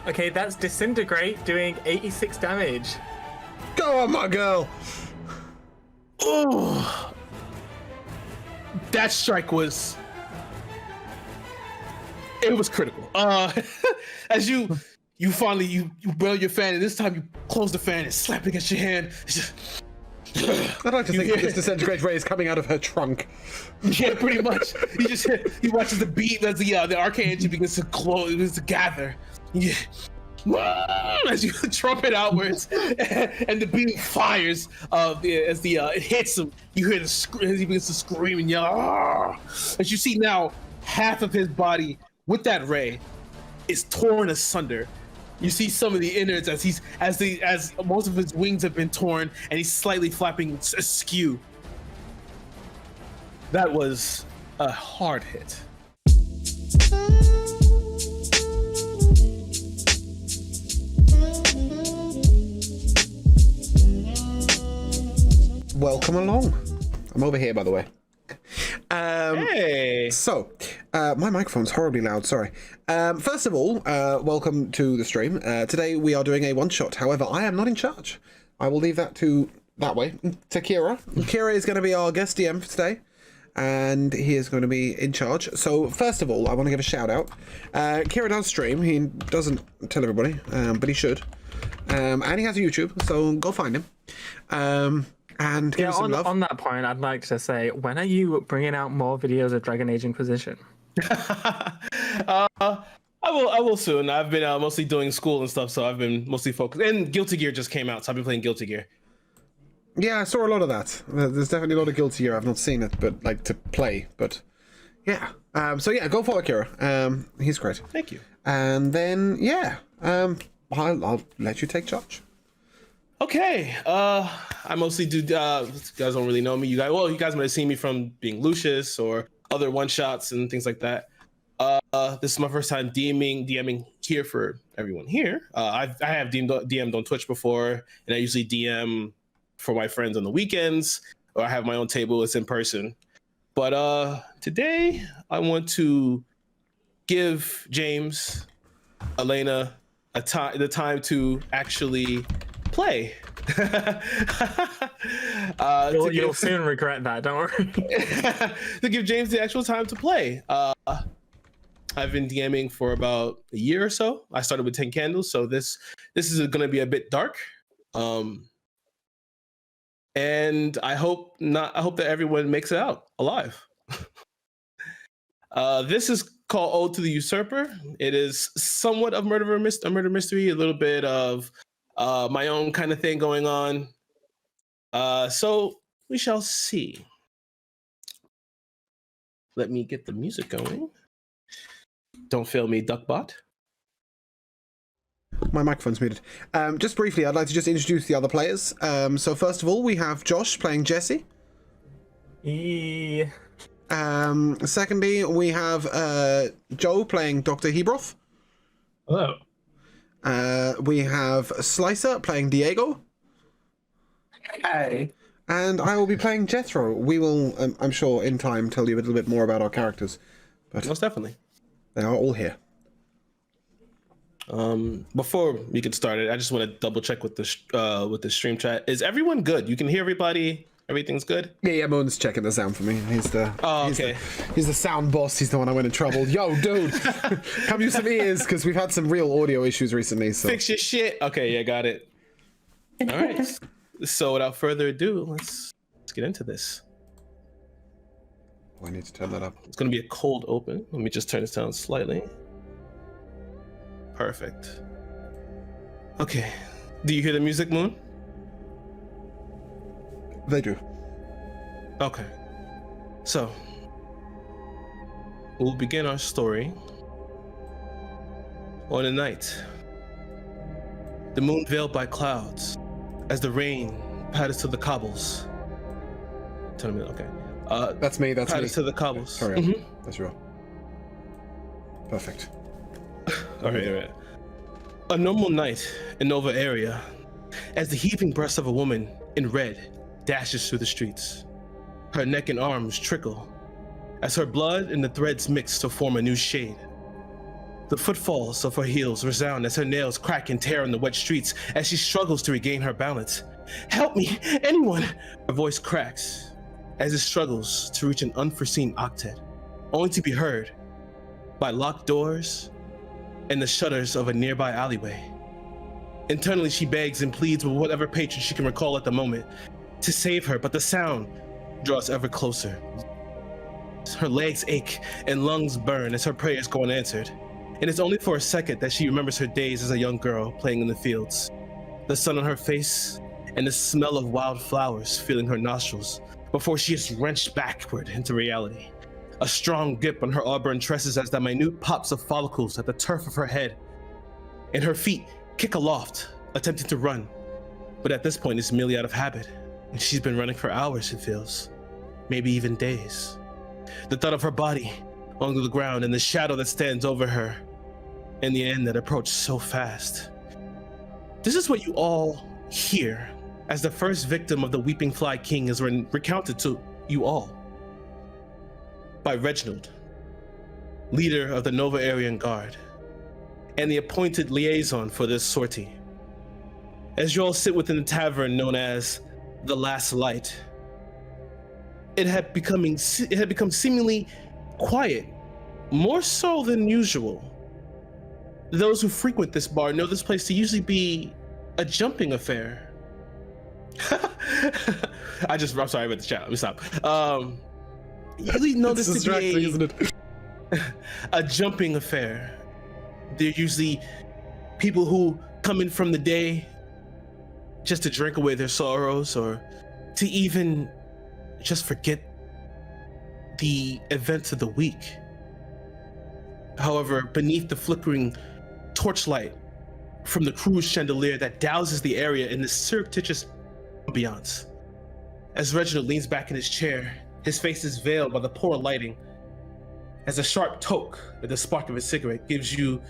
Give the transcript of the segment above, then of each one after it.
Okay, that's Disintegrate doing 86 damage. Go on, my girl. Oh, that strike was. It was critical. As you finally you blow your fan, and this time you close the fan and slap it against your hand. I'd like to think this disintegrate ray is coming out of her trunk. Yeah, pretty much. He watches the beat as the arcane engine begins to glow, begins to gather. Yeah. As you trumpet outwards, and the beam fires. It hits him, you hear as he begins to scream and yell. Argh! As you see now, half of his body with that ray is torn asunder. You see some of the innards as most of his wings have been torn, and he's slightly flapping askew. That was a hard hit. Welcome along. I'm over here, by the way. Hey. So, my microphone's horribly loud, sorry. First of all, welcome to the stream. Today we are doing a one-shot. However, I am not in charge. I will leave that to Kira. Kira is going to be our guest DM for today, and he is going to be in charge. So, first of all, I want to give a shout-out. Kira does stream. He doesn't tell everybody, but he should. And he has a YouTube, so go find him. And give us some love. On that point, I'd like to say, when are you bringing out more videos of Dragon Age Inquisition? I will soon. I've been mostly doing school and stuff, so I've been mostly focused. And Guilty Gear just came out, so I've been playing Guilty Gear. Yeah, I saw a lot of that. There's definitely a lot of Guilty Gear. I've not seen it, but like to play. But yeah. So yeah, go follow Kira. He's great. Thank you. And then yeah, I'll let you take charge. Okay, I mostly do. You guys don't really know me. You guys might have seen me from being Lucius or other one shots and things like that. This is my first time DMing here for everyone here. I have DM'd on Twitch before, and I usually DM for my friends on the weekends, or I have my own table. It's in person. But today I want to give James, Elena, the time to actually play. You'll soon regret that, don't worry. To give James the actual time to play. I've been DMing for about a year or so. I started with 10 candles, so this is going to be a bit dark. And I hope that everyone makes it out alive. This is called Ode to the Usurper. It is somewhat of a murder mystery, a little bit of my own kind of thing going on. So we shall see. Let me get the music going. Don't fail me, Duckbot. My microphone's muted. Just briefly, I'd like to just introduce the other players. So first of all, we have Josh playing Jesse. Secondly, we have Joe playing Dr. Hebroth. Hello. We have Slicer playing Diego. Hi. And I will be playing Jethro. We will, I'm sure, in time, tell you a little bit more about our characters. But most definitely. They are all here. Before we get started, I just want to double check with the stream chat. Is everyone good? You can hear everybody? Everything's good? Yeah, Moon's checking the sound for me. He's the he's the sound boss. He's the one I went in trouble. Yo, dude, come use some ears because we've had some real audio issues recently. So fix your shit. Okay, yeah, got it. All right. So without further ado, let's get into this. Oh, I need to turn that up. It's gonna be a cold open. Let me just turn this down slightly. Perfect. Okay. Do you hear the music, Moon? They do. Okay. So, we'll begin our story on a night. The moon veiled by clouds as the rain patters to the cobbles. Tell me, okay. That's me, that's patters me. to the cobbles. Sorry, that's you. Perfect. All right. A normal night in Nova area as the heaving breast of a woman in red dashes through the streets. Her neck and arms trickle as her blood and the threads mix to form a new shade. The footfalls of her heels resound as her nails crack and tear on the wet streets as she struggles to regain her balance. Help me, anyone! Her voice cracks as it struggles to reach an unforeseen octet, only to be heard by locked doors and the shutters of a nearby alleyway. Internally, she begs and pleads with whatever patron she can recall at the moment to save her, but the sound draws ever closer. Her legs ache and lungs burn as her prayers go unanswered. And it's only for a second that she remembers her days as a young girl playing in the fields, the sun on her face and the smell of wild flowers filling her nostrils, before she is wrenched backward into reality. A strong grip on her auburn tresses as the minute pops of follicles at the turf of her head, and her feet kick aloft, attempting to run, but at this point it's merely out of habit, and she's been running for hours, it feels, maybe even days. The thud of her body onto the ground and the shadow that stands over her, and the end that approached so fast. This is what you all hear as the first victim of the Weeping Fly King is recounted to you all by Reginald, leader of the Nova Aryan Guard, and the appointed liaison for this sortie. As you all sit within the tavern known as the Last Light, it had become seemingly quiet, more so than usual. Those who frequent this bar know this place to usually be a jumping affair. I'm sorry about the chat. Let me stop. Usually know this to be isn't it? a jumping affair. They're usually people who come in from the day just to drink away their sorrows, or to even just forget the events of the week. However, beneath the flickering torchlight from the cruise chandelier that douses the area in this surreptitious ambiance, as Reginald leans back in his chair, his face is veiled by the poor lighting, as a sharp toke at the spark of his cigarette gives you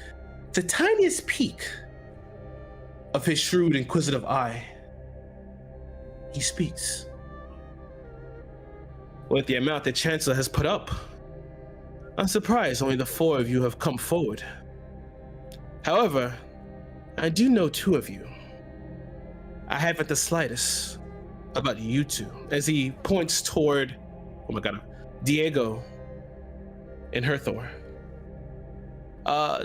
the tiniest peek of his shrewd, inquisitive eye. He speaks. With the amount the Chancellor has put up, I'm surprised only the 4 of you have come forward. However, I do know 2 of you. I haven't the slightest about you two, as he points toward, oh my god, Diego and Herthor.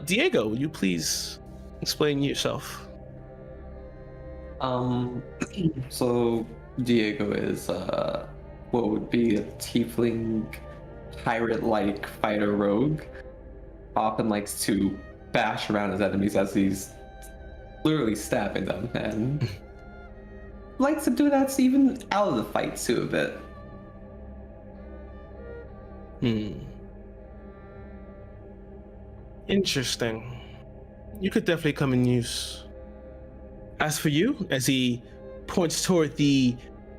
Diego, will you please explain yourself? So Diego is what would be a tiefling pirate-like fighter rogue. Often likes to bash around his enemies as he's literally stabbing them, and likes to do that even out of the fight too a bit. Interesting. You could definitely come in use. As for you, as he points toward the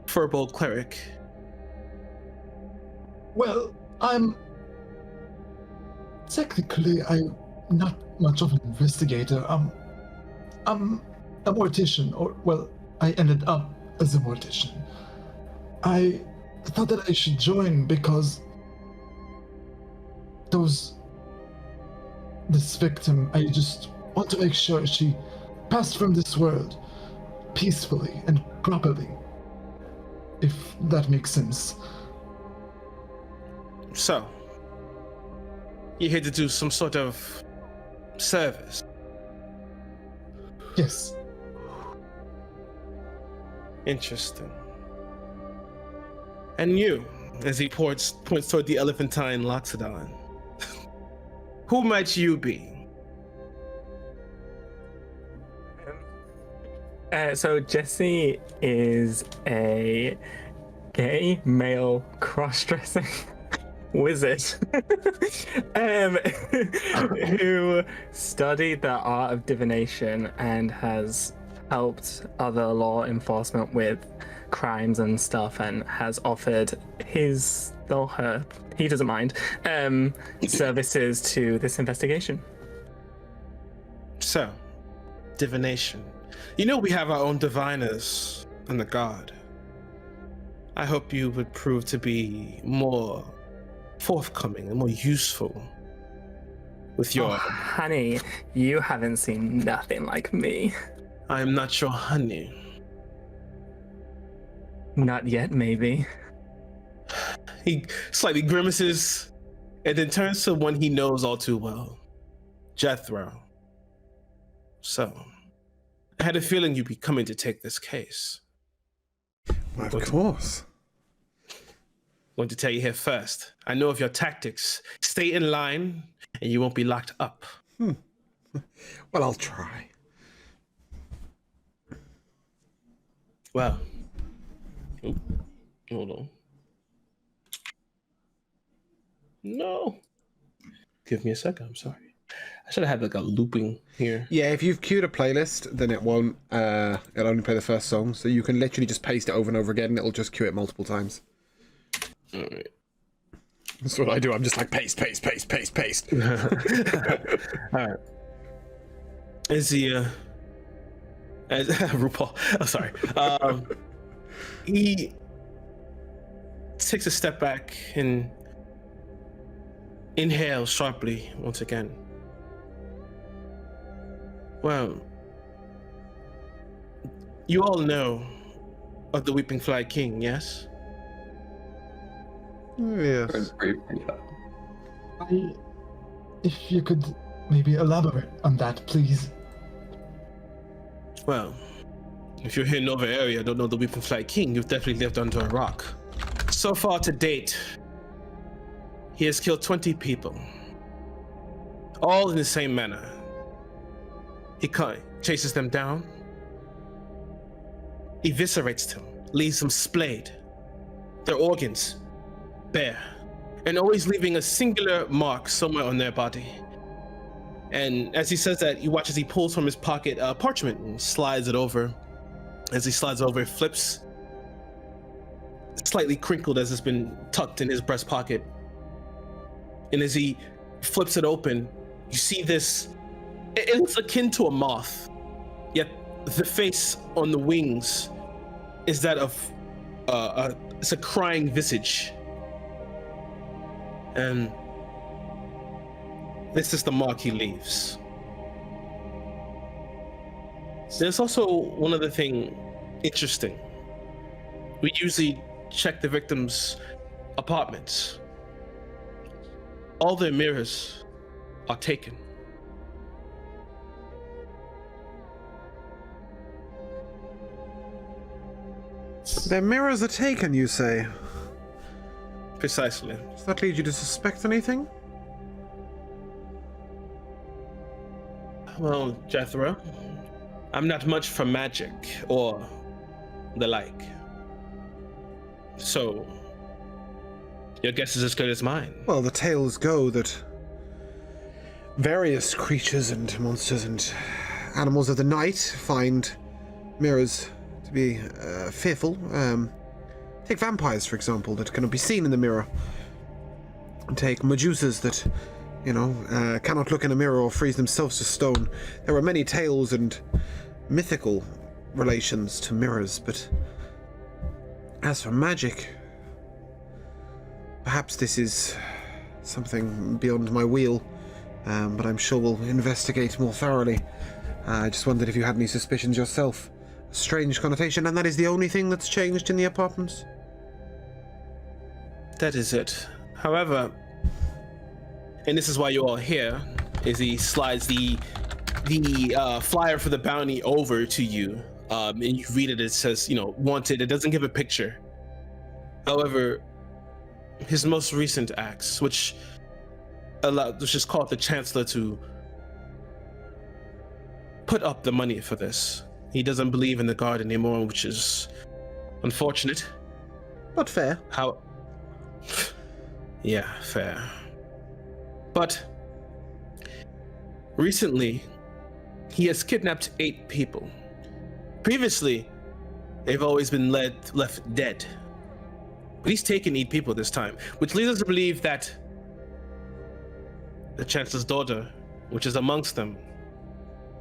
furball cleric. Well, technically, I'm not much of an investigator. I'm a mortician, or, well, I ended up as a mortician. I thought that I should join because this victim, I just want to make sure she passed from this world peacefully and properly, if that makes sense. So, you're here to do some sort of service? Yes. Interesting. And you, as he points toward the elephantine Loxodon, who might you be? So Jesse is a gay male cross-dressing wizard who studied the art of divination and has helped other law enforcement with crimes and stuff, and has offered his or her, he doesn't mind, services to this investigation. So, divination. You know we have our own diviners in the guard. I hope you would prove to be more forthcoming and more useful with your. Oh, honey, you haven't seen nothing like me. I am not your honey. Not yet, maybe. He slightly grimaces and then turns to one he knows all too well, Jethro. So, I had a feeling you'd be coming to take this case. Of course. I'm going to tell you here first. I know of your tactics. Stay in line, and you won't be locked up. Well, I'll try. Well, hold on. No. Give me a second. I'm sorry. I should have had like a looping here. Yeah, if you've queued a playlist, then it won't. It'll only play the first song, so you can literally just paste it over and over again, and it'll just queue it multiple times. All right. That's what I do. I'm just like paste. All right. As RuPaul. Oh, sorry. He takes a step back and inhales sharply once again. Well, you all know of the Weeping Fly King, yes? Yes. If you could maybe elaborate on that, please. Well, if you're here in Nova area, don't know the Weeping Fly King, you've definitely lived under a rock. So far to date, he has killed 20 people, all in the same manner. He chases them down, eviscerates them, leaves them splayed, their organs bare, and always leaving a singular mark somewhere on their body. And as he says that, you watch as he pulls from his pocket parchment and slides it over. As he slides over, it flips, slightly crinkled as it's been tucked in his breast pocket. And as he flips it open, you see this, it looks akin to a moth, yet the face on the wings is that of, it's a crying visage. And this is the mark he leaves. There's also one other thing interesting. We usually check the victims' apartments. All their mirrors are taken. Their mirrors are taken, you say? Precisely. Does that lead you to suspect anything? Well, Jethro, I'm not much for magic or the like. So, your guess is as good as mine. Well, the tales go that various creatures and monsters and animals of the night find mirrors to be fearful. Take vampires, for example, that cannot be seen in the mirror. Take Medusas that, cannot look in a mirror or freeze themselves to stone. There are many tales and mythical relations to mirrors, but as for magic, perhaps this is something beyond my wheel, but I'm sure we'll investigate more thoroughly. I just wondered if you had any suspicions yourself. A strange connotation, and that is the only thing that's changed in the apartments? That is it. However, and this is why you're all here, is he slides the flyer for the bounty over to you, and you read it. It says, wanted. It doesn't give a picture. However, his most recent acts, which just called the Chancellor to put up the money for this. He doesn't believe in the guard anymore, which is unfortunate. But fair. Yeah, fair. But recently, he has kidnapped 8 people. Previously, they've always been left dead. But he's taken 8 people this time, which leads us to believe that the Chancellor's daughter, which is amongst them,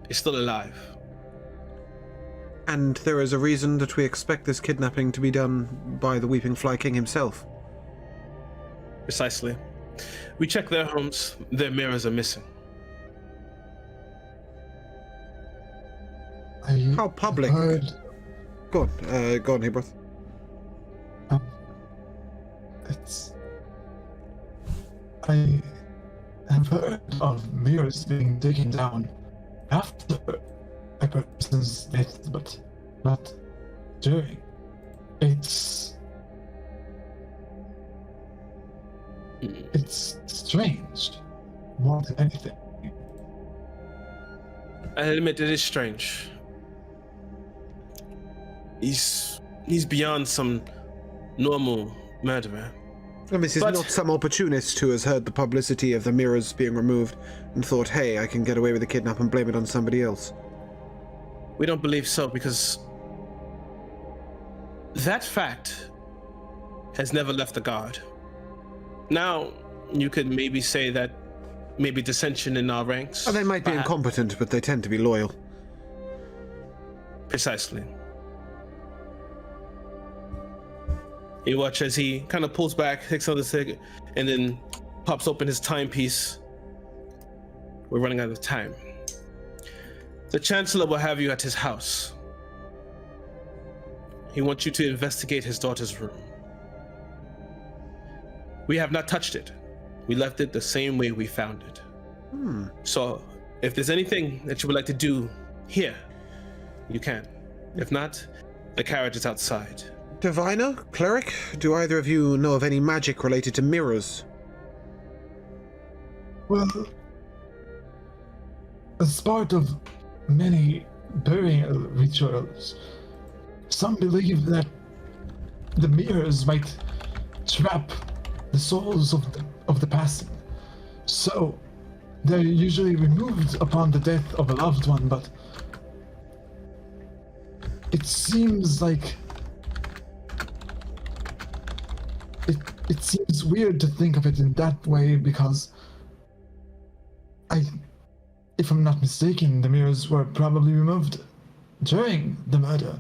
is still alive. And there is a reason that we expect this kidnapping to be done by the Weeping Fly King himself. Precisely. We check their homes, their mirrors are missing. How public? Heard, Go on, Hebroth. it's. I have heard of mirrors being taken down after a person's death, but not during. It's strange, more than anything. I admit it is strange. He's beyond some normal murderer. And this is But- not some opportunist who has heard the publicity of the mirrors being removed and thought, hey, I can get away with the kidnap and blame it on somebody else. We don't believe so because that fact has never left the guard. Now, you could maybe say that maybe dissension in our ranks. Oh, they might be perhaps. incompetent, but they tend to be loyal. Precisely. You watch as he kind of pulls back, takes another cig, and then pops open his timepiece. We're running out of time. The Chancellor will have you at his house. He wants you to investigate his daughter's room. We have not touched it. We left it the same way we found it. So, if there's anything that you would like to do here, you can. If not, the carriage is outside. Diviner? Cleric? Do either of you know of any magic related to mirrors? Well, as part of many burial rituals, some believe that the mirrors might trap the souls of the passing. So, they're usually removed upon the death of a loved one, but it seems like it seems weird to think of it in that way because if I'm not mistaken, the mirrors were probably removed during the murder.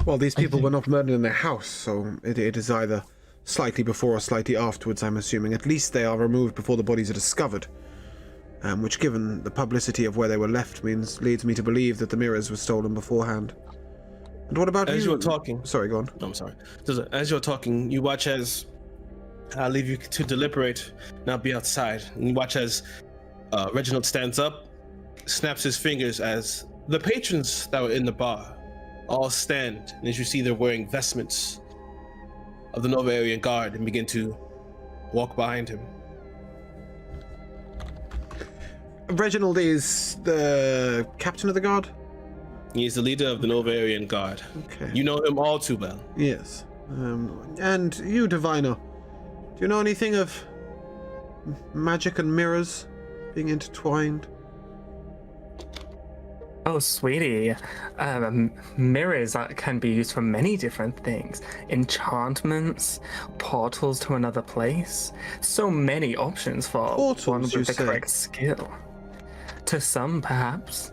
Well, these people think- were not murdered in their house, so it is either slightly before or slightly afterwards, I'm assuming. At least they are removed before the bodies are discovered. Which, given the publicity of where they were left, leads me to believe that the mirrors were stolen beforehand. And what about As you were talking. Sorry, go on. No, I'm sorry. As you're talking, you watch as I'll leave you to deliberate. Now be outside. And you watch as Reginald stands up, snaps his fingers as the patrons that were in the bar all stand. And as you see, they're wearing vestments of the Nova Aryan Guard and begin to walk behind him. Reginald is the captain of the guard? He is the leader of the Nova Aryan Guard. Okay. You know him all too well. Yes. And you, Diviner, do you know anything of magic and mirrors being intertwined? Oh, sweetie. Mirrors can be used for many different things. Enchantments, portals to another place. So many options for Portals, one with you the say? correct skill. To some, perhaps.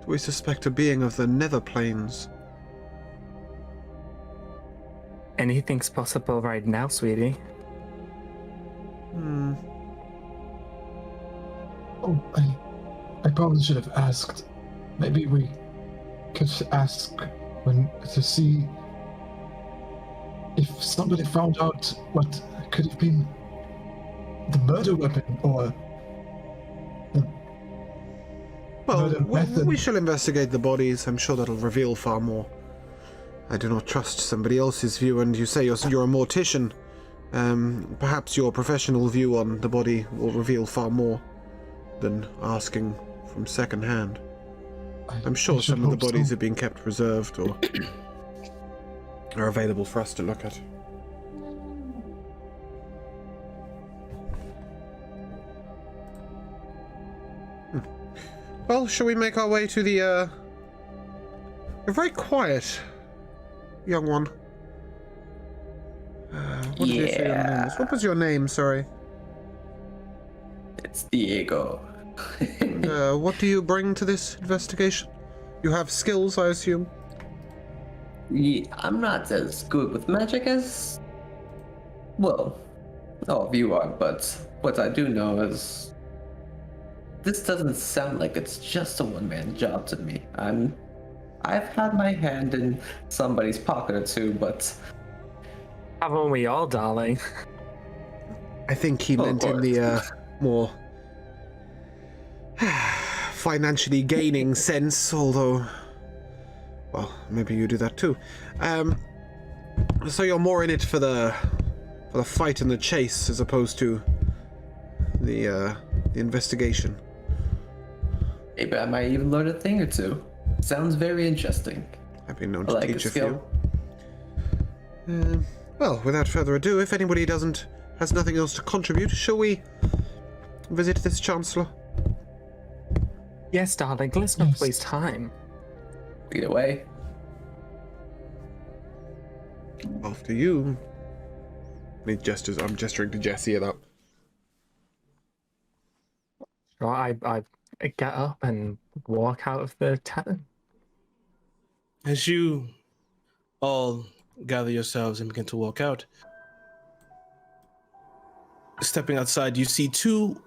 We suspect a being of the nether planes. Anything's possible right now, sweetie. Oh, I probably should have asked. Maybe we could ask to see if somebody found out what could have been the murder weapon or the Well, murder method. we shall investigate the bodies. I'm sure that'll reveal far more. I do not trust somebody else's view, and you say you're a mortician. Perhaps your professional view on the body will reveal far more than asking from second hand. I'm sure I should some of the hope bodies so. are being kept reserved or are available for us to look at. Well, shall we make our way to the, You're very quiet, young one. What did you say your name was? What was your name, sorry? It's Diego. What do you bring to this investigation? You have skills, I assume? Yeah, I'm not as good with magic as, well, all of you are, but what I do know is this doesn't sound like it's just a one-man job to me. I've had my hand in somebody's pocket or two, but Haven't we all, darling? I think he meant in the more financially gaining sense, although, well, maybe you do that too. So you're more in it for the fight and the chase as opposed to the investigation. maybe I might even learn a thing or two. Sounds very interesting. I've been known I to like teach a a few. skill. Well, without further ado, if anybody has nothing else to contribute, shall we visit this Chancellor? Yes, darling. Let's not Yes. waste time. Lead away. After you. I'm gesturing to Jesse at that. Sure, I get up and walk out of the tavern. As you all gather yourselves and begin to walk out, stepping outside, you see two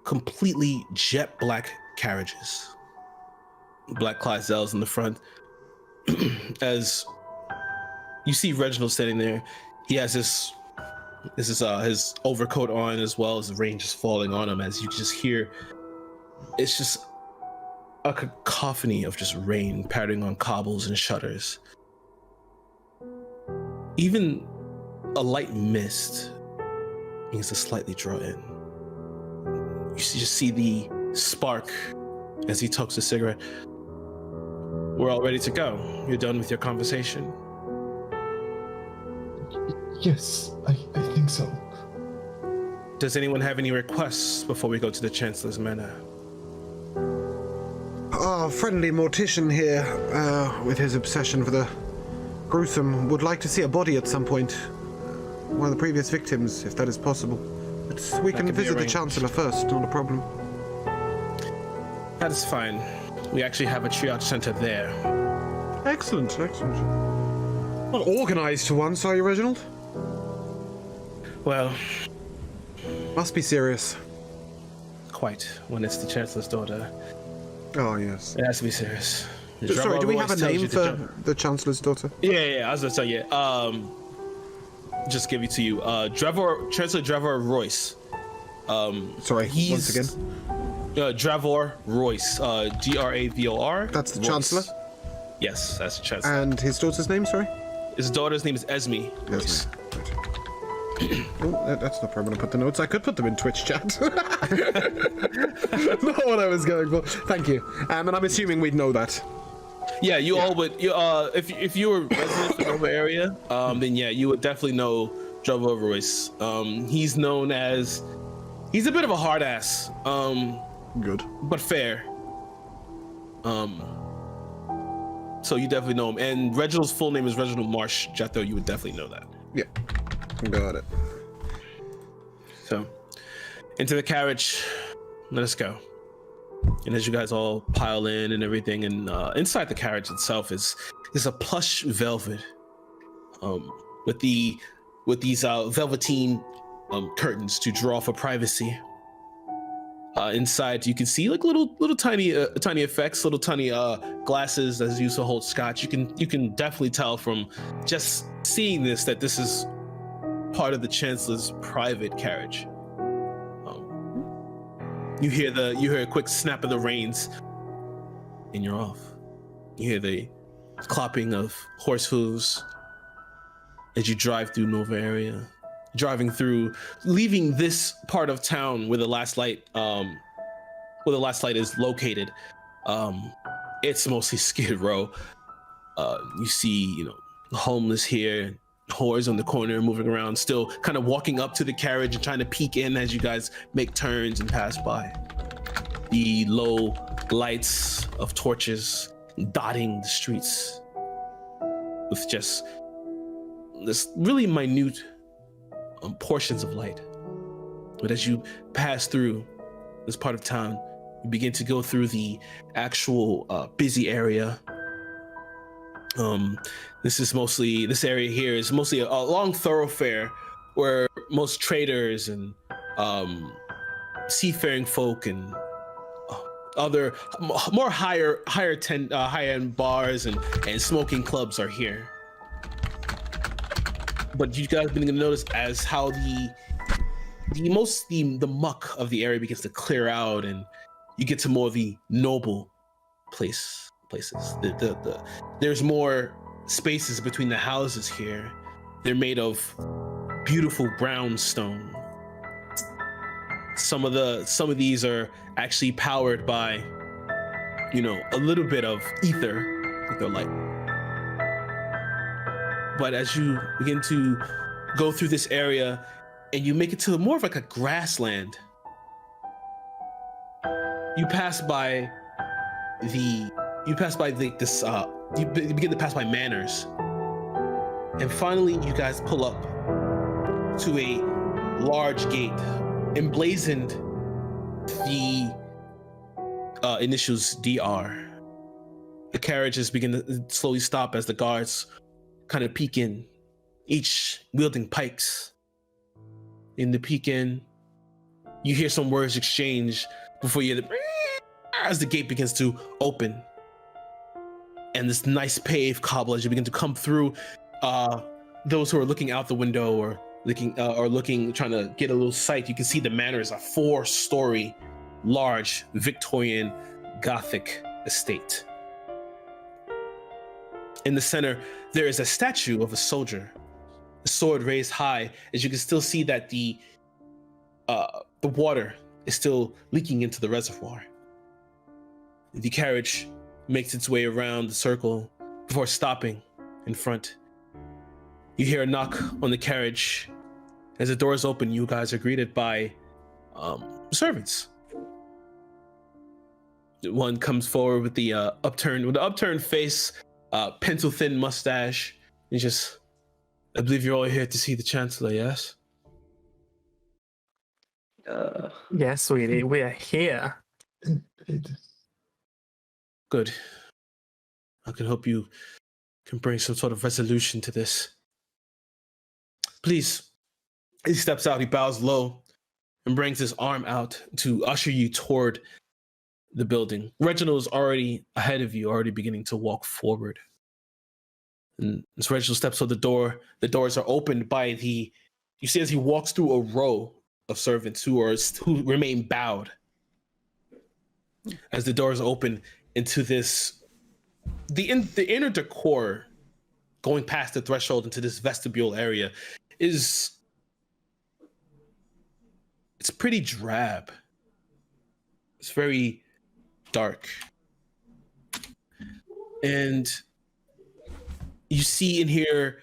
completely jet black carriages. Black Clydesdales in the front. As you see Reginald standing there, he has his overcoat on, as well as the rain just falling on him. As you can just hear, it's just a cacophony of just rain pattering on cobbles and shutters. Even a light mist begins to slightly draw in. You just see the spark as he tucks a cigarette. We're all ready to go. You're done with your conversation. Yes, I think so. Does anyone have any requests before we go to the Chancellor's Manor? Our friendly mortician here, with his obsession for the gruesome, would like to see a body at some point. One of the previous victims, if that is possible. But we can can be visit the arranged. Chancellor first, not a problem. That is fine. We actually have a triage center there. Excellent, excellent. Well, organized for once, are you, Reginald? Well, Must be serious. quite. When it's the Chancellor's daughter, Oh, yes. it has to be serious. Sorry, do we have a Always tells name you to for jump. the Chancellor's daughter? Yeah, I was gonna tell you. Just give it to you. Chancellor Dravor Royce. Sorry, once again. Dravor Royce. Gravor. That's the Royce. Chancellor? Yes, that's the Chancellor. And his daughter's name, sorry? His daughter's name is Esme Royce. Oh, that's not where I'm going to put the notes. I could put them in Twitch chat. Not what I was going for. Thank you. And I'm assuming we'd know that. Yeah, you all would. If you were resident of the Nova area, then yeah, you would definitely know Dravor Royce. He's known as. He's a bit of a hard ass. Good. But fair. So you definitely know him. And Reginald's full name is Reginald Marsh Jethro. You would definitely know that. Yeah. Got it. So, into the carriage. Let us go. And as you guys all pile in and everything, and inside the carriage itself is a plush velvet, with these velveteen curtains to draw for privacy. Inside, you can see like little tiny effects, little tiny glasses that's used to hold scotch. You can definitely tell from just seeing this that this is part of the Chancellor's private carriage. You hear a quick snap of the reins, and you're off. You hear the clopping of horse hooves as you drive through Nova area. Driving through, leaving this part of town where the last light is located. It's mostly Skid Row. You see, homeless here, whores on the corner moving around, still kind of walking up to the carriage and trying to peek in as you guys make turns and pass by. The low lights of torches dotting the streets with just this really minute portions of light. But as you pass through this part of town, you begin to go through the actual busy area. This area here is mostly a long thoroughfare where most traders and seafaring folk and other more higher end bars and smoking clubs are here. But you guys begin to notice as how the muck of the area begins to clear out, and you get to more of the noble places. There's more spaces between the houses here. They're made of beautiful brown stone. Some of these are actually powered by, a little bit of ether light. But as you begin to go through this area and you make it to more of like a grassland, you begin to pass by manors. And finally, you guys pull up to a large gate, emblazoned the initials DR. The carriages begin to slowly stop as the guards kind of peek in, each wielding pikes. In the peek in, you hear some words exchange before you hear as the gate begins to open. And this nice paved cobble, as you begin to come through, those who are looking out the window or looking, trying to get a little sight, you can see the manor is a 4-story, large Victorian Gothic estate. In the center, there is a statue of a soldier, a sword raised high, as you can still see that the water is still leaking into the reservoir. The carriage makes its way around the circle before stopping in front. You hear a knock on the carriage. As the doors open, you guys are greeted by servants. One comes forward with the upturned face, pencil-thin mustache. And just, I believe you're all here to see the Chancellor, yes? Yes, sweetie, we are here. Good. I can hope you can bring some sort of resolution to this. Please. He steps out, he bows low, and brings his arm out to usher you toward the building. Reginald is already ahead of you, already beginning to walk forward. And as Reginald steps to the doors are opened by you see as he walks through a row of servants who remain bowed. As the doors open into the inner decor, going past the threshold into this vestibule area, it's pretty drab. It's very dark. And you see in here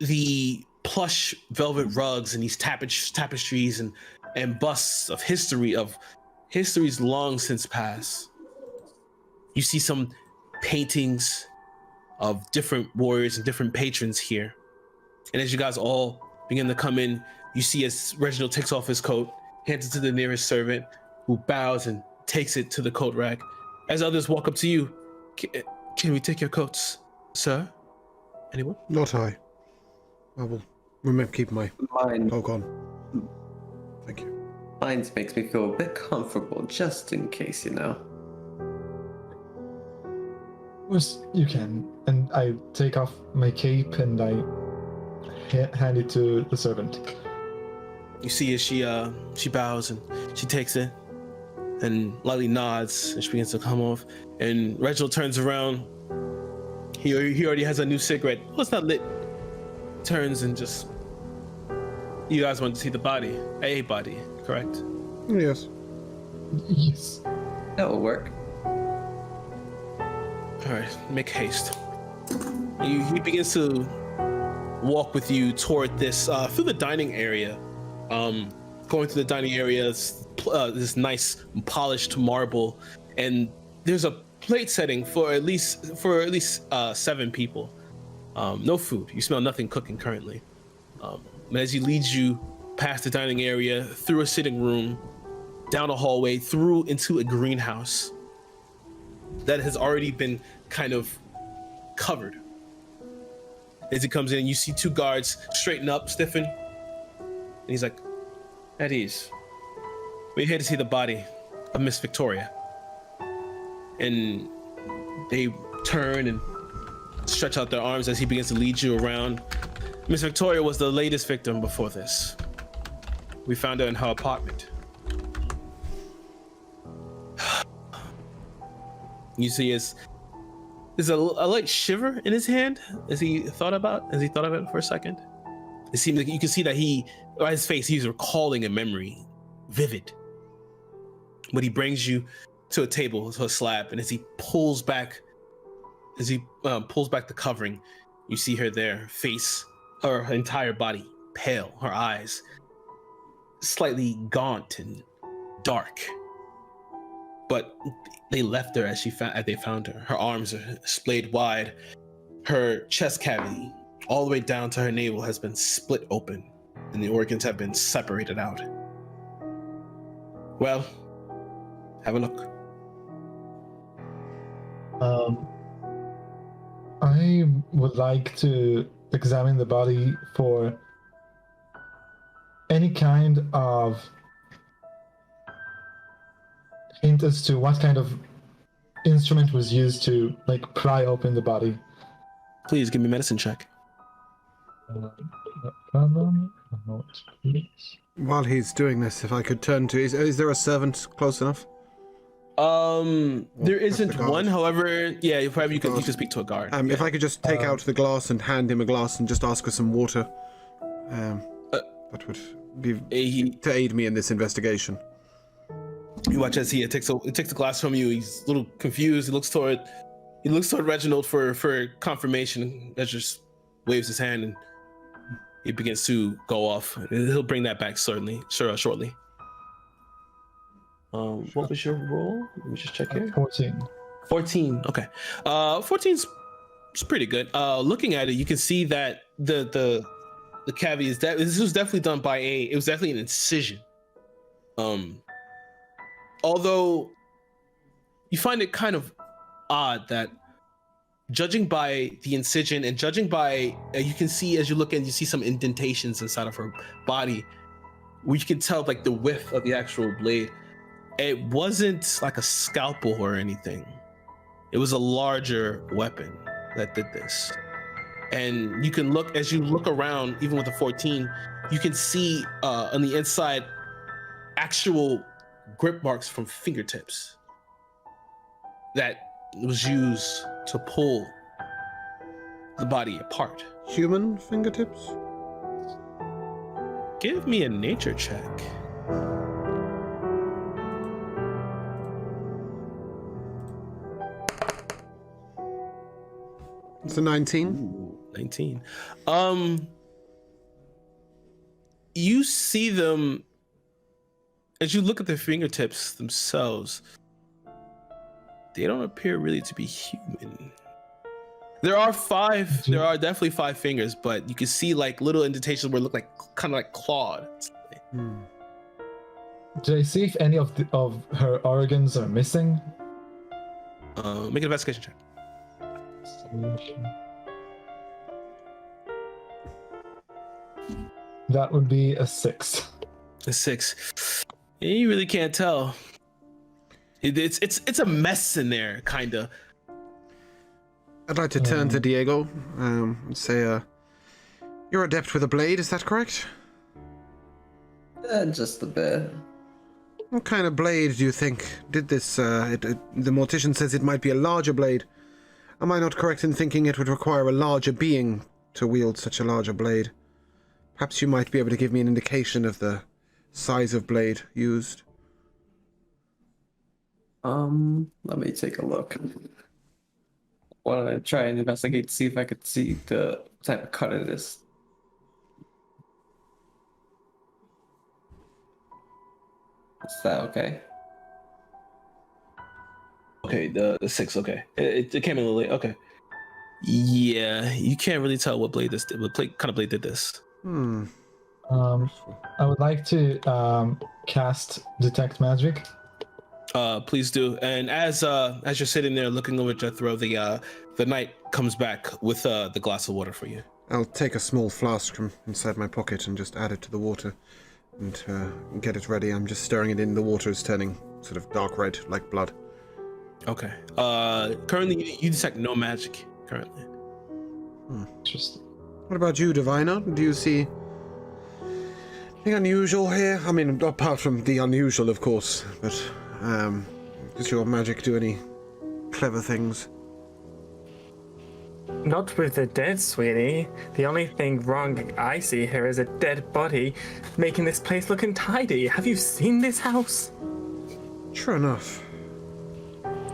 the plush velvet rugs and these tapestries and busts of histories long since past. You see some paintings of different warriors and different patrons here. And as you guys all begin to come in, you see as Reginald takes off his coat, hands it to the nearest servant, who bows and takes it to the coat rack. As others walk up to you, can we take your coats, sir? Anyone? Not I. I will remember keep my Mine. cloak on. Thank you. Mine makes me feel a bit comfortable, just in case, Of course you can. And I take off my cape and I hand it to the servant. You see as she bows and she takes it and lightly nods and she begins to come off. And Reginald turns around. He already has a new cigarette. Oh, it's not lit. Turns and just, you guys want to see the body, a body, correct? Yes. Yes. That will work. All right, make haste. He begins to walk with you toward this through the dining area. Going through the dining area, this nice polished marble, and there's a plate setting for at least 7 people. No food. You smell nothing cooking currently. And as he leads you past the dining area, through a sitting room, down a hallway, through into a greenhouse that has already been kind of covered. As he comes in, you see 2 guards straighten up, stiffen, and he's like, "At ease. We're here to see the body of Miss Victoria. And they turn and stretch out their arms as he begins to lead you around. Miss Victoria was the latest victim before this. We found her in her apartment. You see there's a light shiver in his hand as he thought about it for a second. It seemed like you can see that his face, he's recalling a memory, vivid. But he brings you to a table, to a slab, and as he pulls back the covering, you see her there, her entire body pale, her eyes slightly gaunt and dark. But they left her as they found her. Her arms are splayed wide. Her chest cavity, all the way down to her navel, has been split open, and the organs have been separated out. Well, have a look. I would like to examine the body for any kind of hint as to what kind of instrument was used to pry open the body. Please give me a medicine check. No problem. While he's doing this, if I could turn to... Is there a servant close enough? There isn't the guard. one. However, yeah, probably you could speak to a guard. If I could just take out the glass and hand him a glass and just ask for some water. That would be to aid me in this investigation. You watch as he takes the glass from you. He's a little confused. He looks toward Reginald for confirmation. That just waves his hand and he begins to go off. He'll bring that back shortly. What was your roll? Let me just check here. 14. Okay. 14's pretty good. Looking at it, you can see that the cavity is this was definitely done by it was definitely an incision. Although you find it kind of odd that, judging by the incision and judging by you can see as you look and you see some indentations inside of her body, where you can tell the width of the actual blade. It wasn't like a scalpel or anything. It was a larger weapon that did this. And you can look around, even with the 14, you can see on the inside actual grip marks from fingertips that was used to pull the body apart. Human fingertips? Give me a nature check. It's a 19. Ooh, 19. You see them as you look at their fingertips themselves. They don't appear really to be human. There are definitely 5 fingers, but you can see little indentations where it look kind of like clawed. Do I see if any of her organs are missing? Make an investigation check. That would be a 6. A 6. Yeah, you really can't tell. It's a mess in there, kinda. I'd like to turn to Diego and say, you're adept with a blade, is that correct? Just a bit. What kind of blade do you think did this? The mortician says it might be a larger blade. Am I not correct in thinking it would require a larger being to wield such a larger blade? Perhaps you might be able to give me an indication of the size of blade used. Let me take a look. Want to try and investigate to see if I could see the type of cut it is. Is that okay? Okay, the 6. Okay, it came in a little late. Okay, yeah, you can't really tell what blade kind of blade did this. I would like to cast Detect Magic. Please do. And as you're sitting there looking over Jethro, the knight comes back with the glass of water for you. I'll take a small flask from inside my pocket and just add it to the water and get it ready. I'm just stirring it in. The water is turning sort of dark red, like blood. Okay. Currently, you detect no magic. Currently. Interesting. What about you, Diviner? Do you see anything unusual here? I mean, apart from the unusual, of course, but does your magic do any clever things? Not with the dead, sweetie. The only thing wrong I see here is a dead body making this place look untidy. Have you seen this house? True enough.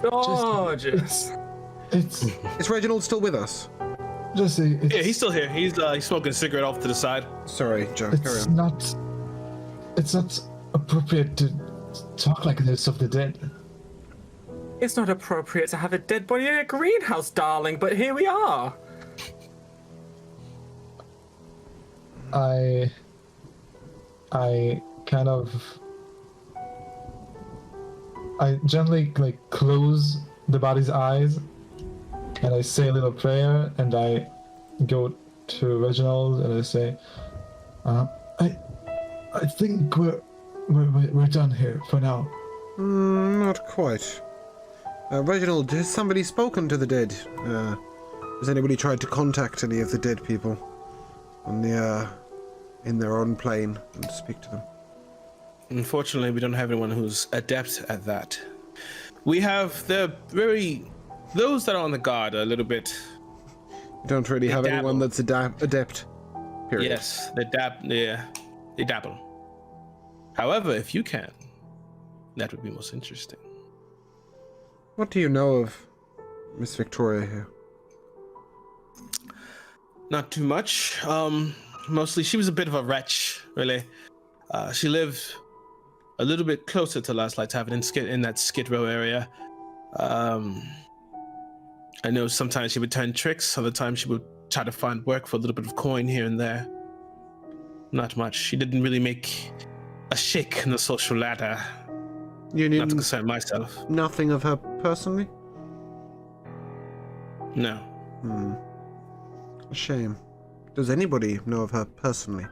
Gorgeous. It's Is Reginald still with us? Jesse. It's, Yeah, he's still here. He's smoking a cigarette off to the side. Sorry, Joe. Carry It's on. not. It's not appropriate to talk like this of the dead. It's not appropriate to have a dead body in a greenhouse, darling, but here we are. I kind of. I gently like close the body's eyes, and I say a little prayer, and I go to Reginald and I say, I think we're done here for now. Not quite. Reginald, has somebody spoken to the dead? Has anybody tried to contact any of the dead people on the in their own plane and speak to them? Unfortunately, we don't have anyone who's adept at that. We have those that are on the guard are a little bit. You don't really have dabble. anyone that's adept. Period. Yes, they dabble. However, if you can, that would be most interesting. What do you know of Miss Victoria here? Not too much. Mostly she was a bit of a wretch, really. She lived a little bit closer to Last Light Tavern in that Skid Row area. I know sometimes she would turn tricks, other times she would try to find work for a little bit of coin here and there. Not much. She didn't really make a shake in the social ladder. You Not to knew concern myself. nothing of her personally? No. A shame. Does anybody know of her personally?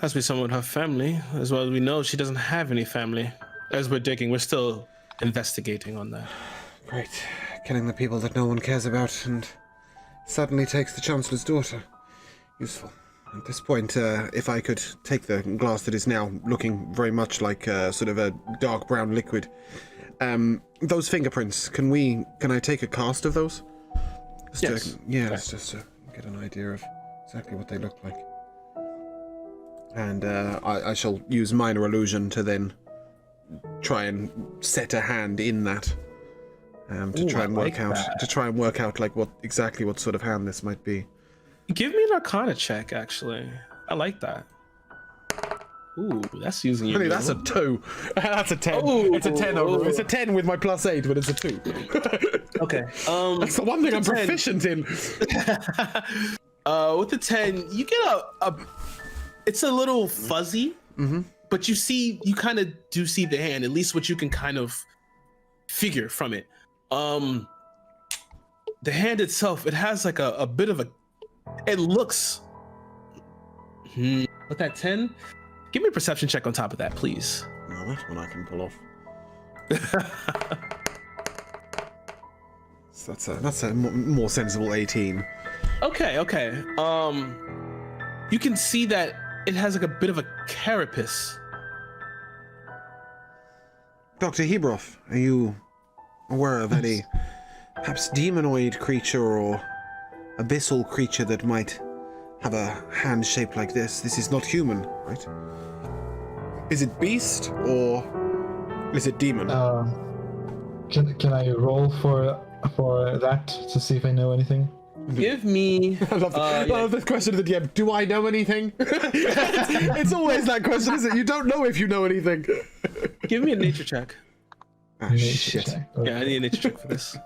Has to be someone with her family. As well as we know, she doesn't have any family. As we're digging, we're still investigating on that. Great. Killing the people that no one cares about and suddenly takes the Chancellor's daughter. Useful. At this point, if I could take the glass that is now looking very much like sort of a dark brown liquid, those fingerprints, can I take a cast of those? Yes. Just to get an idea of exactly what they look like. And I shall use minor illusion to then try and set a hand in that. To try and work out like what sort of hand this might be. Give me an Arcana check, actually. I like that. Ooh, that's using your. Really, that's a 2. That's a 10. Oh, It's a 10 overall. It's a 10 with my +8, but it's a 2. Okay. That's the one thing I'm 10. proficient in. With the 10, you get a. It's a little fuzzy, but you kind of do see the hand. At least what you can kind of figure from it. The hand itself, it has like a bit of a. It looks. With that 10, give me a perception check on top of that, please. No, that one I can pull off. So that's a more sensible 18. Okay. You can see that it has like a bit of a carapace. Dr. Hebroff, are you aware of any perhaps demonoid creature or abyssal creature that might have a hand shaped like this? This is not human, right? Is it beast or is it demon? Can I roll for that to see if I know anything? Give me. I love the question of the DM. Do I know anything? it's always that question, isn't it? You don't know if you know anything. Give me a nature check. Ah, shit. Check. Yeah, I need a nature check for this.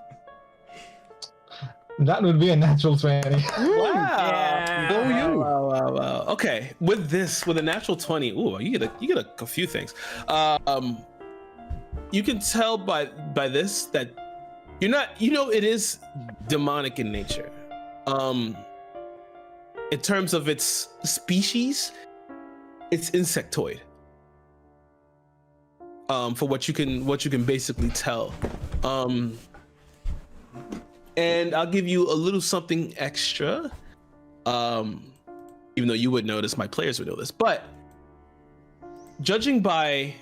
That would be a natural 20. Wow. Yeah. Go you. Wow. Okay, with a natural 20, ooh, you get a few things. You can tell by this that you're not. It is demonic in nature. In terms of its species, it's insectoid. for what you can basically tell. And I'll give you a little something extra. Even though you would know this, my players would know this, but judging by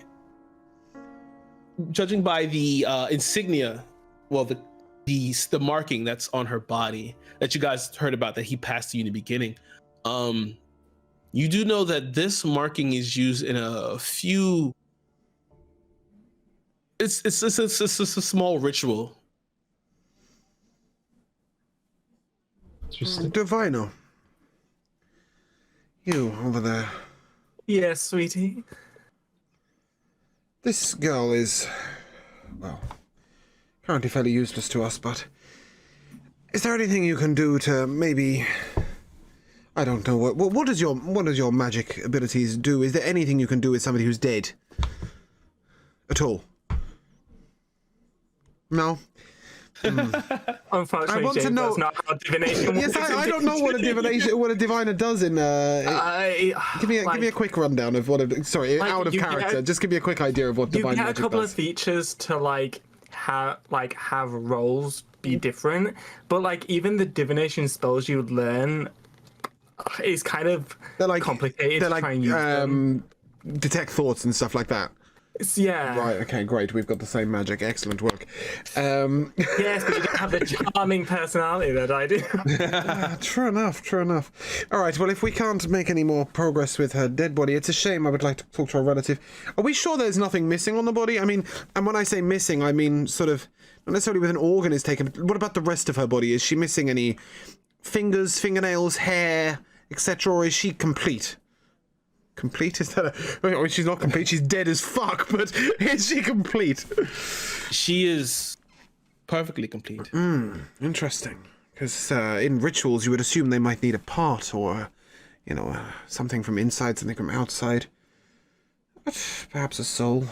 the insignia, well, the marking that's on her body that you guys heard about that he passed to you in the beginning, you do know that this marking is used in a few. It's a small ritual. Divino. You over there. Yes, sweetie. This girl is, well, currently fairly useless to us, but is there anything you can do to maybe, I don't know, what does your magic abilities do? Is there anything you can do with somebody who's dead? At all? No? Unfortunately, I want to James, know. that's not how divination works. Yes, I don't know what a diviner does in. Give me a quick rundown of what. Out of character. Just give me a quick idea of what divine You magic get a couple does. of features to have roles be different, but even the divination spells you learn is kind of complicated to try and use them. Detect thoughts and stuff like that. Yeah. Right, okay, great. We've got the same magic. Excellent work. Yes, but you don't have the charming personality that I do. True enough. All right, well, if we can't make any more progress with her dead body, it's a shame. I would like to talk to her relative. Are we sure there's nothing missing on the body? I mean, and when I say missing, I mean sort of, not necessarily with an organ is taken, but what about the rest of her body? Is she missing any fingers, fingernails, hair, etc., or is she complete? Complete? Is that a... She's not complete, she's dead as fuck, but is she complete? She is perfectly complete. Interesting. Because in rituals, you would assume they might need a part or, something from inside, something from outside. But perhaps a soul.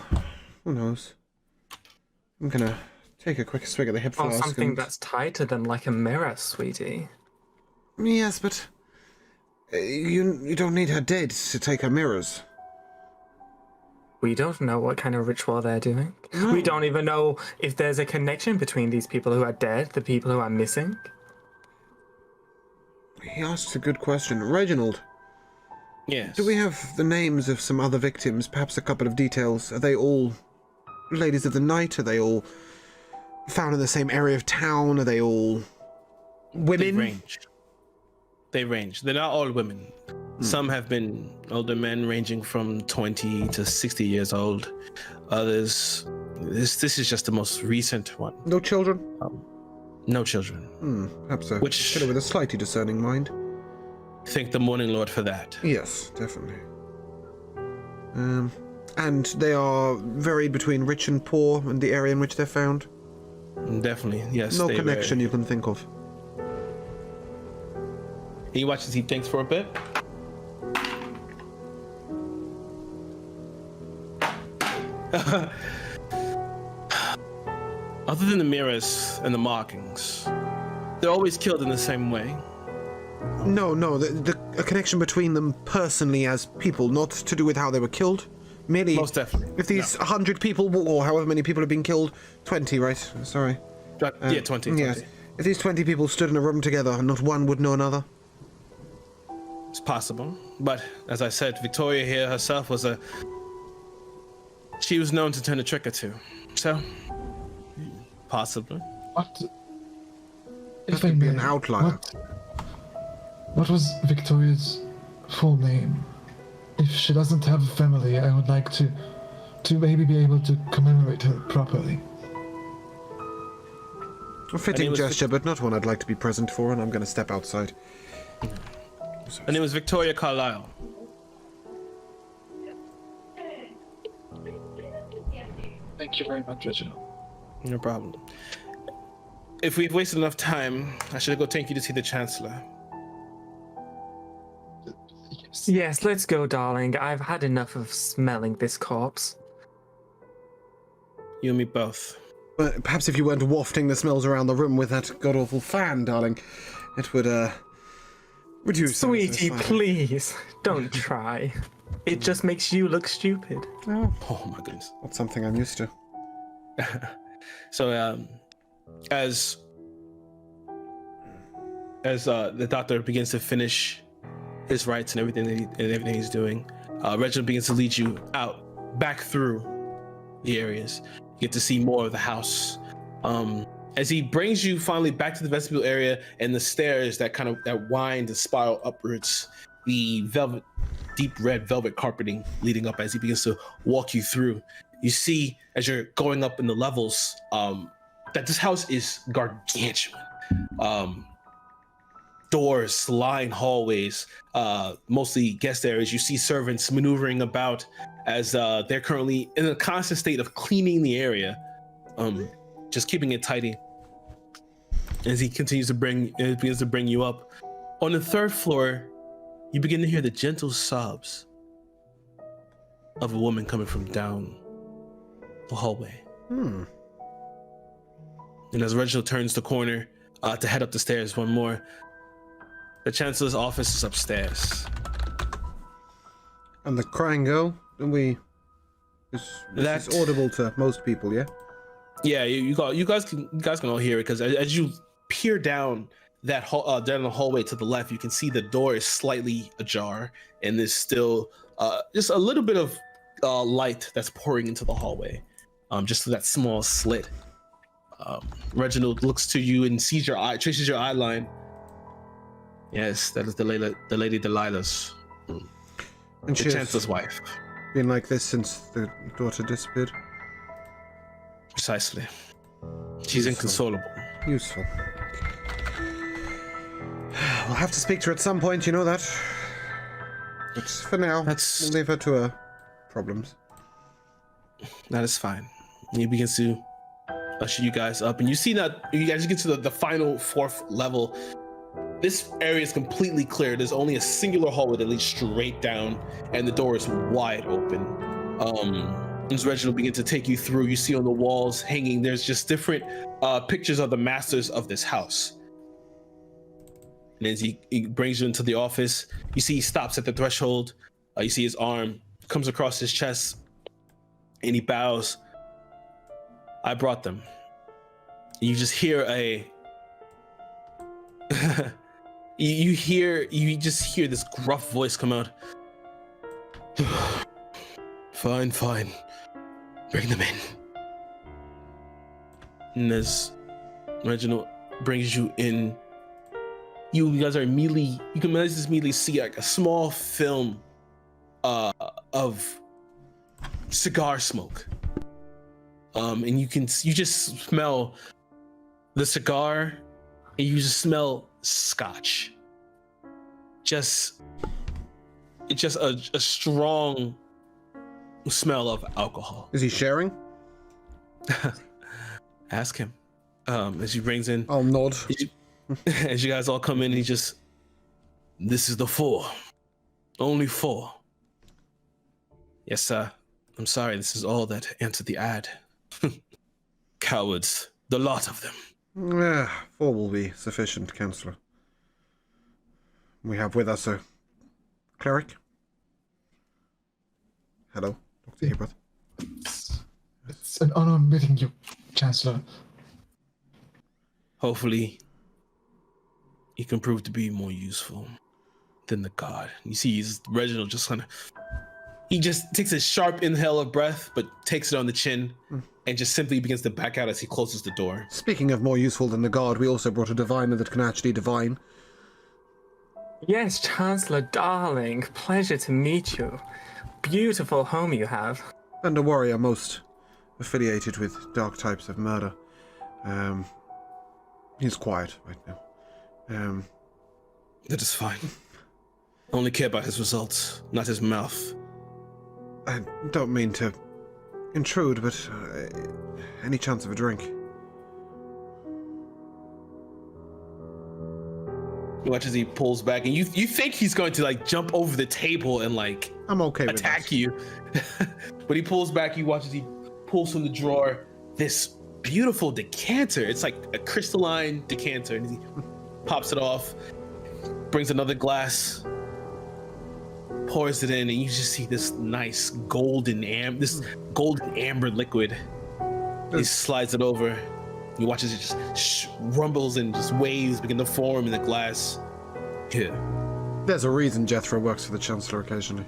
Who knows? I'm gonna take a quick swig of the hip Or flask. something that's tighter than like a mirror, sweetie. Yes, but... You don't need her dead to take her mirrors. We don't know what kind of ritual they're doing. No. We don't even know if there's a connection between these people who are dead, the people who are missing. He asks a good question. Reginald, Yes. do we have the names of some other victims? Perhaps a couple of details. Are they all ladies of the night? Are they all found in the same area of town? Are they all women? They range. They're not all women. Some have been older men ranging from 20 to 60 years old. Others, this is just the most recent one. No children? No children. Perhaps a Which- killer with a slightly discerning mind. Thank the Morning Lord for that. Yes, definitely. And they are varied between rich and poor and the area in which they're found? Definitely, yes. No they connection vary. you can think of. He watches, he thinks for a bit. Other than the mirrors and the markings, they're always killed in the same way. No, a connection between them personally as people, not to do with how they were killed. Merely, Most definitely. if these 100 people, or however many people have been killed, 20, right? Sorry. Yeah, 20. Yes. If these 20 people stood in a room together, not one would know another. It's possible. But as I said, Victoria here herself she was known to turn a trick or two. So, possibly. What? If Could be an outlier. What was Victoria's full name? If she doesn't have a family, I would like to maybe be able to commemorate her properly. A fitting gesture, but not one I'd like to be present for, and I'm going to step outside. Her name was Victoria Carlyle. Thank you very much, Reginald. No problem. If we've wasted enough time, I should go take you to see the Chancellor. Yes. Yes, let's go, darling. I've had enough of smelling this corpse. You and me both. But perhaps if you weren't wafting the smells around the room with that god-awful fan, darling, it would, reduce... Sweetie, some of this. please, don't try. It just makes you look stupid. Oh my goodness. That's something I'm used to. So as the doctor begins to finish his rites and everything he's doing, Reginald begins to lead you out back through the areas. You get to see more of the house. As he brings you finally back to the vestibule area and the stairs that wind and spiral upwards, the deep red velvet carpeting leading up. As he begins to walk you through, you see as you're going up in the levels that this house is gargantuan. Doors, lined hallways, mostly guest areas. You see servants maneuvering about as they're currently in a constant state of cleaning the area, just keeping it tidy. As he begins to bring you up. On the third floor, you begin to hear the gentle sobs of a woman coming from down the hallway. And as Reginald turns the corner to head up the stairs one more, the Chancellor's office is upstairs. And the crying girl, this is audible to most people, yeah? Yeah, you guys can all hear it, because as you peer down down the hallway to the left, you can see the door is slightly ajar, and there's still just a little bit of light that's pouring into the hallway, just through that small slit. Reginald looks to you and sees your eye, traces your eye line. Yes, that is the Lady Delilah's, And the she's Chancellor's wife. been like this since the daughter disappeared. Precisely. She's Useful. inconsolable. Useful. We'll have to speak to her at some point, you know that. But for now, we'll leave her to her problems. That is fine. He begins to usher you guys up, and you see that you guys get to the final fourth level. This area is completely clear. There's only a singular hallway that leads straight down, and the door is wide open. As Reginald begins to take you through, you see on the walls hanging, there's just different pictures of the masters of this house. And as he brings you into the office, you see he stops at the threshold. You see his arm comes across his chest, and he bows. I brought them. And you just hear you just hear this gruff voice come out. Fine. Bring them in. And as Reginald brings you in, you guys are immediately, you can immediately see like a small film of cigar smoke. And you just smell the cigar, and you just smell scotch. It's just a strong smell of alcohol. Is he sharing? Ask him. As he brings in, I'll nod. as you guys all come in, this is the 4. Only 4. Yes, sir. I'm sorry, this is all that answered the ad. Cowards, the lot of them. 4 will be sufficient, Counselor. We have with us a cleric. Hello, Dr. Hebert. It's an honor meeting you, Chancellor. Hopefully, he can prove to be more useful than the god. You see, Reginald he just takes a sharp inhale of breath, but takes it on the chin, and just simply begins to back out as he closes the door. Speaking of more useful than the god, we also brought a diviner that can actually divine. Yes, Chancellor, darling. Pleasure to meet you. Beautiful home you have. And a warrior most affiliated with dark types of murder. He's quiet right now. That is fine. I only care about his results, not his mouth. I don't mean to intrude, but any chance of a drink? You watch as he pulls back, and you think he's going to jump over the table and I'm okay with attack you. But he pulls back. You watch as he pulls from the drawer this beautiful decanter. It's like a crystalline decanter, and he pops it off, brings another glass, pours it in, and you just see this nice golden amber liquid. He slides it over. You watch as it just rumbles and just waves begin to form in the glass. Here. There's a reason Jethro works for the Chancellor occasionally.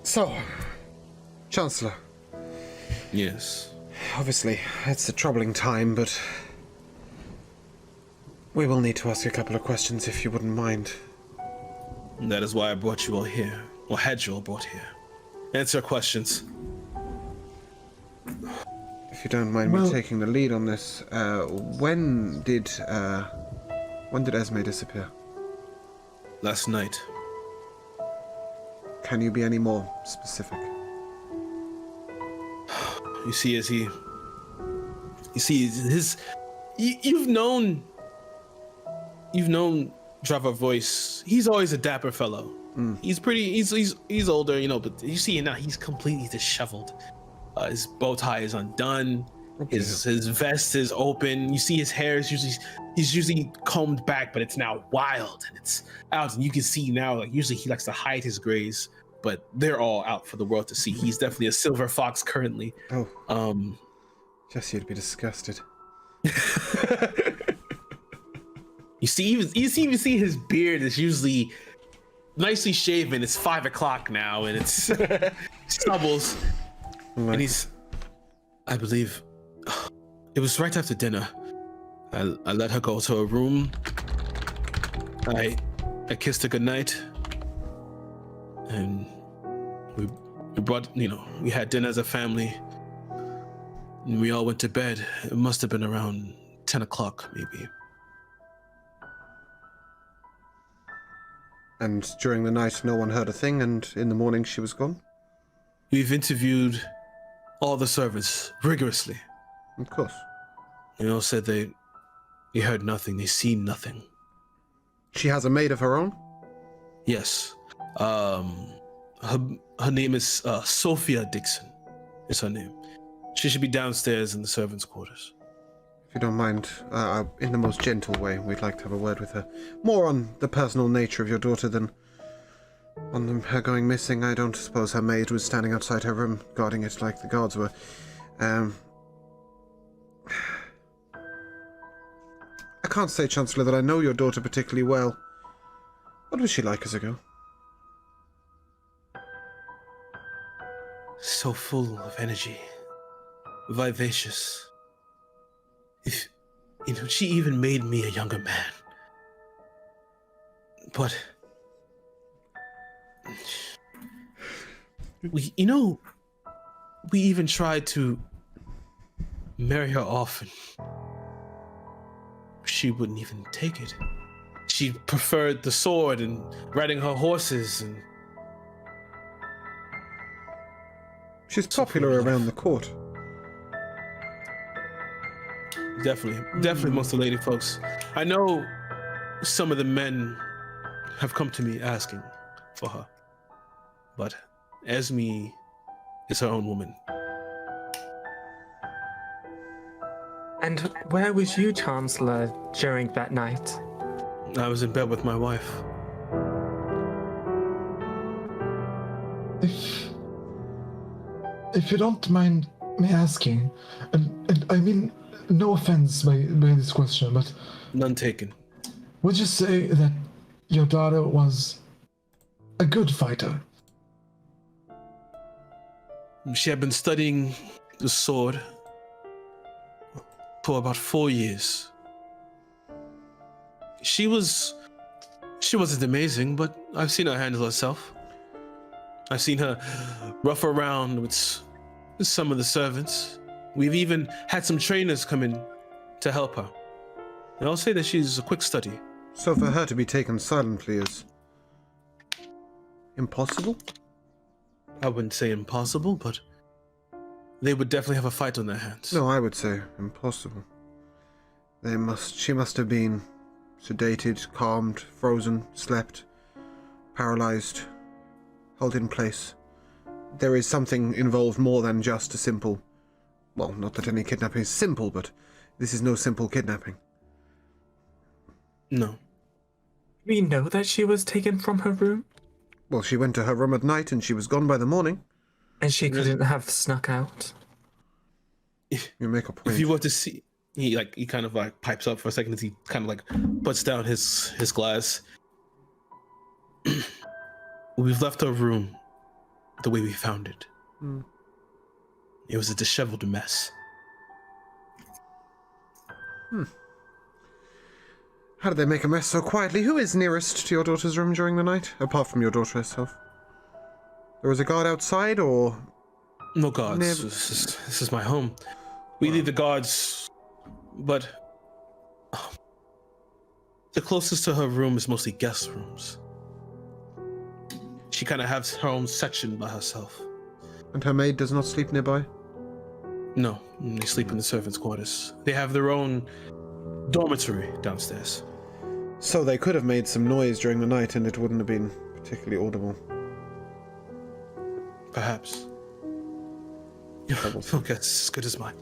So, Chancellor. Yes. Obviously, it's a troubling time, but we will need to ask you a couple of questions if you wouldn't mind. And that is why I brought you all here, or had you all brought here. Answer questions. If you don't mind me taking the lead on this, when did Esme disappear? Last night. Can you be any more specific? You see, you've known Driver Voice. He's always a dapper fellow. He's older, you know, but you see now he's completely disheveled. His bow tie is undone. His vest is open. You see his hair is usually combed back, but it's now wild and it's out. And you can see now, like usually he likes to hide his grays, but they're all out for the world to see. He's definitely a silver fox currently. Oh. Jesse would be disgusted. You even see his beard is usually nicely shaven. It's 5 o'clock now, and it's stubbles. And I believe, it was right after dinner. I let her go to her room. I kissed her goodnight, and we brought, we had dinner as a family, and we all went to bed. It must have been around 10 o'clock, maybe. And during the night, no one heard a thing, and in the morning, she was gone? We've interviewed all the servants rigorously. Of course. They all said they heard nothing, they seen nothing. She has a maid of her own? Yes. Her name is Sophia Dixon, is her name. She should be downstairs in the servants' quarters. If you don't mind, in the most gentle way, we'd like to have a word with her. More on the personal nature of your daughter than on her going missing. I don't suppose her maid was standing outside her room, guarding it like the guards were. I can't say, Chancellor, that I know your daughter particularly well. What was she like as a girl? So full of energy. Vivacious. She even made me a younger man. But we even tried to marry her off, and she wouldn't even take it. She preferred the sword and riding her horses, and she's popular around the court. Definitely most of the lady folks. I know some of the men have come to me asking for her, but Esme is her own woman. And where was you, Chancellor, during that night? I was in bed with my wife. If you don't mind me asking, and I mean no offense by this question, but None taken. would you say that your daughter was a good fighter? She had been studying the sword for about 4 years. She wasn't amazing, but I've seen her handle herself. I've seen her rough around with some of the servants. We've even had some trainers come in to help her. And I'll say that she's a quick study. So for her to be taken silently is impossible? I wouldn't say impossible, but they would definitely have a fight on their hands. No, I would say impossible. She must have been sedated, calmed, frozen, slept, paralyzed, held in place. There is something involved more than just a simple... Well, not that any kidnapping is simple, but this is no simple kidnapping. No. We know that she was taken from her room, Well, she went to her room at night and she was gone by the morning. and she couldn't have snuck out. You make a point. If you were to see, he kind of like pipes up for a second as he kind of like puts down his glass. We've left our room the way we found it. It was a disheveled mess. How did they make a mess so quietly? Who is nearest to your daughter's room during the night, apart from your daughter herself? There was a guard outside, or... No guards. This is my home. We leave the guards, but the closest to her room is mostly guest rooms. She kind of has her own section by herself. And her maid does not sleep nearby? No, they sleep in the servants' quarters. They have their own dormitory downstairs. So they could have made some noise during the night and it wouldn't have been particularly audible. Perhaps. Your guess is as good as mine.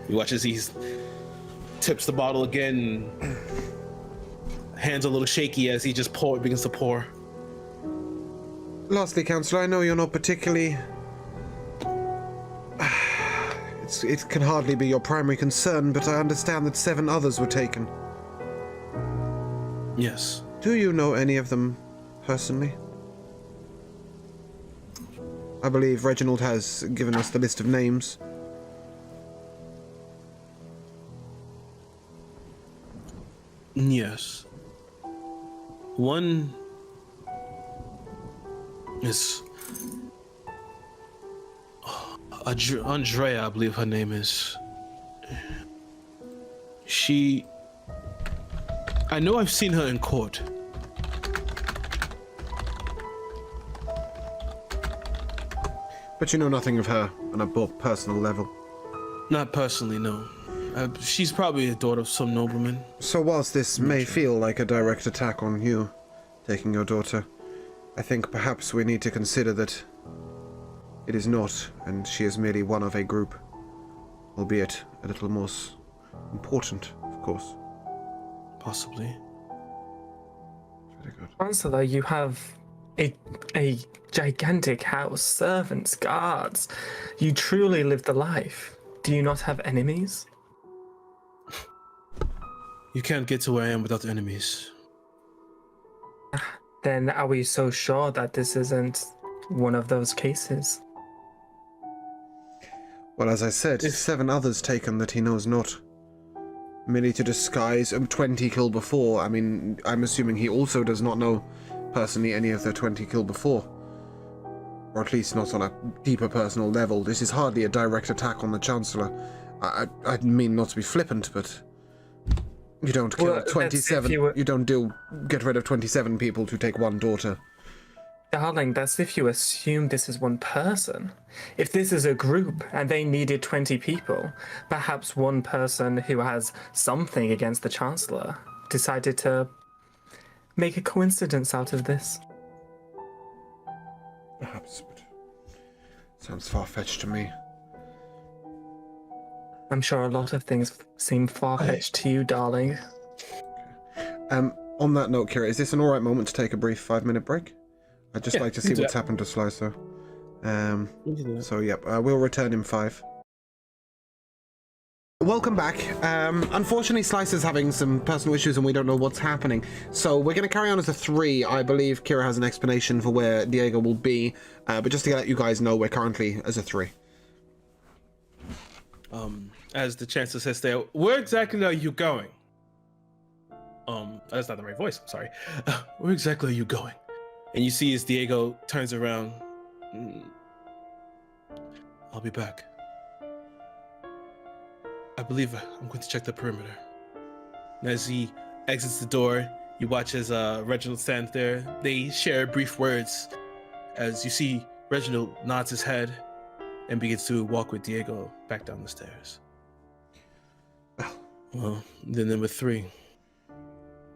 You watch as he tips the bottle again. Hands a little shaky as he just begins to pour. Lastly, Councillor, I know you're not particularly... It can hardly be your primary concern, but I understand that 7 others were taken. Yes. Do you know any of them personally? I believe Reginald has given us the list of names. Yes. One is Andrea, I believe her name is. I know I've seen her in court. But you know nothing of her on a personal level. Not personally, no. She's probably a daughter of some nobleman. So whilst this may feel like a direct attack on you, taking your daughter, I think perhaps we need to consider that it is not, and she is merely one of a group, albeit a little more important, of course. Possibly. Very good. Chancellor, you have a gigantic house, servants, guards. You truly live the life. Do you not have enemies? You can't get to where I am without enemies. Then are we so sure that this isn't one of those cases? Well, as I said, 7 others taken that he knows not. Merely to disguise 20 killed before. I mean, I'm assuming he also does not know personally any of the 20 killed before. Or at least not on a deeper personal level. This is hardly a direct attack on the Chancellor. I mean not to be flippant, but you don't kill 27. You don't get rid of 27 people to take 1 daughter. Darling, that's if you assume this is one person. If this is a group and they needed 20 people, perhaps one person who has something against the Chancellor decided to make a coincidence out of this. Perhaps, but sounds far-fetched to me. I'm sure a lot of things seem far-fetched to you, darling. On that note, Kira, is this an alright moment to take a brief 5-minute break? I'd just like to see what's happened to Slicer. So, yep, we'll return in 5. Welcome back. Unfortunately, Slicer's having some personal issues and we don't know what's happening. So we're going to carry on as a 3. I believe Kira has an explanation for where Diego will be. But just to let you guys know, we're currently as a 3. As the Chancellor says there, where exactly are you going? That's not the right voice, I'm sorry. Where exactly are you going? And you see as Diego turns around, I'll be back. I believe I'm going to check the perimeter. And as he exits the door, you watch as Reginald stands there. They share brief words as you see Reginald nods his head and begins to walk with Diego back down the stairs. Well, then number 3.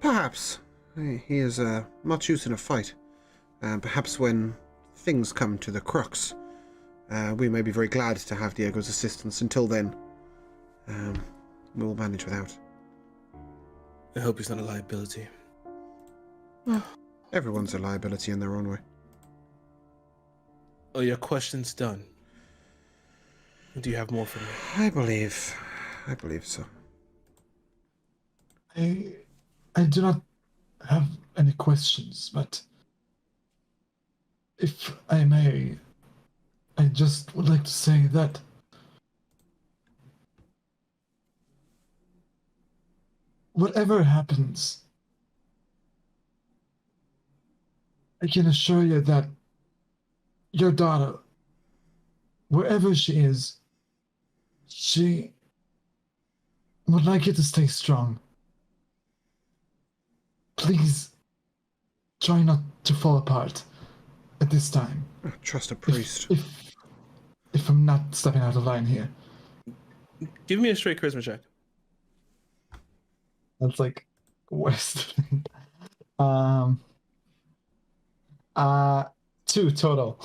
Perhaps. He is much use in a fight. Perhaps when things come to the crux, we may be very glad to have Diego's assistance. Until then, we'll manage without. I hope he's not a liability. Everyone's a liability in their own way. Oh, your question's done. Do you have more for me? I believe so. I do not have any questions, but if I may, I just would like to say that whatever happens, I can assure you that your daughter, wherever she is, she would like you to stay strong. Please try not to fall apart at this time. Trust a priest. If I'm not stepping out of line here. Give me a straight charisma check. That's like worst. 2 total.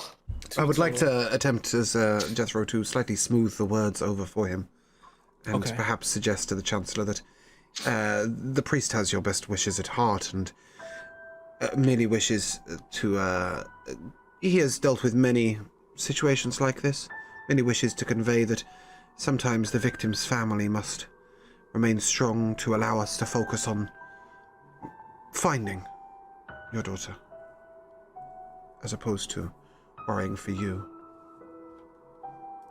I would like to attempt as Jethro to slightly smooth the words over for him, and perhaps suggest to the Chancellor that the priest has your best wishes at heart, and merely wishes to. He has dealt with many situations like this. Many wishes to convey that sometimes the victim's family must remain strong to allow us to focus on finding your daughter, as opposed to worrying for you.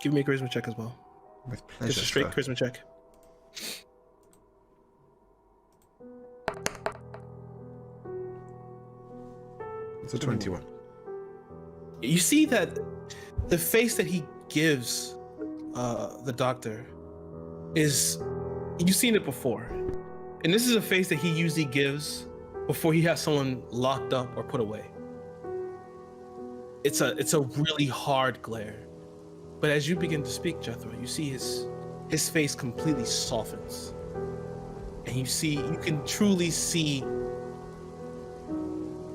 Give me a charisma check as well. With pleasure. Just a straight sir. charisma check. It's a 21. You see that the face that he gives the doctor is, you've seen it before, and this is a face that he usually gives before he has someone locked up or put away. It's a really hard glare, but as you begin to speak, Jethro, you see his face completely softens, and you can truly see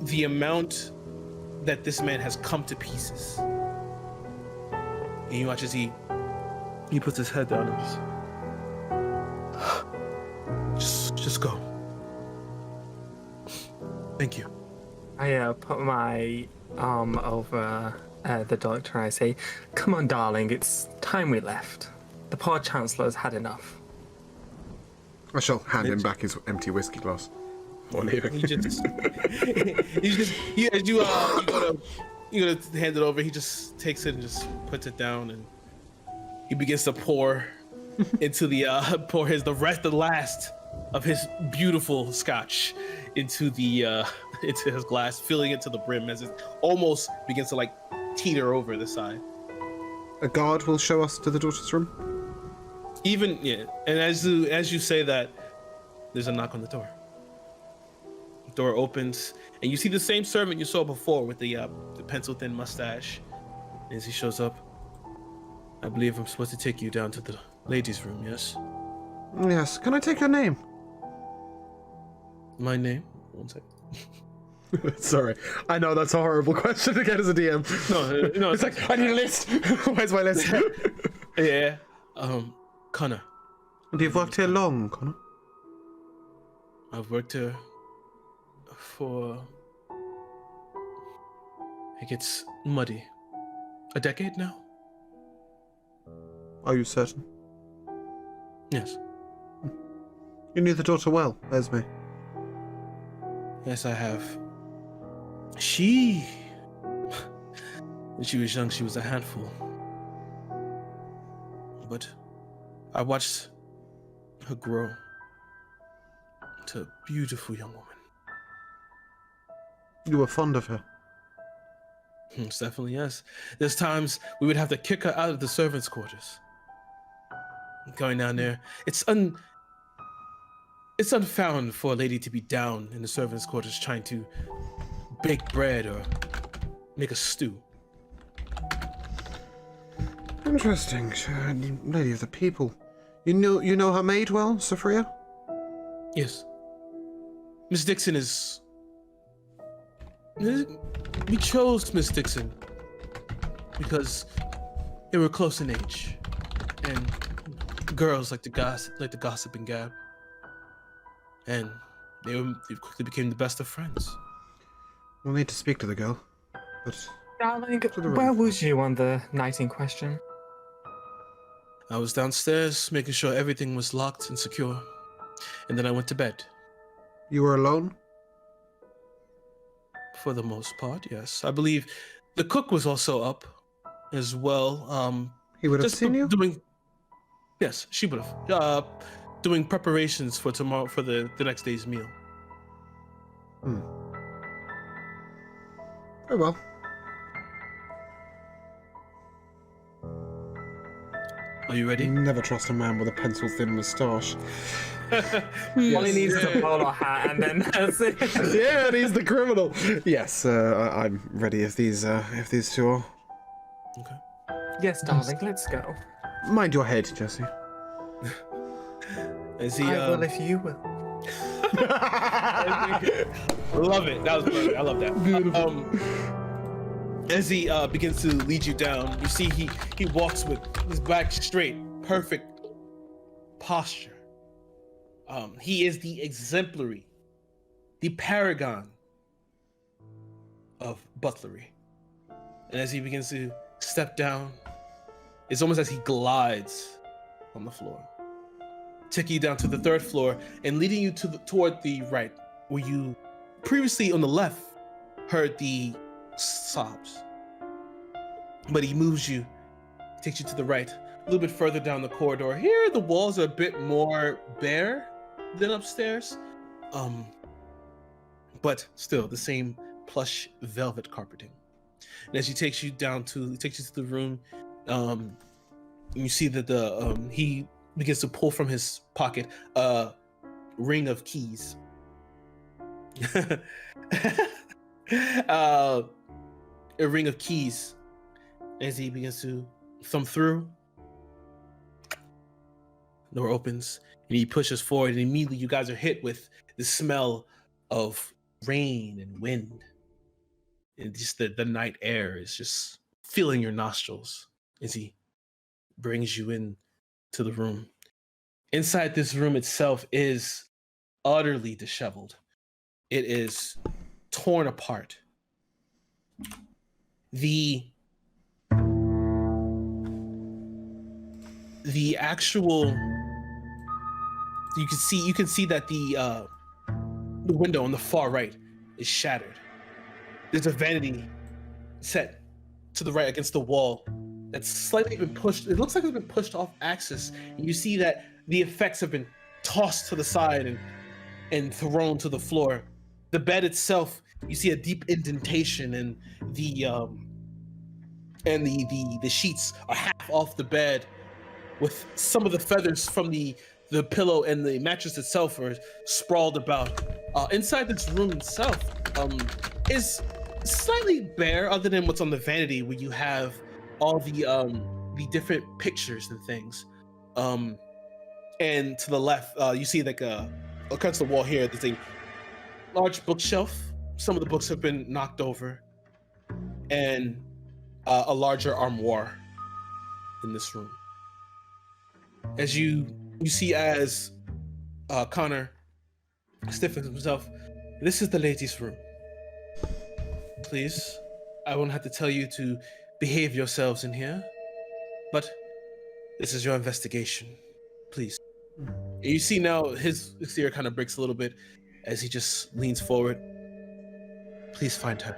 the amount that this man has come to pieces. And you watch as he puts his head down and just go. Thank you. I put my arm over the doctor and I say, "Come on, darling, it's time we left. The poor Chancellor's had enough." I shall hand him back his empty whiskey glass. Or leaving. He just, as you go to hand it over, he just takes it and just puts it down, and he begins to pour into the the last of his beautiful scotch into his glass, filling it to the brim as it almost begins to like teeter over the side. A guard will show us to the daughter's room. And as you say that, there's a knock on the door. The door opens, and you see the same servant you saw before with the pencil-thin mustache. As he shows up, "I believe I'm supposed to take you down to the ladies' room, yes?" Yes. Can I take your name? My name? One second. Sorry. I know that's a horrible question to get as a DM. No, It's like, I need a list. Where's my list? Yeah. Connor. And you've worked here long, Connor? I've worked here for, it gets muddy, a decade now? Are you certain? Yes. You knew the daughter well, Esme. Yes, I have. When she was young, she was a handful. But I watched her grow into a beautiful young woman. You were fond of her. It's definitely yes. There's times we would have to kick her out of the servants' quarters. Going down there, it's unfound for a lady to be down in the servants' quarters trying to bake bread or make a stew. Interesting. Lady of the people. You know her maid well, Sophia? Yes. Miss Dixon is... We chose Miss Dixon because they were close in age, and girls like to gossip and gab, and they quickly became the best of friends. We'll need to speak to the girl. But Darling, the room. where was you on the night in question? I was downstairs making sure everything was locked and secure. And then I went to bed. You were alone? For the most part, yes. I believe the cook was also up as well. He would have Just seen you? doing. Yes, she would have. Doing preparations for tomorrow for the next day's meal. Very well. Are you ready? Never trust a man with a pencil-thin moustache. All he needs is a bowler hat, and then that's it. Yeah, and he's the criminal. Yes, I'm ready if these two are. Okay. Yes, darling, let's go. Mind your head, Jesse. As he, I will if you will. love it. That was perfect. I love that. Beautiful. As he begins to lead you down, you see he walks with his back straight, perfect posture. He is the exemplary, the paragon of butlery. And as he begins to step down, it's almost as he glides on the floor, taking you down to the 3rd floor and leading you toward the right, where you previously on the left heard the sobs. But he moves you, takes you to the right, a little bit further down the corridor. Here, the walls are a bit more bare than upstairs, but still the same plush velvet carpeting. And as he takes you to the room, you see that he begins to pull from his pocket a ring of keys. A ring of keys. As he begins to thumb through, the door opens and he pushes forward, and immediately you guys are hit with the smell of rain and wind. And just the night air is just filling your nostrils as he brings you in to the room. Inside this room itself is utterly disheveled. It is torn apart. The actual, you can see that the window on the far right is shattered. There's a vanity set to the right against the wall that's slightly been pushed. It looks like it's been pushed off axis. And you see that the effects have been tossed to the side and thrown to the floor. The bed itself, you see a deep indentation, and the sheets are half off the bed, with some of the feathers from the pillow and the mattress itself are sprawled about. Inside this room itself is slightly bare, other than what's on the vanity, where you have all the different pictures and things. And to the left, you see like across the wall here, there's a large bookshelf. Some of the books have been knocked over, and a larger armoire in this room. As you see, as Connor stiffens himself, this is the ladies' room. Please, I won't have to tell you to behave yourselves in here, but this is your investigation. Please. You see now his exterior kind of breaks a little bit as he just leans forward. Please find her.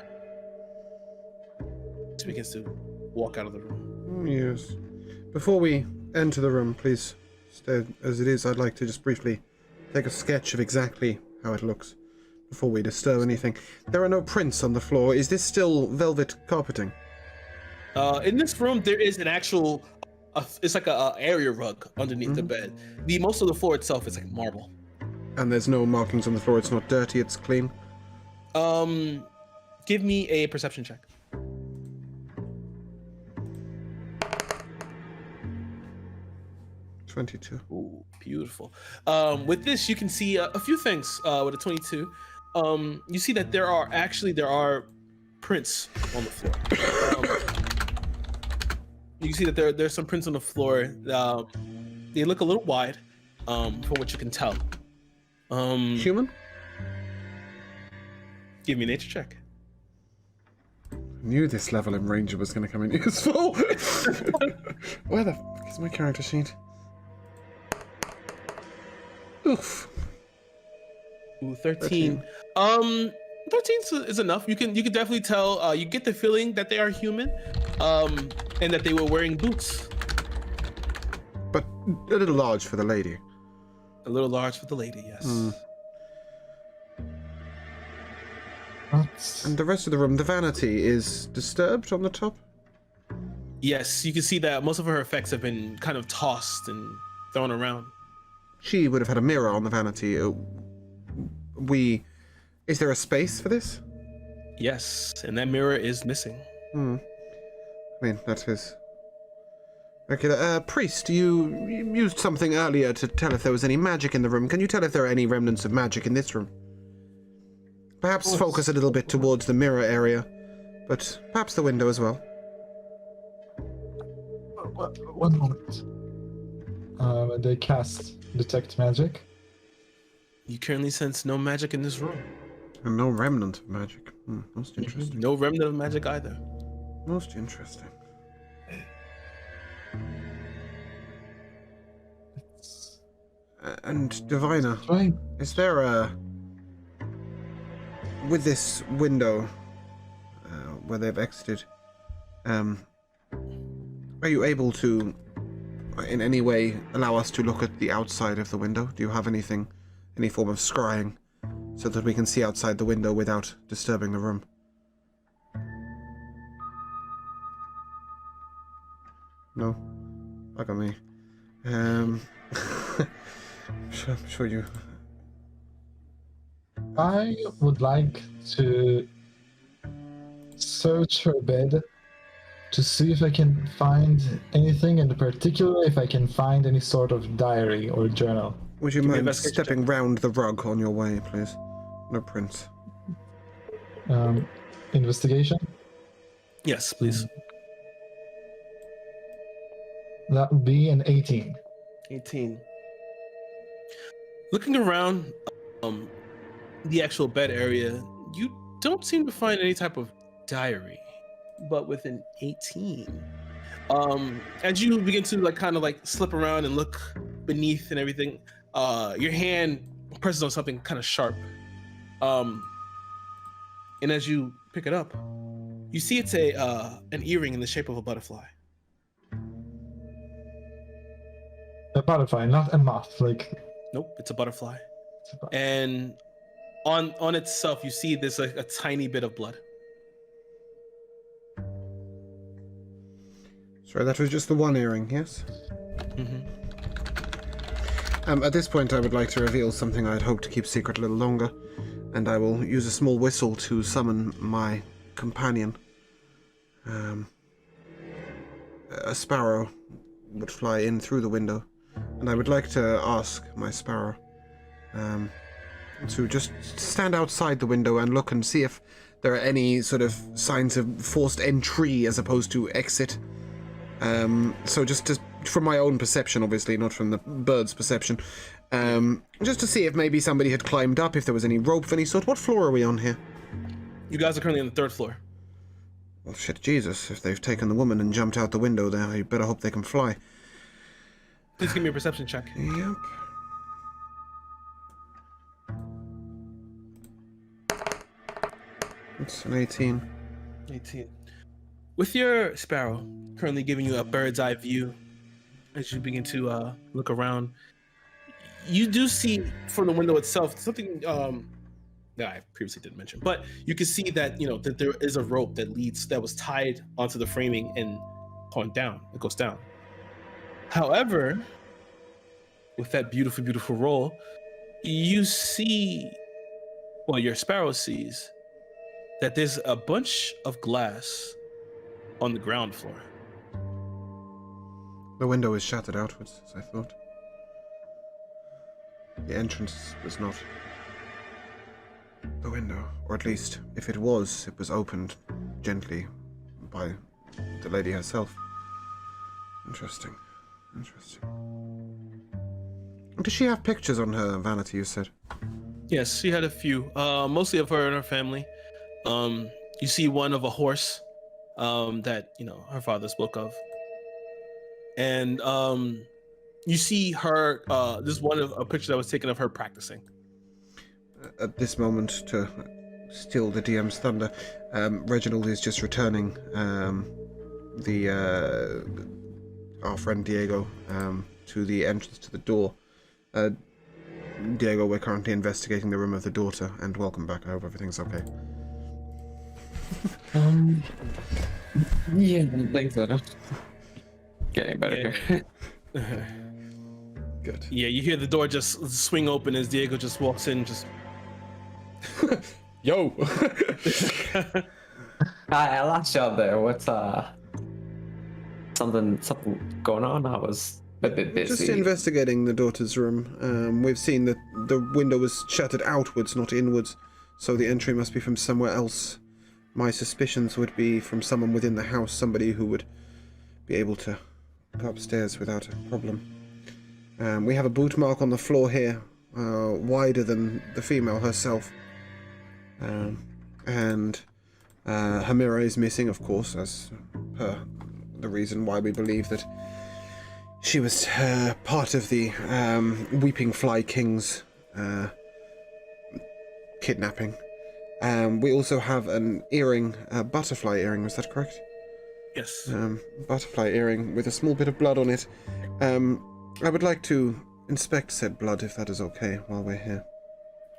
He begins to walk out of the room. Yes. Before we enter the room, please stay as it is. I'd like to just briefly take a sketch of exactly how it looks before we disturb anything. There are no prints on the floor. Is this still velvet carpeting? In this room, there is an actual, it's like a area rug underneath the bed. Most of the floor itself is like marble. And there's no markings on the floor. It's not dirty. It's clean. Give me a perception check. .22. Ooh, beautiful. With this, you can see a few things with a 22. You see that there are prints on the floor. You can see that there's some prints on the floor. They look a little wide, from what you can tell. Human? Give me a nature check. Knew this level in Ranger was going to come in useful. Where the fuck is my character sheet? Oof. Ooh, 13. 13 is enough. You can definitely tell. You get the feeling that they are human, and that they were wearing boots. But a little large for the lady. A little large for the lady, yes. And the rest of the room, the vanity is disturbed on the top? Yes, you can see that most of her effects have been kind of tossed and thrown around. She would have had a mirror on the vanity. Is there a space for this? Yes, and that mirror is missing. I mean, that is... Okay, priest, you used something earlier to tell if there was any magic in the room. Can you tell if there are any remnants of magic in this room? Perhaps focus a little bit towards the mirror area, but perhaps the window as well. One moment. They cast Detect Magic. You currently sense no magic in this room. And no remnant of magic. Most interesting. No remnant of magic either. Most interesting. And Diviner, Right. is there a... With this window where they've exited, are you able to, in any way, allow us to look at the outside of the window? Do you have anything, any form of scrying, so that we can see outside the window without disturbing the room? No? Look at me. I'm sure you... I would like to search her bed to see if I can find anything, and particularly if I can find any sort of diary or journal. Would you me an mind investigation stepping round the rug on your way, please? No prints. Investigation? Yes, please. That would be an 18. 18. Looking around the actual bed area, you don't seem to find any type of diary. But with an 18, as you begin to kind of slip around and look beneath and everything, your hand presses on something kind of sharp. And as you pick it up, you see it's an earring in the shape of a butterfly. A butterfly, not a moth. Nope, it's a butterfly. And on itself, you see there's a tiny bit of blood. Sorry, that was just the one earring, yes? Mm-hmm. At this point, I would like to reveal something I'd hoped to keep secret a little longer, and I will use a small whistle to summon my companion. A sparrow would fly in through the window, and I would like to ask my sparrow to just stand outside the window and look and see if there are any sort of signs of forced entry as opposed to exit. So just from my own perception, obviously, not from the bird's perception, just to see if maybe somebody had climbed up, if there was any rope of any sort. What floor are we on here? You guys are currently on the 3rd floor. Well, shit, Jesus, if they've taken the woman and jumped out the window there, I better hope they can fly. Please give me a perception check. Yep. It's an 18. 18. With your sparrow currently giving you a bird's eye view as you begin to look around, you do see from the window itself something that I previously didn't mention, but you can see that that there is a rope that was tied onto the framing and going down. It goes down. However, with that beautiful roll, you see, well, your sparrow sees that there's a bunch of glass on the ground floor. The window is shattered outwards, as I thought. The entrance was not the window, or at least, if it was opened gently by the lady herself. Interesting. Does she have pictures on her vanity, you said? Yes, she had a few, mostly of her and her family. You see one of a horse that her father spoke of. And you see her. This is a picture that was taken of her practicing. At this moment, to steal the DM's thunder, Reginald is just returning our friend Diego to the entrance to the door. Diego, we're currently investigating the room of the daughter, and welcome back. I hope everything's okay. Yeah, thanks, Adam. Getting better here. Good. Yeah, you hear the door just swing open as Diego just walks in. Just Yo. I lost you out there. What's something going on? I was a bit busy. Just investigating the daughter's room. We've seen that the window was shattered outwards, not inwards, so the entry must be from somewhere else. My suspicions would be from someone within the house, somebody who would be able to go upstairs without a problem. We have a boot mark on the floor here, wider than the female herself. And her mirror is missing, of course, as per the reason why we believe that she was part of the Weeping Fly King's kidnapping. We also have an earring, a butterfly earring, is that correct? yes. Butterfly earring with a small bit of blood on it. I would like to inspect said blood, if that is okay, while we're here.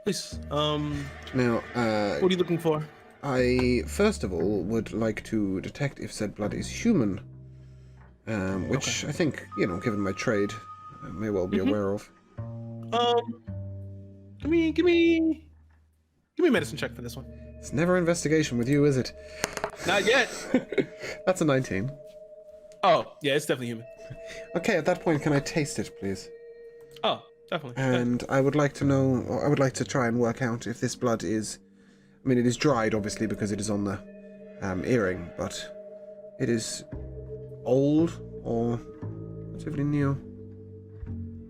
Please. Now, What are you looking for? I, first of all, would like to detect if said blood is human, which I think, given my trade, I may well be aware of. Give me a medicine check for this one. It's never investigation with you, is it? Not yet. That's a 19. Oh, yeah, it's definitely human. Okay, at that point, can I taste it, please? Oh, definitely. And I would like to know, or I would like to try and work out if this blood is, it is dried, obviously, because it is on the earring, but it is old or relatively new,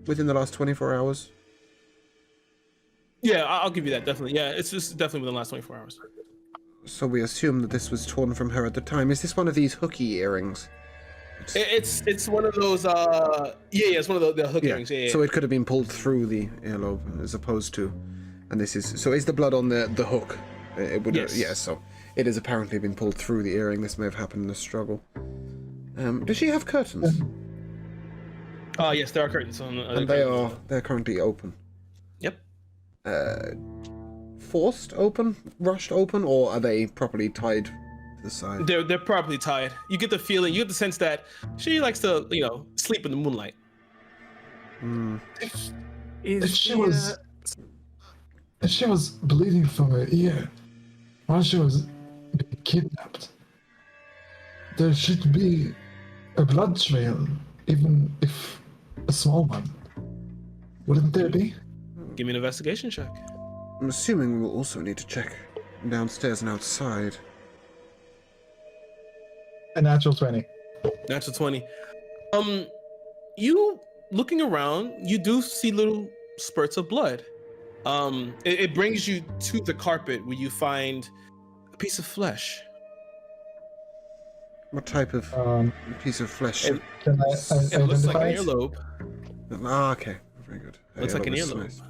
within the last 24 hours. Yeah, I'll give you that, definitely. Yeah, it's just definitely within the last 24 hours. So we assume that this was torn from her at the time. Is this one of these hooky earrings? It's one of those, it's one of the hook earrings. Yeah. So it could have been pulled through the earlobe as opposed to, and this is, so is the blood on the hook? It would, Yes. Yeah, so it has apparently been pulled through the earring. This may have happened in a struggle. Does she have curtains? Yes, there are curtains on. And they're currently open. Yep. Forced open, rushed open, or are they properly tied to the side? They're properly tied. You get the feeling, you get the sense that she likes to, sleep in the moonlight. If she was bleeding from her ear while she was being kidnapped, there should be a blood trail, even if a small one. Wouldn't there be? Give me an investigation check. I'm assuming we'll also need to check downstairs and outside. A natural 20. Natural 20. You looking around, you do see little spurts of blood. It brings you to the carpet where you find a piece of flesh. What type of piece of flesh? Can I It looks like identify an it? earlobe. Ah, okay. Very good. Looks like an Earlobe is earlobe. nice.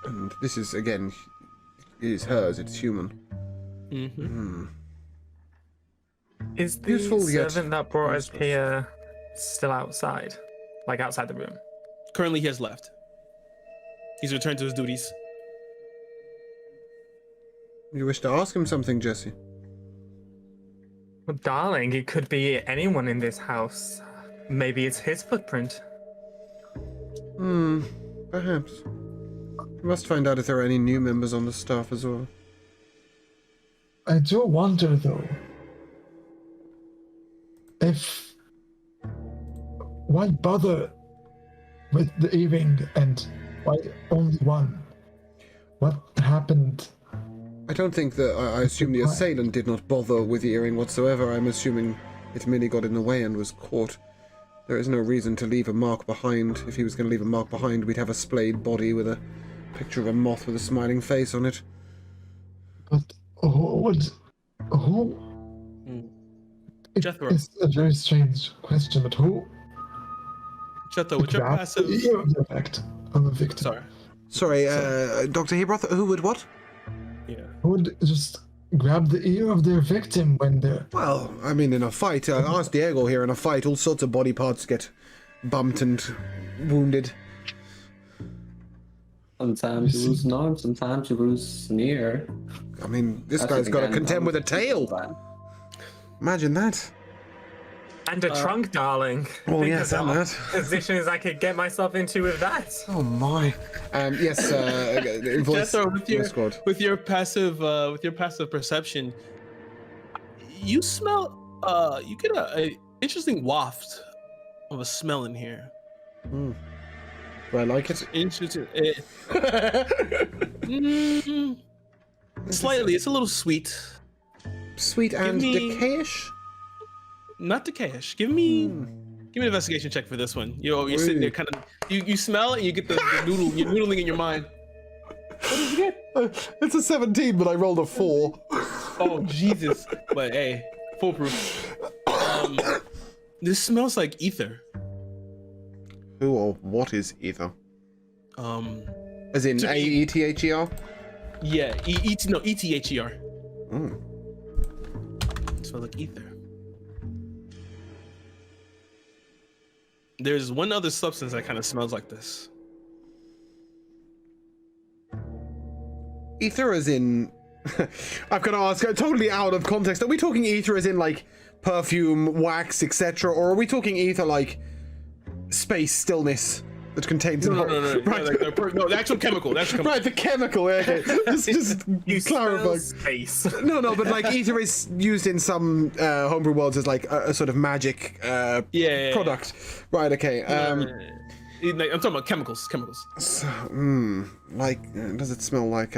And this is, again, it is hers, it's human. Mm-hmm. Is the Useful yet servant that brought us useless. here still outside? Like outside the room? Currently, he has left. He's returned to his duties. You wish to ask him something, Jesse? Well, darling, it could be anyone in this house. Maybe it's his footprint. Perhaps. We must find out if there are any new members on the staff as well. I do wonder, though, if... Why bother with the earring and why only one? What happened? I don't think that, I assume the assailant did not bother with the earring whatsoever. I'm assuming it merely got in the way and was caught. There is no reason to leave a mark behind. If he was going to leave a mark behind, we'd have a splayed body with a picture of a moth with a smiling face on it. But would Who? Jethro. It's a very strange question, but who Jethro, what's your grabbed passive? the ear of the victim? Sorry. Sorry, Dr. Hebroth, who would what? Yeah. Who would just grab the ear of their victim when they're... Well, I mean, in a fight, ask Diego here, in a fight, all sorts of body parts get bumped and wounded. Sometimes you lose an arm, sometimes you lose an ear. I mean, this That's guy's the got to guy contend with a tail. that. Imagine that. And a trunk, darling. Oh, Think yes, of and the that. positions I could get myself into with that. Oh, my. Yes, voice Jethro, with your passive perception, you smell. You get a interesting waft of a smell in here. Do I like it? Interesting. Slightly, it's a little sweet. Sweet and me- decayish? Not decayish. Give me an investigation check for this one. You're sitting there, kind of. You smell it, and you get the noodle. You're noodling in your mind. What did you get? It's a 17, but I rolled a 4. Oh Jesus! But hey, foolproof. This smells like ether. Who or what is ether? As in to me- A-E-T-H-E-R? Yeah, E-T-H-E-R. Mm. It smells like ether. There's one other substance that kind of smells like this. Ether as in... I'm going to ask, totally out of context, are we talking ether as in, like, perfume, wax, etc., or are we talking ether like space stillness that contains... No, Right. no, the actual chemical. That's chemical. Right, the chemical. Okay. just You clarify. smell space. No, but like ether is used in some homebrew worlds as like a sort of magic Yeah. product. Right. Okay. I'm talking about chemicals. So, like, does it smell like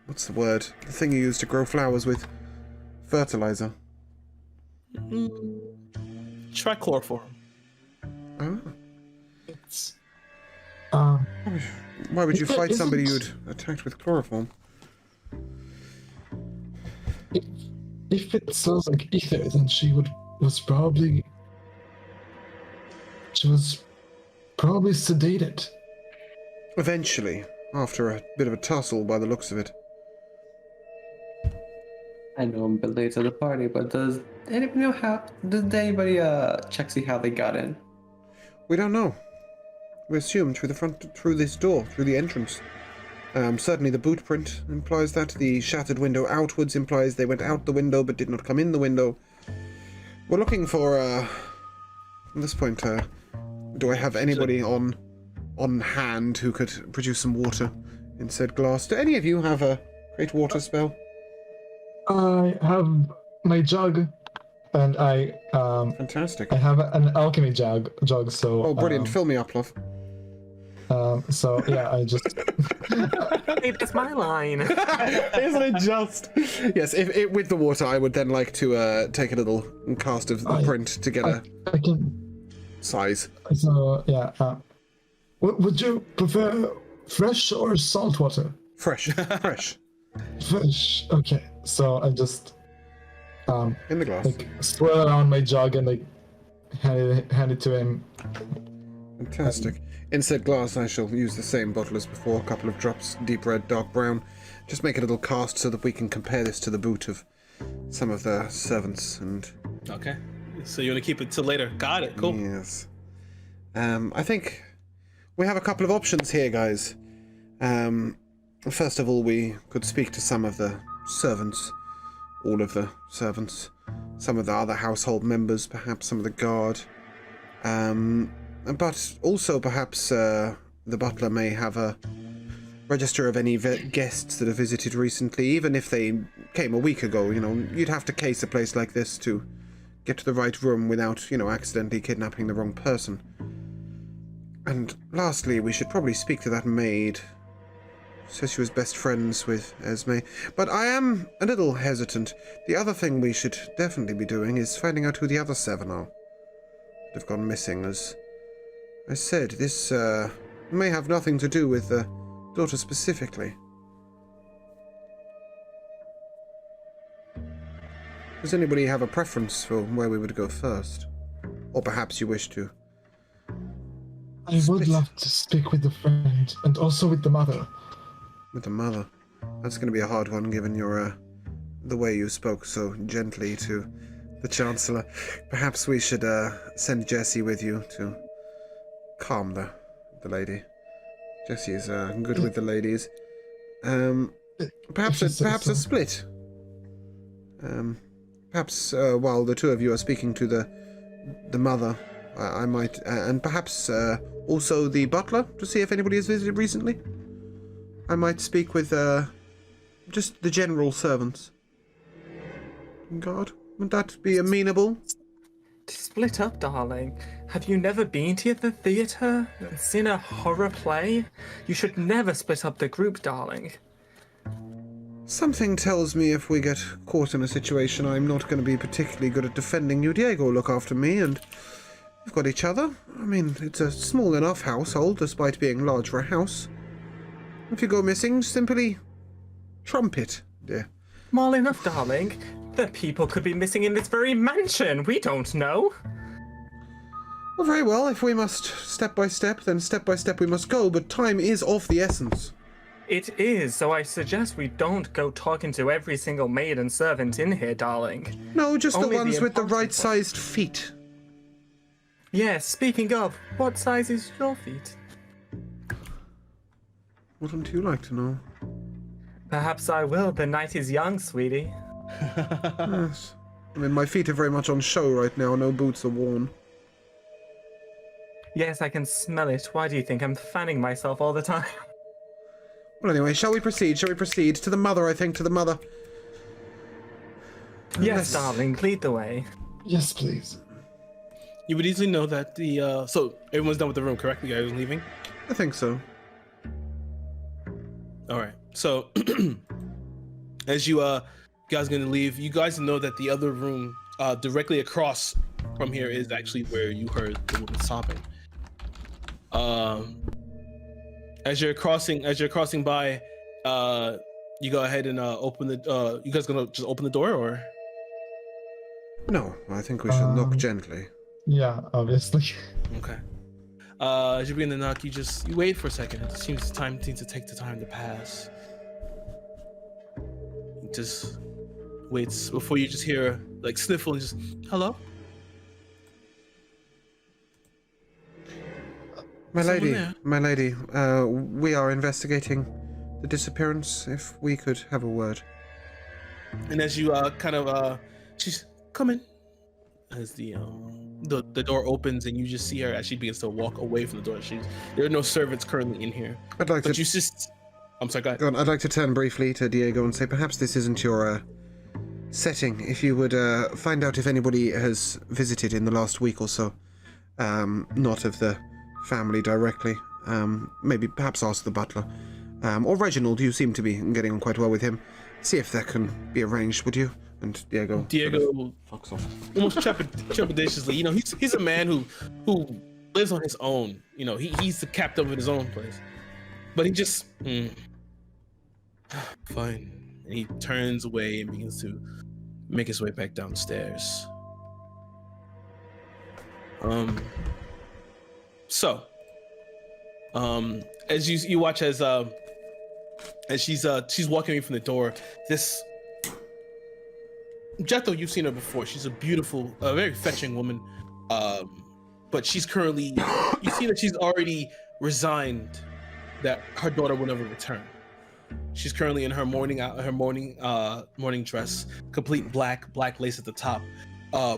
what's the word? The thing you use to grow flowers with? Fertilizer. Try chloroform. Oh. It's... Why would you Ether fight somebody isn't- you'd attacked with chloroform? If it smells like ether, then she was probably sedated. Eventually, after a bit of a tussle by the looks of it. I know I'm a bit late to the party, but does anybody know how? Did anybody check see how they got in? We don't know. We assume through this door, through the entrance. Certainly the boot print implies that. The shattered window outwards implies they went out the window but did not come in the window. We're looking for, at this point, do I have anybody on hand who could produce some water in said glass? Do any of you have a great water spell? I have my jug, and I Fantastic. have an alchemy jug. So Oh, brilliant. Fill me up, love. So yeah, I just Hey, that's my line. Isn't it just? Yes, if with the water, I would then like to take a little cast of the print to get a I can. size. So yeah, would you prefer fresh or salt water? Fresh. Fresh. Okay. So I just In the glass. like swirl around my jug and like hand it to him. Fantastic. In said glass, I shall use the same bottle as before, a couple of drops, deep red, dark brown. Just make a little cast so that we can compare this to the boot of some of the servants and... Okay. So you want to keep it till later? Got it. Cool. Yes. I think we have a couple of options here, guys. First of all, we could speak to some of the servants. All of the servants. Some of the other household members, perhaps some of the guard. But also perhaps the butler may have a register of any guests that have visited recently, even if they came a week ago. You know, you'd have to case a place like this to get to the right room without, you know, accidentally kidnapping the wrong person. And lastly, we should probably speak to that maid. Says she was best friends with Esme. But I am a little hesitant. The other thing we should definitely be doing is finding out who the other 7 are that have gone missing. As I said, this may have nothing to do with the daughter specifically. Does anybody have a preference for where we would go first? Or perhaps you wish to? I would love to speak with the friend and also with the mother. With the mother? That's going to be a hard one, given your, the way you spoke so gently to the Chancellor. Perhaps we should, send Jessie with you to calm the lady. Jessie is, good with the ladies. Perhaps a split. Perhaps, while the two of you are speaking to the mother, I might, and perhaps, also the butler, to see if anybody has visited recently. I might speak with, just the general servants. God, would that be amenable? To split up, darling. Have you never been to the theatre and seen a horror play? You should never split up the group, darling. Something tells me if we get caught in a situation, I'm not going to be particularly good at defending you. Diego will look after me, and we've got each other. I mean, it's a small enough household, despite being large for a house. If you go missing, simply trumpet, dear. Small enough, darling. The people could be missing in this very mansion. We don't know. Well, very well. If we must step by step, then step by step we must go, but time is of the essence. It is, so I suggest we don't go talking to every single maid and servant in here, darling. No, just Only the the ones with the important right-sized feet. Yes, speaking of, what size is your feet? Wouldn't you like to know? Perhaps I will. The night is young, sweetie. Yes. I mean, my feet are very much on show right now. No boots are worn. Yes, I can smell it. Why do you think I'm fanning myself all the time? Well, anyway, shall we proceed? Shall we proceed? To the mother, I think, to the mother. Yes, darling, lead the way. Yes, please. You would easily know that the so everyone's done with the room, correct? You guys are leaving. I think so. All right. So as you guys gonna leave, you guys know that the other room directly across from here is actually where you heard the woman sobbing. As you're crossing by, you go ahead and open the. You guys gonna just open the door, or? No, I think we should knock gently. Yeah, obviously. Okay. As you begin to knock, you wait for a second. It seems to take the time to pass. It just waits before you just hear like sniffle and just hello. My Someone lady, there? we are investigating the disappearance. If we could have a word. And as you she's coming. As the door opens and you just see her as she begins to walk away from the door. There are no servants currently in here. I'd like But to. you just. I'm sorry, go ahead. Go on, I'd like to turn briefly to Diego and say, perhaps this isn't your setting. If you would find out if anybody has visited in the last week or so, not of the family directly. Maybe perhaps ask the butler. Or Reginald, you seem to be getting on quite well with him. See if that can be arranged, would you? And Diego fucks off. Almost trepidatiously. You know, he's a man who lives on his own. You know, he's the captain of his own place. But he just fine. And he turns away and begins to make his way back downstairs. So as you watch as she's walking away from the door, this Jetho, you've seen her before. She's a beautiful, very fetching woman. But she's currently, you see that she's already resigned that her daughter will never return. She's currently in her morning dress, complete black lace at the top,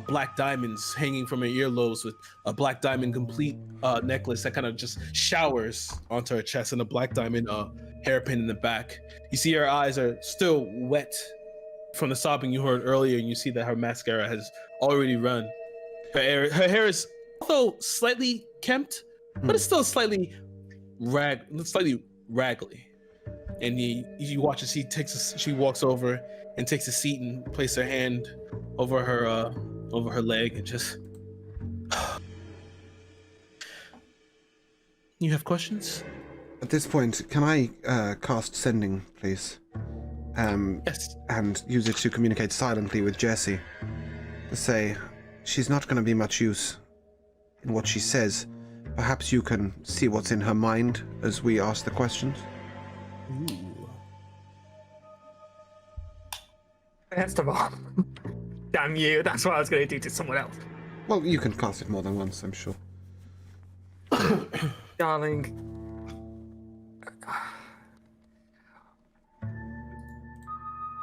black diamonds hanging from her earlobes with a black diamond complete necklace that kind of just showers onto her chest, and a black diamond hairpin in the back. You see her eyes are still wet from the sobbing you heard earlier, and you see that her mascara has already run. Her hair is although slightly kempt, but it's still slightly raggedy. And you watch as she walks over and takes a seat and places her hand over her leg and just. You have questions? At this point, can I cast sending, please? Yes. and use it to communicate silently with Jessie. To say, she's not going to be much use in what she says. Perhaps you can see what's in her mind as we ask the questions. Ooh. First of all, damn you, that's what I was going to do to someone else. Well, you can cast it more than once, I'm sure. Darling,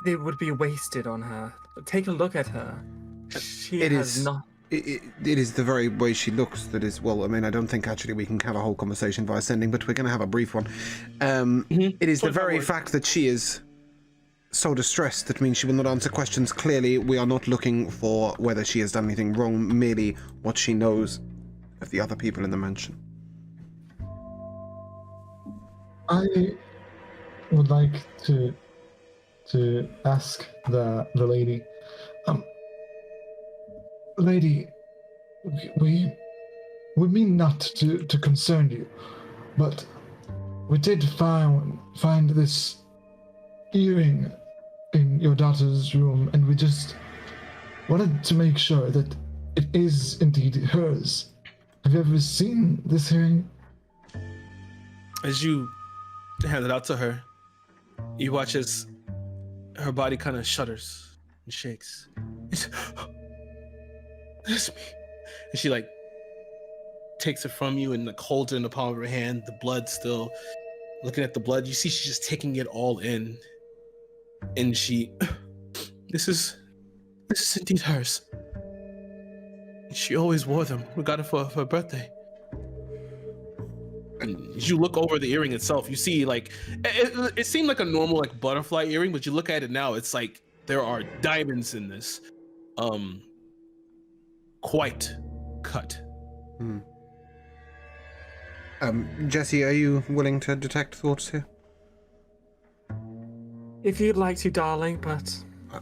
it would be wasted on her. Take a look at her. She It has is- not. It is the very way she looks that is, well, I mean, I don't think actually we can have a whole conversation via sending, but we're going to have a brief one. It is the very fact that she is so distressed that means she will not answer questions. Clearly, we are not looking for whether she has done anything wrong, merely what she knows of the other people in the mansion. I would like to ask the lady. Lady, we mean not to concern you, but we did find this earring in your daughter's room, and we just wanted to make sure that it is indeed hers. Have you ever seen this earring? As you hand it out to her, you watch as her body kind of shudders and shakes. It's me. And she like takes it from you and like holds it in the palm of her hand. The blood still, looking at the blood, you see she's just taking it all in. And she, this is indeed hers. She always wore them. We got it for her birthday. And as you look over the earring itself, you see like it seemed like a normal like butterfly earring, but you look at it now, it's like there are diamonds in this. Quite cut. Jessie, are you willing to detect thoughts here? If you'd like to, darling, but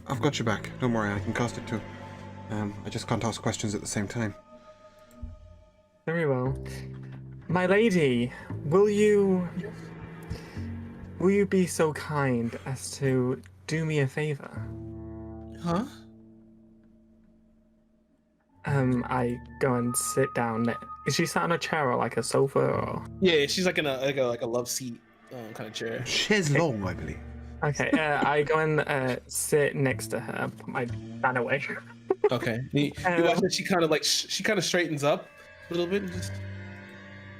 I've got your back. Don't worry, I can cast it too. I just can't ask questions at the same time. very well. My lady, will you be so kind as to do me a favor? Huh? I go and sit down. Is she sat on a chair or like a sofa or? Yeah, she's like in a love seat kind of chair. Chaise longue, I believe. Okay, I go and sit next to her, put my fan away. Okay. You watch that she kind of like she kind of straightens up a little bit and just.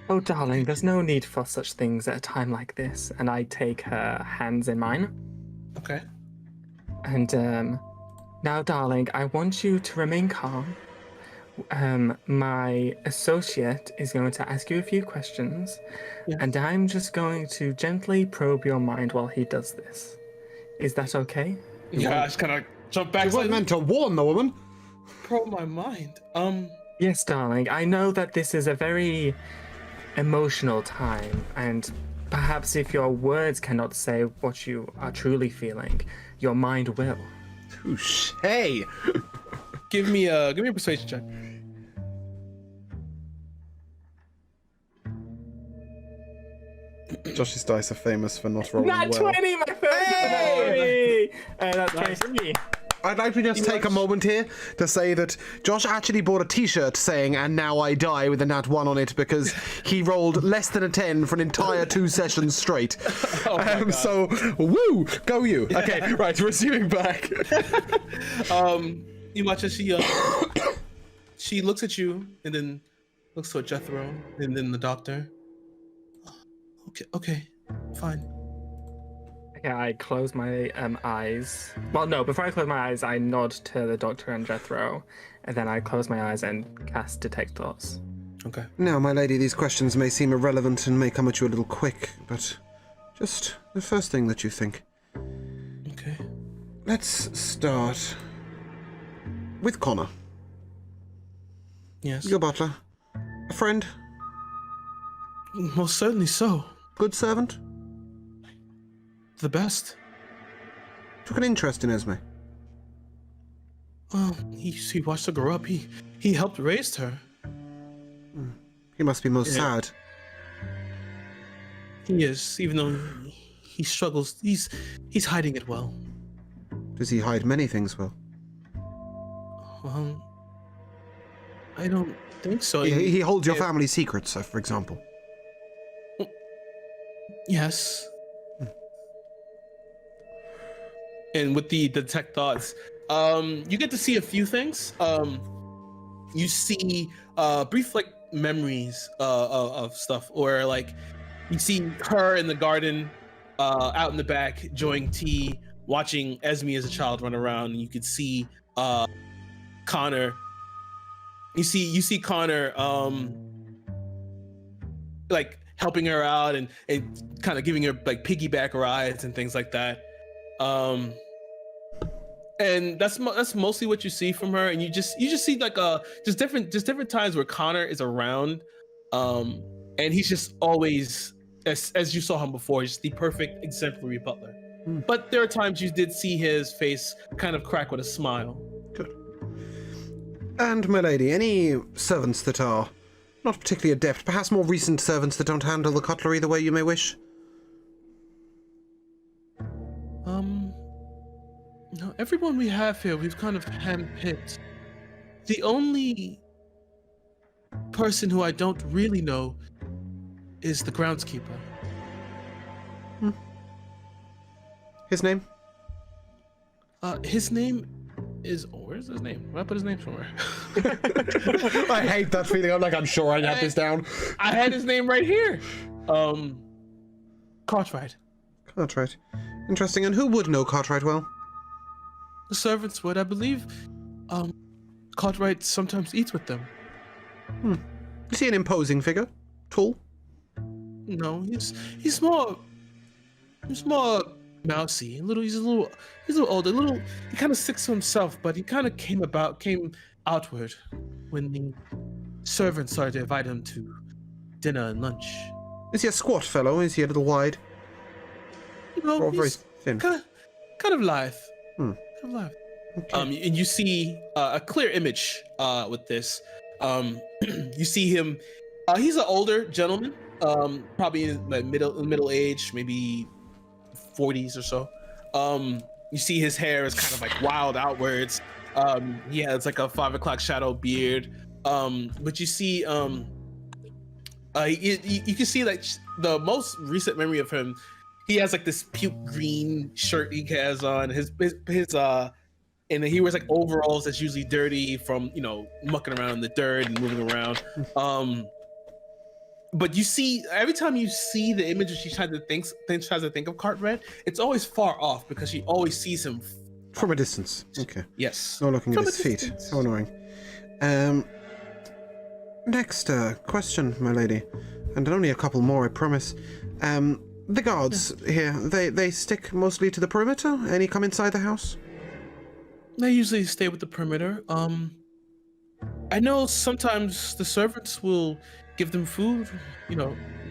Oh, darling, there's no need for such things at a time like this. And I take her hands in mine. Okay. And now, darling, I want you to remain calm. My associate is going to ask you a few questions, and I'm just going to gently probe your mind while he does this. Is that okay? Yeah, I just kind of jump back. You weren't meant to warn the woman. Probe my mind. Yes, darling. I know that this is a very emotional time, and perhaps if your words cannot say what you are truly feeling, your mind will. Touche. Give me a persuasion check. Josh's dice are famous for not rolling Not well. 20, my first! That's Nice. 23. I'd like to just take a moment here to say that Josh actually bought a t-shirt saying, "And now I die," with a nat 1 on it because he rolled less than a 10 for an entire 2 sessions straight. Oh my God. So, woo! Go you! Okay, right, resuming back. You watch as she looks at you and then looks toward Jethro and then the doctor. Okay, fine. Yeah, I close my eyes. Well, no, before I close my eyes, I nod to the doctor and Jethro, and then I close my eyes and cast Detect Thoughts. Okay. Now, my lady, these questions may seem irrelevant and may come at you a little quick, but just the first thing that you think. Okay. Let's start with Connor, Yes. your butler. A friend? Most certainly so. Good servant? The best. Took an interest in Esme. Well, he watched her grow up. He helped raise her. He must be most sad. He is, even though he struggles. He's hiding it well. Does he hide many things well? I don't think so. He holds your family secrets, for example. Yes. And with the detect thoughts, you get to see a few things. You see brief like memories of stuff, or like you see her in the garden, out in the back enjoying tea, watching Esme as a child run around, and you could see Connor. You see Connor like helping her out and kind of giving her like piggyback rides and things like that. And that's mostly what you see from her, and you just see like just different times where Connor is around, and he's just always, as you saw him before, just the perfect exemplary butler. But there are times you did see his face kind of crack with a smile. Good. And my lady, any servants that are not particularly adept, perhaps more recent servants that don't handle the cutlery the way you may wish? No, everyone we have here, we've kind of handpicked. The only person who I don't really know is the groundskeeper. His name? His name is... where's his name? Where I put his name somewhere? I hate that feeling. I'm sure I have this down. I had his name right here. Cartwright. Cartwright. Interesting. And who would know Cartwright well? The servants would, I believe. Cartwright sometimes eats with them. Is he an imposing figure? Tall? No, he's more mousy. He's a little older. He kind of sticks to himself, but he kind of came outward when the servants started to invite him to dinner and lunch. Is he a squat fellow? Is he a little wide? No, Or very he's thin? kind of lithe. Kind of lithe. Okay. And you see a clear image with this. You see him. He's an older gentleman, probably in like middle age, maybe 40s or so. You see his hair is kind of like wild outwards. Yeah, it's like a 5 o'clock shadow beard. But you see, you can see like the most recent memory of him. He has like this puke green shirt he has on. His and he wears like overalls that's usually dirty from mucking around in the dirt and moving around. But you see, every time you see the image she tries to think of Cartwright, it's always far off because she always sees him From a distance. Okay. Yes. No looking From at his a feet. distance. How annoying. Next question, my lady. And only a couple more, I promise. The guards here, they stick mostly to the perimeter? Any come inside the house? They usually stay with the perimeter. I know sometimes the servants will give them food,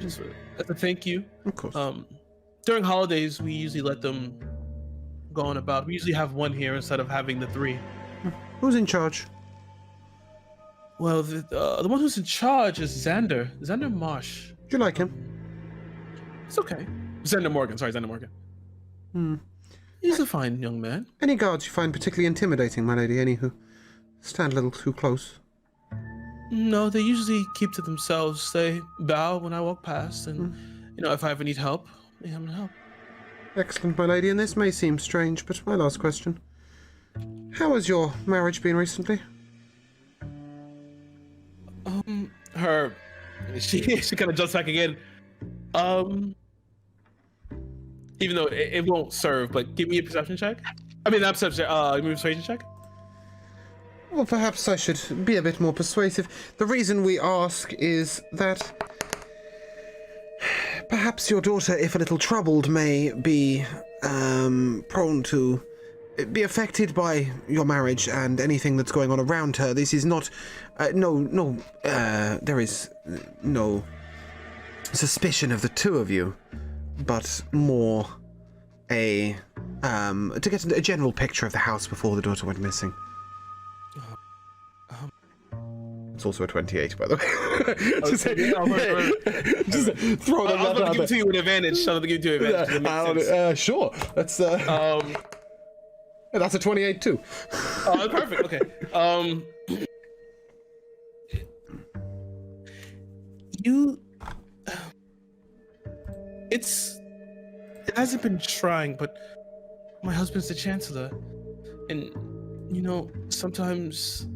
just as a thank you. Of course. During holidays, we usually let them go on about. We usually have one here instead of having the 3. Who's in charge? Well, the one who's in charge is Xander Marsh. Do you like him? It's okay. Xander Morgan. He's a fine young man. Any guards you find particularly intimidating, my lady? Any who stand a little too close? No, they usually keep to themselves. They bow when I walk past, and if I ever need help, they have to help. Excellent, my lady, and this may seem strange, but my last question. How has your marriage been recently? She kind of jumps back again. Even though it won't serve, but give me a perception check. I mean, not perception. Give me a persuasion check. Well, perhaps I should be a bit more persuasive. The reason we ask is that perhaps your daughter, if a little troubled, may be prone to be affected by your marriage and anything that's going on around her. This is not... there is no suspicion of the two of you, but more to get a general picture of the house before the daughter went missing. It's also a 28, by the way. Just throw I that was about to out give it to you with advantage. So I'm going to give it to you with advantage. Sure. That's that's a 28 too. Oh, perfect. Okay. It hasn't been trying, but my husband's the chancellor, and sometimes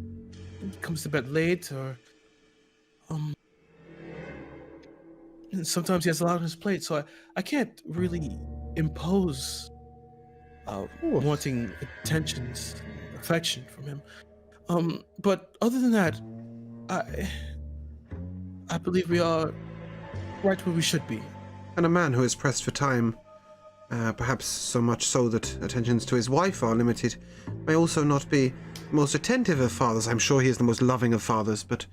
he comes to bed late, or and sometimes he has a lot on his plate, so I can't really impose wanting attentions, affection from him. But other than that, I believe we are right where we should be. And a man who is pressed for time, perhaps so much so that attentions to his wife are limited, may also not be the most attentive of fathers. I'm sure he is the most loving of fathers, but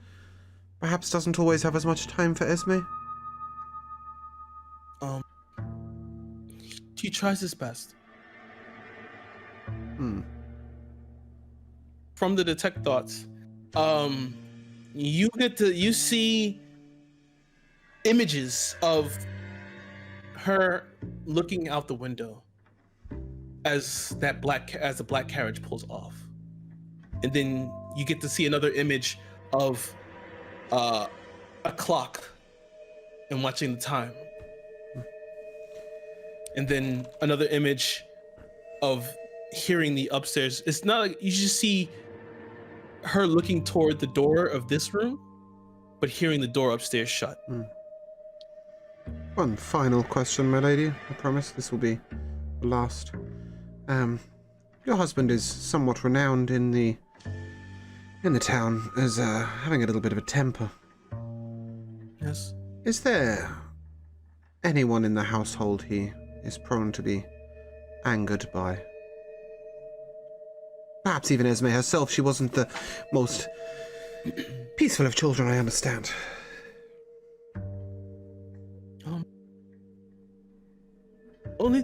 perhaps doesn't always have as much time for Esme. He tries his best. From the detect thoughts, you see images of her looking out the window as the black carriage pulls off, and then you get to see another image of a clock and watching the time, and then another image of hearing the upstairs. It's not like you just see her looking toward the door of this room, but hearing the door upstairs shut. One final question, my lady. I promise this will be the last. Your husband is somewhat renowned in the town as having a little bit of a temper. Yes. Is there anyone in the household he is prone to be angered by? Perhaps even Esme herself. She wasn't the most peaceful of children, I understand. Only,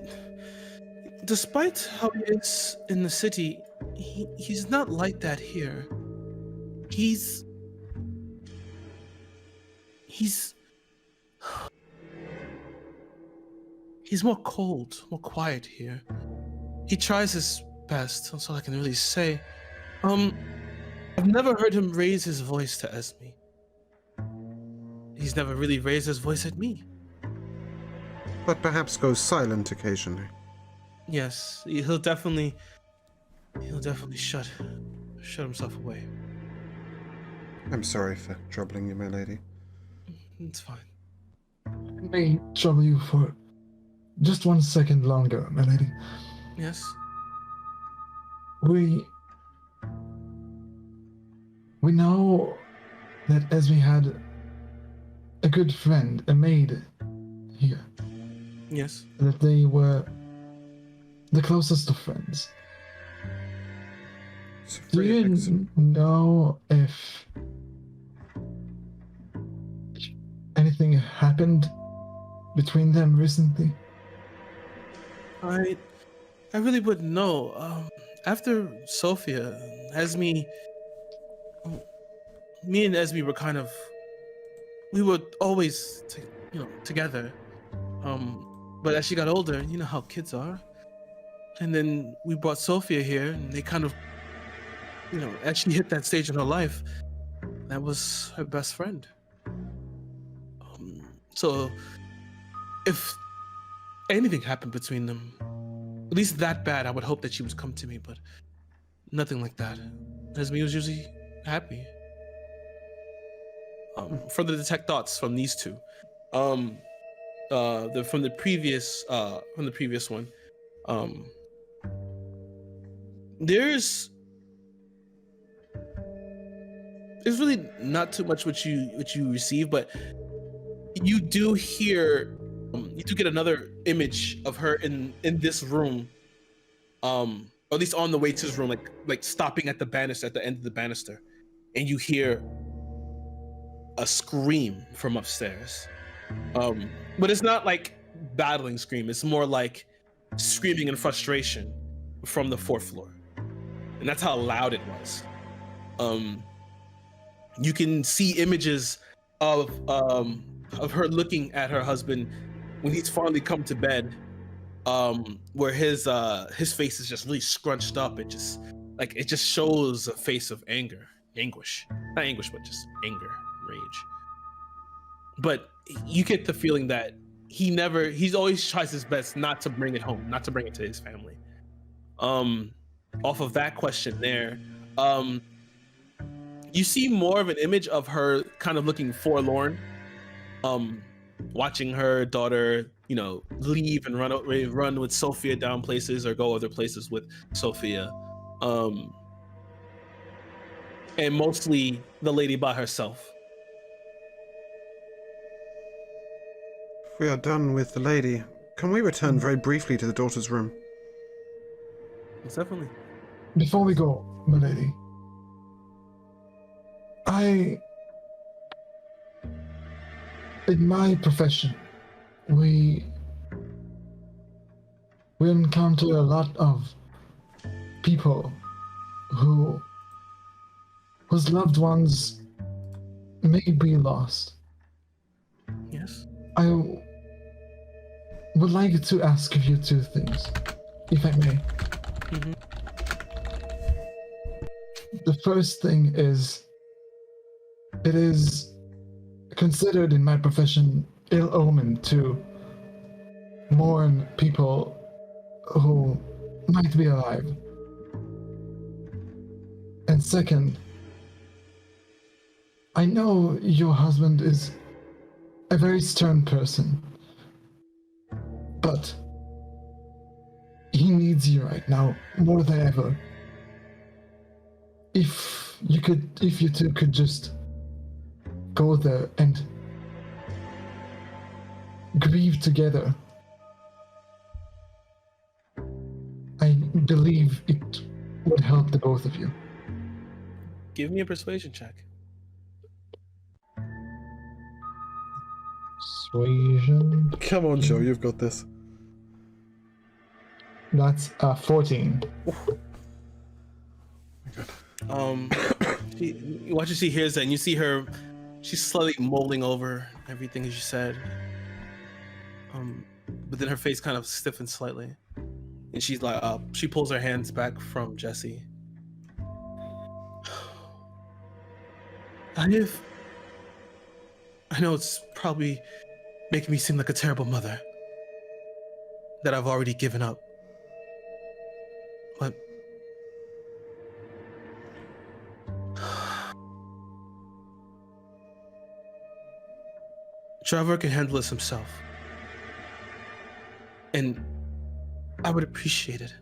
despite how he is in the city, he's not like that here. He's more cold, more quiet here. He tries his best, that's all I can really say. I've never heard him raise his voice to Esme. He's never really raised his voice at me. But perhaps goes silent occasionally. Yes, he'll definitely shut himself away. I'm sorry for troubling you, my lady. It's fine. I may trouble you for just 1 second longer, my lady. Yes. We know that Esme had a good friend, a maid here. Yes. That they were the closest of friends. Do you know if anything happened between them recently? I really wouldn't know. After Sophia, me and Esme were we were always together. But as she got older, you know how kids are. And then we brought Sophia here, and they as she hit that stage in her life, that was her best friend. So if anything happened between them, at least that bad, I would hope that she would come to me, but nothing like that. Esme was usually happy. Further detect thoughts from these two. From the previous one. There's really not too much what you receive, but you do hear, you do get another image of her in this room, or at least on the way to this room, like stopping at the banister, at the end of the banister, and you hear a scream from upstairs. But it's not like battling scream. It's more like screaming in frustration from the 4th floor, and that's how loud it was. You can see images of her looking at her husband when he's finally come to bed, where his face is just really scrunched up. It just shows a face of anguish, not anguish, but just anger, rage. But you get the feeling that he's always tries his best not to bring it home, not to bring it to his family. Off of that question there, you see more of an image of her kind of looking forlorn, watching her daughter, leave and run with Sophia down places or go other places with Sophia. And mostly the lady by herself. If we are done with the lady, can we return very briefly to the daughter's room? Most definitely. Before we go, milady, in my profession, we encounter a lot of people whose loved ones may be lost. Yes. I would like to ask of you two things, if I may. Mm-hmm. The first thing is, it is considered in my profession ill omen to mourn people who might be alive. And second, I know your husband is a very stern person, but he needs you right now more than ever. If you two could just go there and grieve together, I believe it would help the both of you. Give me a persuasion check. Persuasion. Come on, Joe, you've got this. That's 14. What she hears that, and you see her, she's slowly mulling over everything as you said. But then her face kind of stiffens slightly, and she's like, she pulls her hands back from Jesse. I know it's probably making me seem like a terrible mother, that I've already given up. But Trevor can handle this himself. And I would appreciate it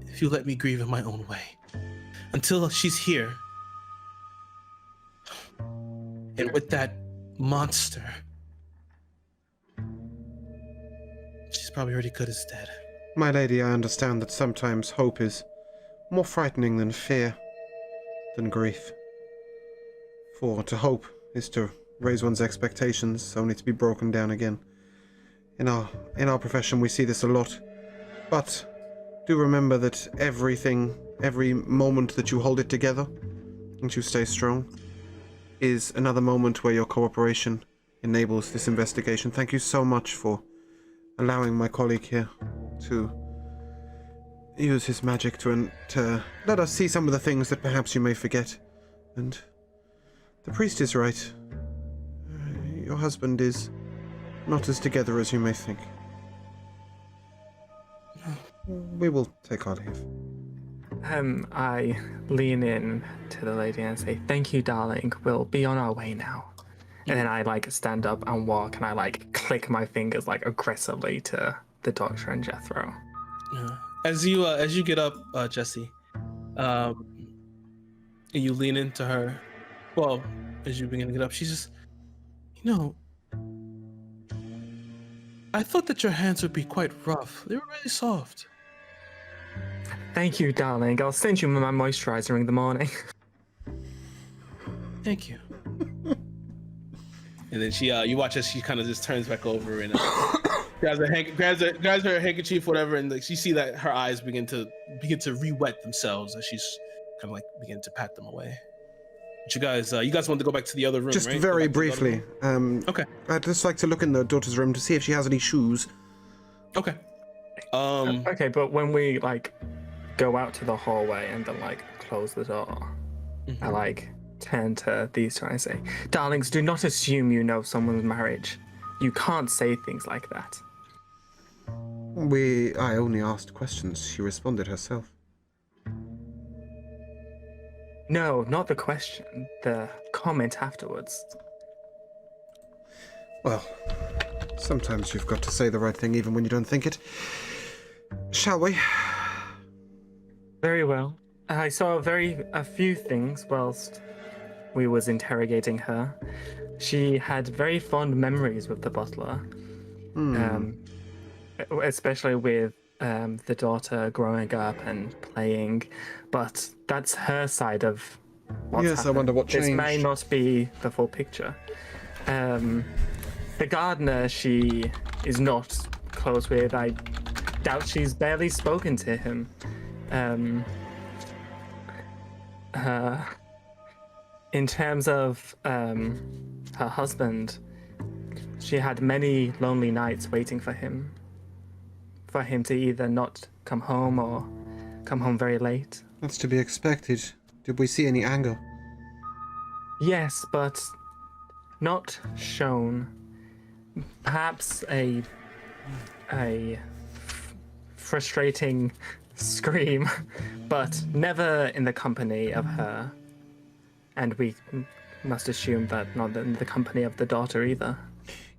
if you let me grieve in my own way until she's here. And with that monster, she's probably already good as dead. My lady, I understand that sometimes hope is more frightening than fear, than grief. For to hope is to raise one's expectations, only to be broken down again. In our profession, we see this a lot. But do remember that every moment that you hold it together, and you stay strong, is another moment where your cooperation enables this investigation. Thank you so much for allowing my colleague here to use his magic to let us see some of the things that perhaps you may forget. And the priest is right. Your husband is not as together as you may think. We will take our leave. I lean in to the lady and say, "Thank you, darling. We'll be on our way now." And then I stand up and walk, and I click my fingers aggressively to the doctor and Jethro. Yeah. As you get up, Jesse, and you lean into her. Well, as you begin to get up, she's just, I thought that your hands would be quite rough. They were really soft. Thank you, darling. I'll send you my moisturizer in the morning. Thank you. And then you watch as she kind of just turns back over and grabs her handkerchief, whatever, and you see that her eyes begin to re-wet themselves as she's kind of begin to pat them away. you guys want to go back to the other room, Just right? very Go back to the other briefly. Okay. I'd just like to look in the daughter's room to see if she has any shoes. Okay. Okay, but when we like go out to the hallway and then like close the door, I like turn to these two and I say, "Darlings, do not assume you know someone's marriage. You can't say things like that." I only asked questions. She responded herself. No, not the question. The comment afterwards. Well, sometimes you've got to say the right thing even when you don't think it. Shall we? Very well. I saw a few things whilst we was interrogating her. She had very fond memories with the butler, especially with the daughter growing up and playing. But that's her side of what's Yes, I happened. wonder what This may changed. not be the full picture. The gardener, she is not close with. I doubt she's barely spoken to him. In terms of her husband, she had many lonely nights waiting for him to either not come home or come home very late. That's to be expected. Did we see any anger? Yes, but not shown. Perhaps a frustrating scream, but never in the company of her. And we must assume that not in the company of the daughter either.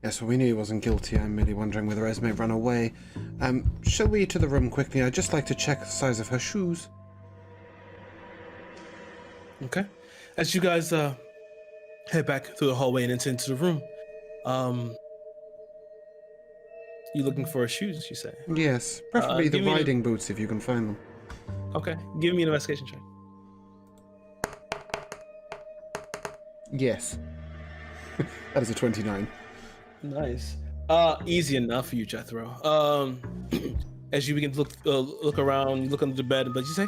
Yes, well, we knew he wasn't guilty. I'm merely wondering whether Esme ran away. Shall we to the room quickly? I'd just like to check the size of her shoes. Okay. As you guys head back through the hallway and into the room, you looking for shoes, you say? Yes, preferably the give me riding boots if you can find them. Okay. Give me an investigation check. Yes. That is a 29. Nice. Easy enough for you, Jethro. As you begin to look around, you look under the bed, but you say,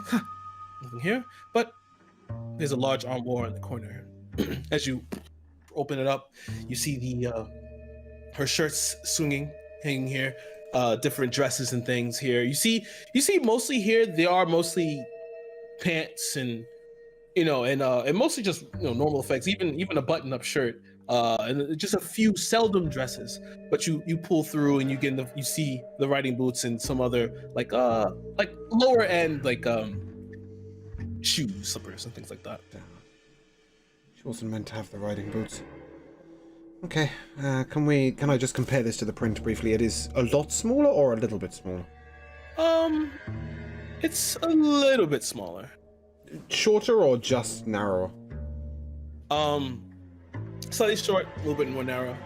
nothing here. But there's a large armoire in the corner. As you open it up, you see her shirts swinging, hanging here. Different dresses and things here. You see mostly here they are mostly pants and and mostly just normal effects. Even a button-up shirt. And just a few seldom dresses, but you pull through and you see the riding boots and some other like lower end shoes, slippers and things like that. She wasn't meant to have the riding boots. Okay, can I just compare this to the print briefly? It is a lot smaller or a little bit smaller? It's a little bit smaller. Shorter or just narrower? Slightly short, a little bit more narrow.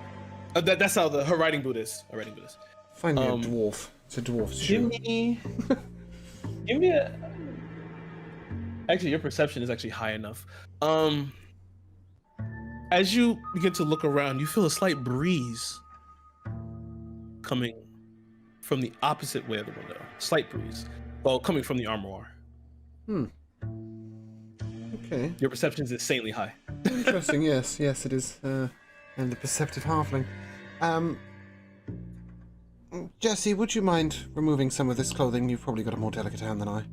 That's how her riding boot is. Her riding boot is. Find me a dwarf. It's a dwarf's shoe. Give me a. Actually, your perception is actually high enough. As you begin to look around, you feel a slight breeze coming from the opposite way of the window. Slight breeze. Well, coming from the armoire. Okay. Your perception is insanely high. Interesting, yes, it is. And the perceptive halfling. Jesse, would you mind removing some of this clothing? You've probably got a more delicate hand than I.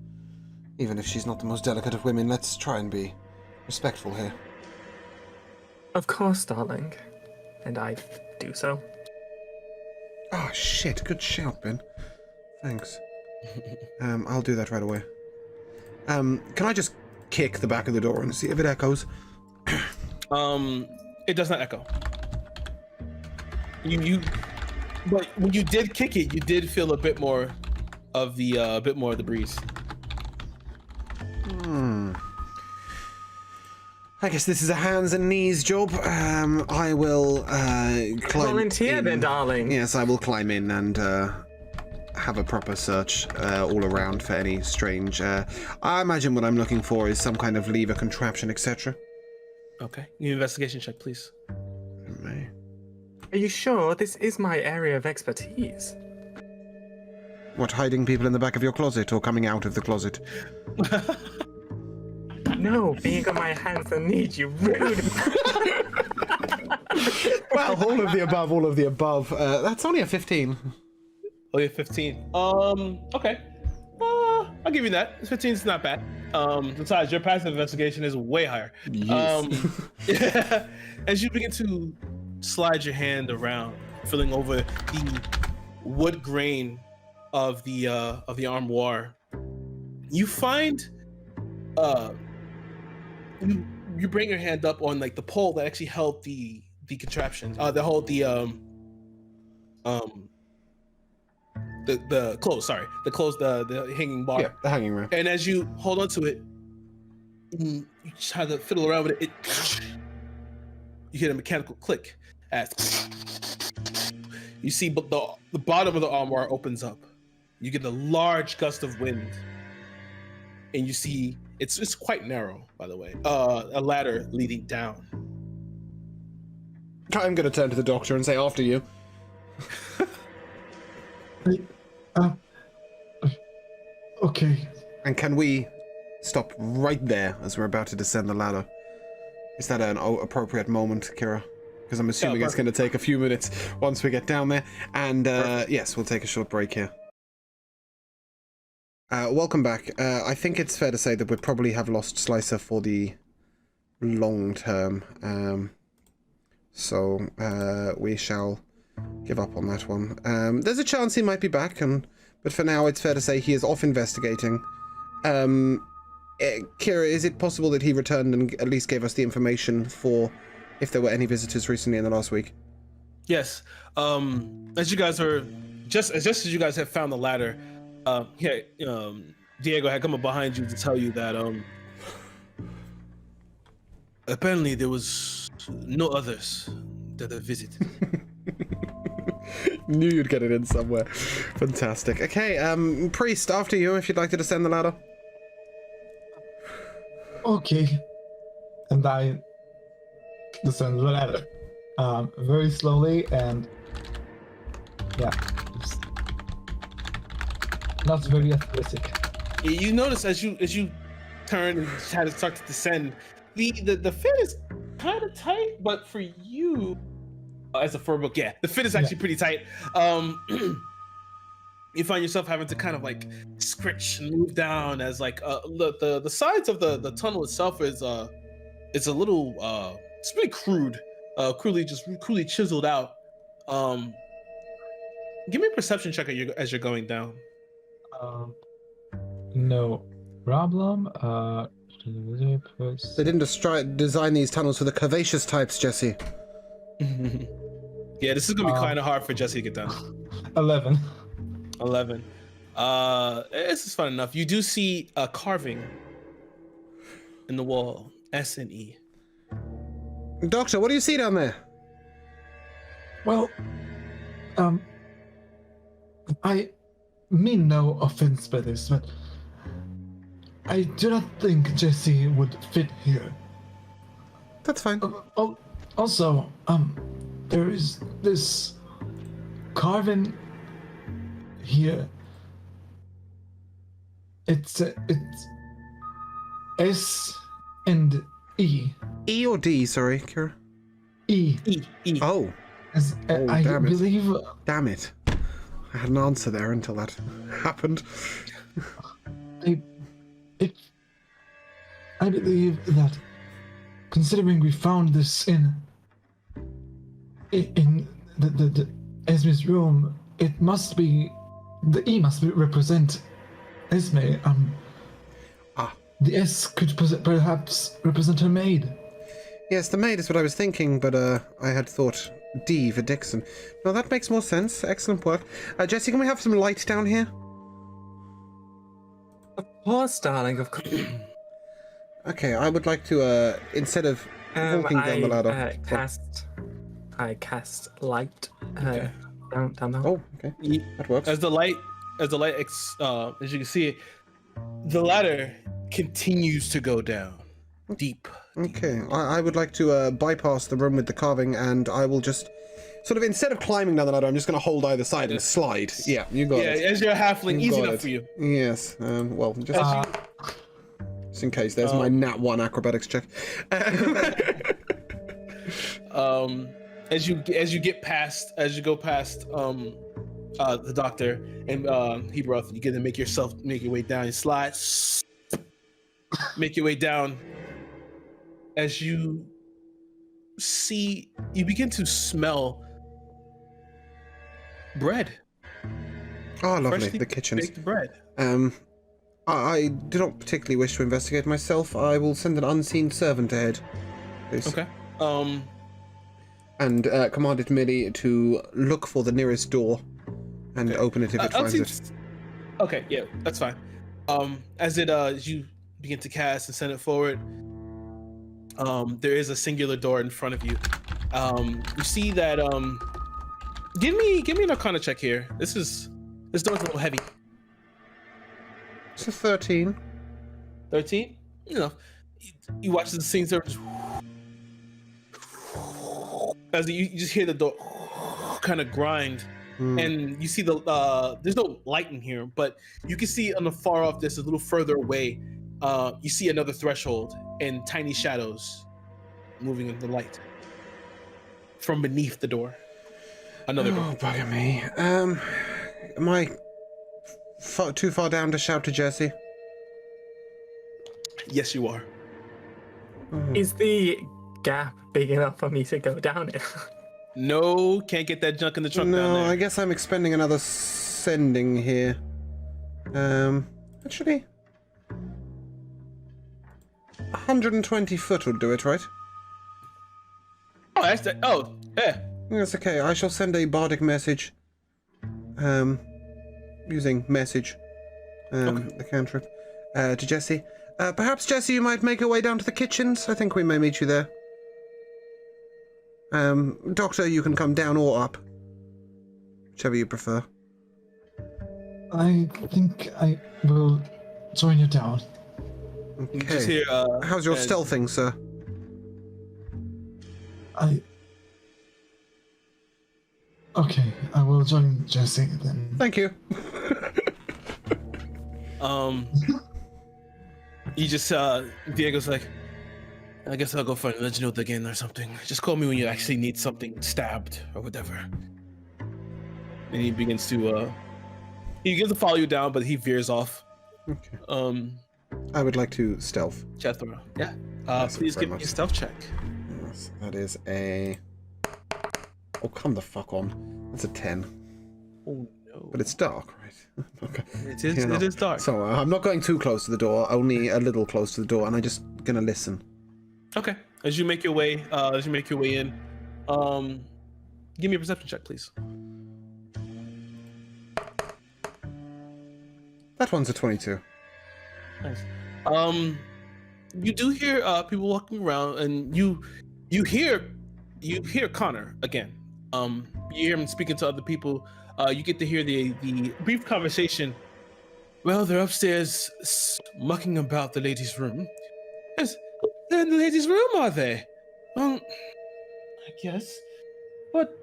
Even if she's not the most delicate of women, let's try and be respectful here. Of course, darling. And I do so. Oh, shit. Good shout, Ben. Thanks. I'll do that right away. Can I just kick the back of the door and see if it echoes? It does not echo. But when you did kick it, you did feel a bit more of the breeze. I guess this is a hands and knees job. I will climb Volunteer in. then, darling. Yes, I will climb in and have a proper search all around for any strange... I imagine what I'm looking for is some kind of lever contraption, etc. Okay. Give me an investigation check, please. Are you sure this is my area of expertise? What, hiding people in the back of your closet or coming out of the closet? No, being on my hands and knees, you rude. Well, all of the above, all of the above. That's only a 15. Oh, you're 15. Okay. I'll give you that. 15 is not bad. Besides, your passive investigation is way higher. Yes. As you begin to slide your hand around, filling over the wood grain of the armoire, you find you bring your hand up on like the pole that actually held the contraption, the clothes, the hanging bar. Yeah, the hanging room. And as you hold on to it, you try to fiddle around with it. You hear a mechanical click as you see the bottom of the armoire opens up. You get a large gust of wind, and you see it's quite narrow, by the way. A ladder leading down. I'm going to turn to the doctor and say, after you. Okay. And can we stop right there as we're about to descend the ladder? Is that an appropriate moment, Kira? Because I'm assuming it's going to take a few minutes once we get down there. And yes, we'll take a short break here. Welcome back. I think it's fair to say that we'd probably have lost Slicer for the long term. So we shall give up on that one. There's a chance he might be back, but for now it's fair to say he is off investigating. Kira, is it possible that he returned and at least gave us the information for if there were any visitors recently in the last week? Yes. As you guys are just as you guys have found the ladder, Diego had come up behind you to tell you that apparently there was no others that have visited. Knew you'd get it in somewhere. Fantastic. Okay, Priest, after you, if you'd like to descend the ladder. Okay. And I descend the ladder. Very slowly and yeah, just not very athletic. You notice as you turn and try to start to descend, the fit is kind of tight, but for you as a fur book, yeah, the fit is actually pretty tight. You find yourself having to kind of like scritch and move down as like the sides of the tunnel itself is a little it's pretty crude, crudely chiseled out. Give me a perception check as you're going down. No problem. They didn't design these tunnels for the curvaceous types, Jesse. Yeah, this is gonna be kind of hard for Jesse to get done. 11. 11. This is fun enough. You do see a carving in the wall, S and E. Doctor, what do you see down there? Well, I mean no offense by this, but I do not think Jesse would fit here. That's fine. Also, there is this carving here. It's S and E. E or D, sorry, Kira? E. E. Oh. I damn it. believe. Damn it. I had an answer there until that happened. I believe that, considering we found this in the Esme's room, it must be the E must represent Esme. The S could perhaps represent her maid. Yes, the maid is what I was thinking, but I had thought D for Dixon. No, that makes more sense. Excellent work. Jesse, can we have some light down here? Of course, darling, of course. Okay, I would like to, instead of walking down the ladder... I cast light down the Oh, okay. That works. As you can see, the ladder continues to go down deep. Okay, I would like to bypass the room with the carving, and I will just sort of, instead of climbing down the ladder, I'm just going to hold either side and slide. Yeah, you got it. Yeah, as you're a halfling, You easy got enough it. for you. Yes, well, just... Just in case. There's my nat 1 acrobatics check. As you go past the doctor and Hebrew, you get to make your way down. You slide, make your way down. As you begin to smell bread. Oh, lovely. Freshly The kitchens. baked bread. I do not particularly wish to investigate myself. I will send an unseen servant ahead, please. Okay. And command it merely to look for the nearest door and open it if it finds it. Okay, yeah, that's fine. As you begin to cast and send it forward, there is a singular door in front of you. You see that. Give me an Arcana check here. This door's a little heavy. It's a 13. 13. You know, you watch the scene surface as you just hear the door kind of grind, and you see there's no light in here, but you can see on the far off, just a little further away, you see another threshold and tiny shadows moving in the light from beneath the door. Another door. Bugger me. Am I too far down to shout to Jesse? Yes, you are. Is the gap big enough for me to go down it? No, can't get that junk in the trunk down there. I guess I'm expending another sending here. Actually, 120 foot would do it, right? Oh, that's that. Oh, yeah. That's okay. I shall send a bardic message. Using message. The cantrip. To Jesse. Perhaps, Jesse, you might make your way down to the kitchens. I think we may meet you there. Doctor, you can come down or up. Whichever you prefer. I think I will join you down. You just Okay. hear, How's your stealthing, sir? Okay, I will join Jesse then. Thank you. You just Diego's like, I guess I'll go find Reginald again or something. Just call me when you actually need something stabbed or whatever. And he begins to follow you down, but he veers off. Okay. I would like to stealth. Jethro. Yeah. Yes, Please very give me a much. stealth check. Yes, that is a... Oh, come the fuck on. That's a 10. Oh no. But it's dark, right? Okay. It is. You know. It is dark. So I'm not going too close to the door, only a little close to the door, and I'm just gonna listen. Okay. As you make your way in, give me a perception check, please. That one's a 22. Nice. You do hear people walking around, and you hear Connor again. You hear him speaking to other people. You get to hear the brief conversation. Well, they're upstairs mucking about the ladies' room. Yes, they're in the ladies' room, are they? I guess. But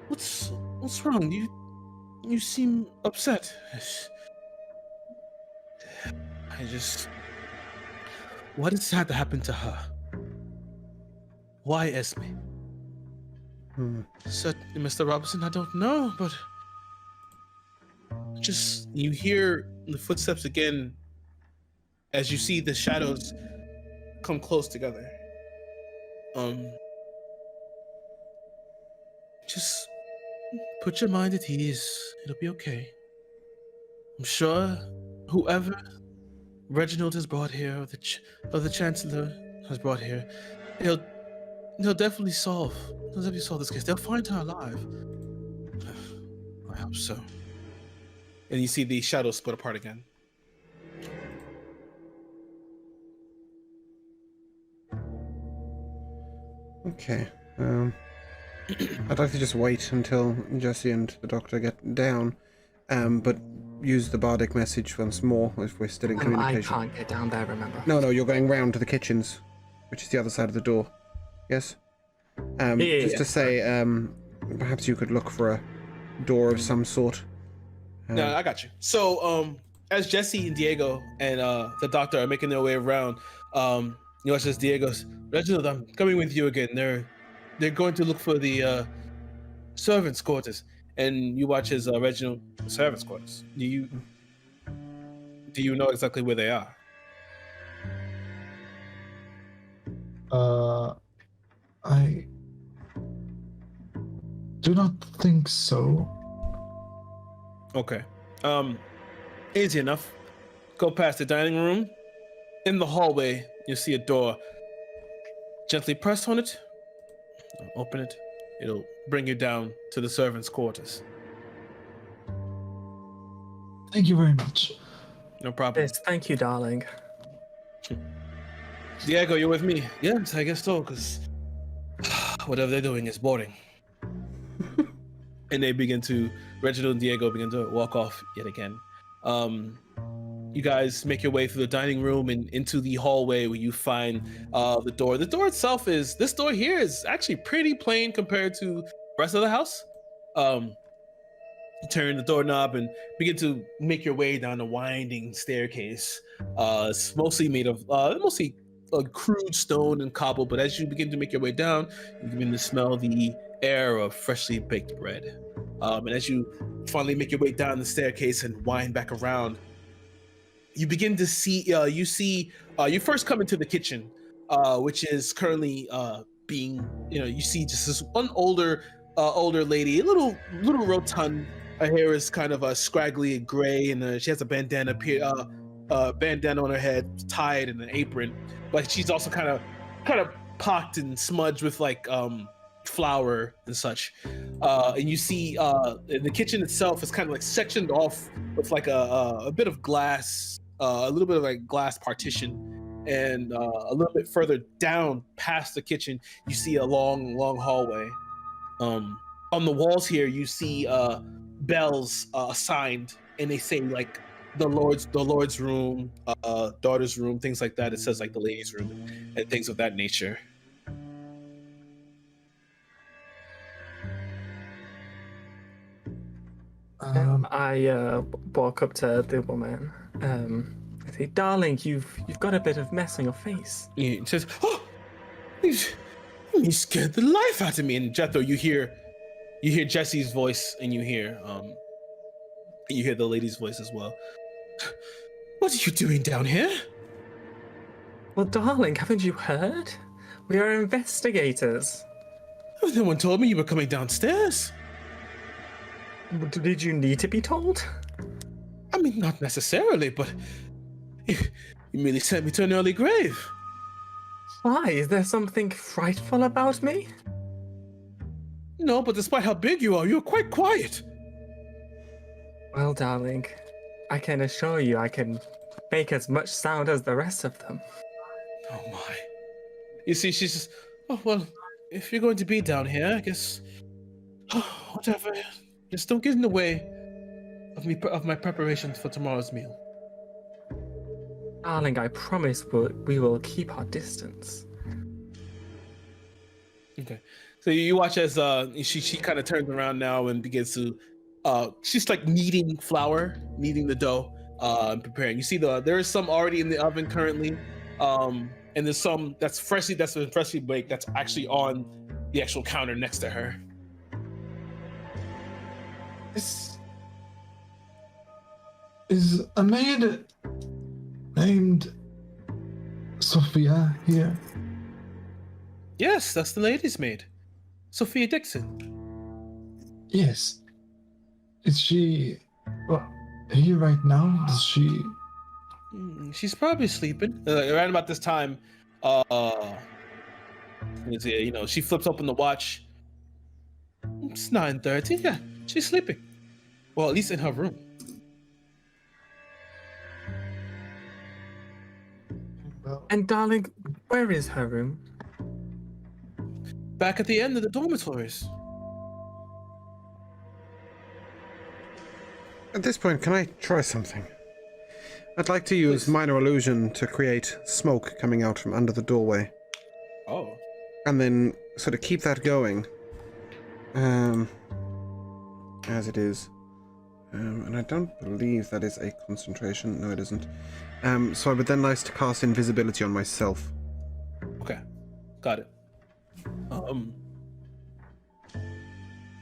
what's wrong? You seem upset. What has had to happen to her? Why Esme? Certainly, Mr. Robinson, I don't know, but just you hear the footsteps again as you see the shadows come close together. Just put your mind at ease. It'll be okay. I'm sure whoever Reginald has brought here, or the Chancellor has brought here, they'll definitely solve this case. They'll find her alive. I hope so. And you see the shadows split apart again. Okay. I'd like to just wait until Jesse and the doctor get down, but use the bardic message once more if we're still in I communication. can't get down there, remember? No, you're going round to the kitchens, which is the other side of the door. Yes? Just to say, perhaps you could look for a door of some sort. No, I got you. So, as Jesse and Diego and the doctor are making their way around, you watch as Diego's, Reginald, I'm coming with you again. They're going to look for the servants' quarters, and you watch as Reginald, servants' quarters. Do you know exactly where they are? I do not think so. Okay. Easy enough. Go past the dining room. In the hallway, you'll see a door. Gently press on it. Open it. It'll bring you down to the servants' quarters. Thank you very much. No problem. Yes, thank you, darling. Diego, you're with me? Yes, I guess so, because whatever they're doing is boring. And Reginald and Diego begin to walk off yet again. You guys make your way through the dining room and into the hallway where you find the door. The door itself this door here is actually pretty plain compared to the rest of the house. You turn the doorknob and begin to make your way down a winding staircase. It's mostly made of crude stone and cobble, but as you begin to make your way down, you begin to smell the air of freshly baked bread. And as you finally make your way down the staircase and wind back around, you begin to see, you first come into the kitchen, which is currently you see just this one older lady, a little rotund. Her hair is kind of scraggly and gray, and she has a bandana on her head, tied in an apron. But she's also kind of pocked and smudged with like flour and such. And you see the kitchen itself is kind of like sectioned off with like a bit of glass, a little bit of like glass partition. And a little bit further down past the kitchen, you see a long hallway. On the walls here, you see bells assigned, and they say like the Lord's room, daughter's room, things like that. It says like the ladies' room and things of that nature. I walk up to the woman. I say, darling, you've got a bit of mess on your face. He says, "Oh, you scared the life out of me." And Jethro, you hear Jesse's voice, and you hear the lady's voice as well. What are you doing down here? Well, darling, haven't you heard? We are investigators. No one told me you were coming downstairs. Did you need to be told? I mean, not necessarily, but you merely sent me to an early grave. Why? Is there something frightful about me? No, but despite how big you are, you're quite quiet. Well, darling, I can assure you I can make as much sound as the rest of them. Oh my. You see, she's just, oh, well, if you're going to be down here, I guess, whatever. Just don't get in the way of my preparations for tomorrow's meal. Darling, I promise we will keep our distance. Okay. So you watch as she kind of turns around now and begins to she's like kneading the dough, and preparing. You see there is some already in the oven currently, and there's some that's been freshly baked that's actually on the actual counter next to her. Is a maid named Sophia here? Yes, that's the lady's maid, Sophia Dixon. Yes. Is she here right now? Does she? She's probably sleeping. Around about this time, she flips open the watch. It's 9:30. Yeah, she's sleeping. Well, at least in her room. Well, And darling, where is her room? Back at the end of the dormitories. At this point, can I try something? I'd like to use minor illusion to create smoke coming out from under the doorway. Oh. And then sort of keep that going. As it is. And I don't believe that is a concentration. No, it isn't. So I would then like to cast invisibility on myself. Okay, got it.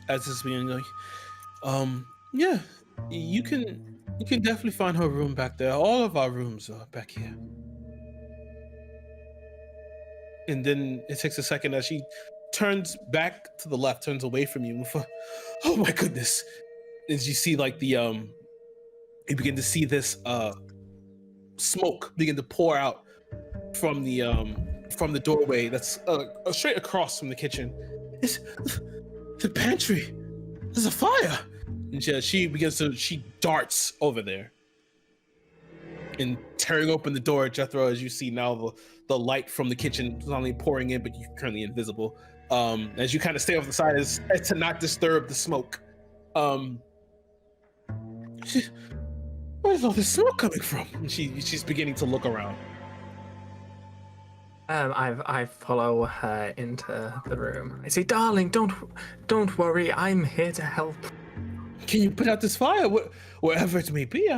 As this is being like, yeah, you can definitely find her room back there. All of our rooms are back here. And then it takes a second as she turns back to the left, turns away from you. Oh my goodness! As you see, like the you begin to see this smoke begin to pour out from the doorway that's straight across from the kitchen. It's the pantry. There's a fire. And she darts over there and tearing open the door. Jethro, as you see now, the light from the kitchen is not only pouring in, but you're currently invisible. As you kind of stay off the side as to not disturb the smoke. Where's all this smoke coming from? And she's beginning to look around. I follow her into the room. I say, darling, don't worry. I'm here to help. Can you put out this fire, wherever it may be?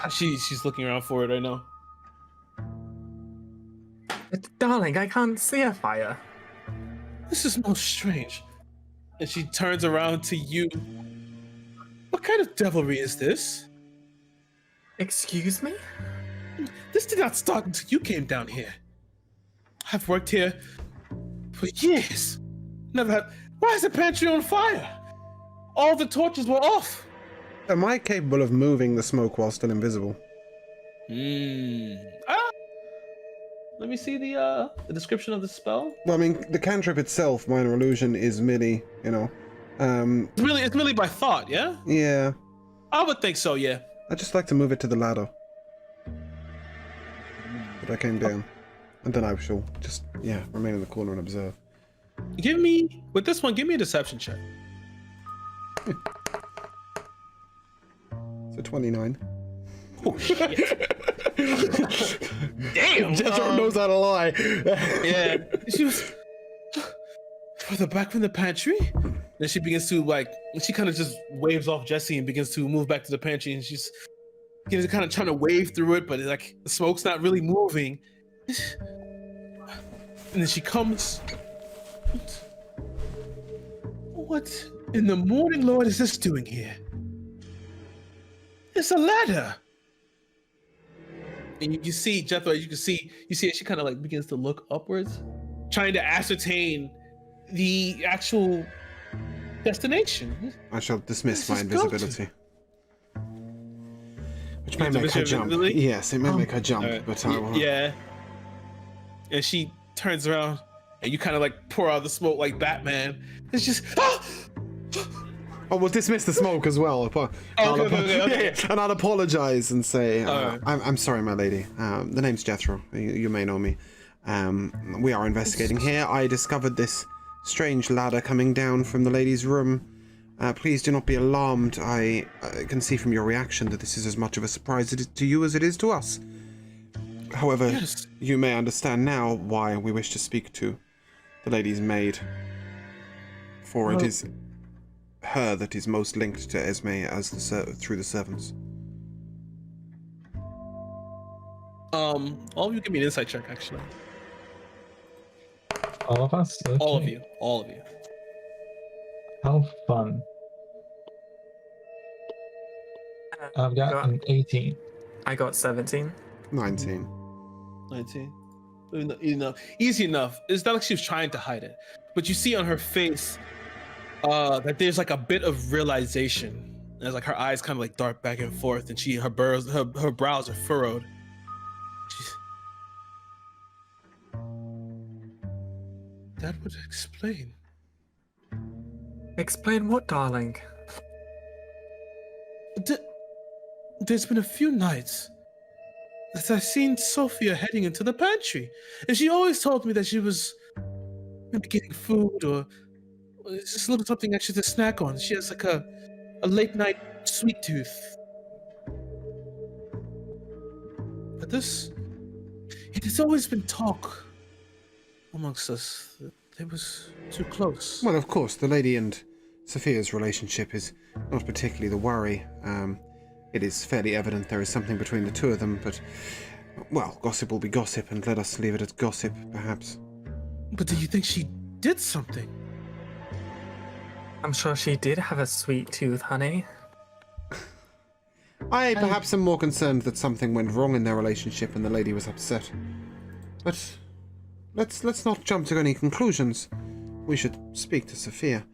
She's looking around for it right now. Darling, I can't see a fire. This is most strange. And she turns around to you. What kind of devilry is this? Excuse me? This did not start until you came down here. I've worked here for years. Never had. Why is the pantry on fire? All the torches were off. Am I capable of moving the smoke while still invisible? Let me see the description of the spell. Well, I mean, the cantrip itself, minor illusion, is merely, It's merely by thought, yeah? Yeah. I would think so, yeah. I'd just like to move it to the ladder. But I came down. And then I shall just, remain in the corner and observe. Give me a deception check. So 29. Oh, shit. Damn! Jethro knows how to lie. Yeah. She was further back from the pantry. Then she begins to she kind of just waves off Jesse and begins to move back to the pantry, and she's kind of trying to wave through it, but the smoke's not really moving. And then she comes. What in the morning, Lord, is this doing here? It's a ladder. And you see Jethro, you see as she kind of begins to look upwards, trying to ascertain the actual destination. I shall dismiss my invisibility. Which may make her jump. Yes, it may make her jump, but I will. Yeah. And she turns around, and you kind of pour out the smoke like Batman. It's just. Oh, we'll dismiss the smoke as well. Okay. And I'll apologize and say, I'm sorry, my lady. The name's Jethro. You may know me. We are investigating here. I discovered this strange ladder coming down from the lady's room. Please do not be alarmed. I can see from your reaction that this is as much of a surprise to you as it is to us. However, yes, you may understand now why we wish to speak to the lady's maid. For it is her that is most linked to Esme as through the servants. All of you give me an insight check, actually. All of us? Okay. All of you. How fun. I've got an 18. I got 17. 19. Easy enough. It's not like she was trying to hide it, but you see on her face that there's a bit of realization. As her eyes kind of dart back and forth, and her brows are furrowed. That would explain. Explain what, darling? There's been a few nights that I've seen Sophia heading into the pantry, and she always told me that she was maybe getting food or just a little something extra to snack on. She has a late night sweet tooth. But it has always been talk amongst us that it was too close. Well, of course, the lady and Sophia's relationship is not particularly the worry. It is fairly evident there is something between the two of them, but, well, gossip will be gossip, and let us leave it at gossip, perhaps. But do you think she did something? I'm sure she did have a sweet tooth, honey. I perhaps am more concerned that something went wrong in their relationship and the lady was upset. But let's not jump to any conclusions. We should speak to Sophia.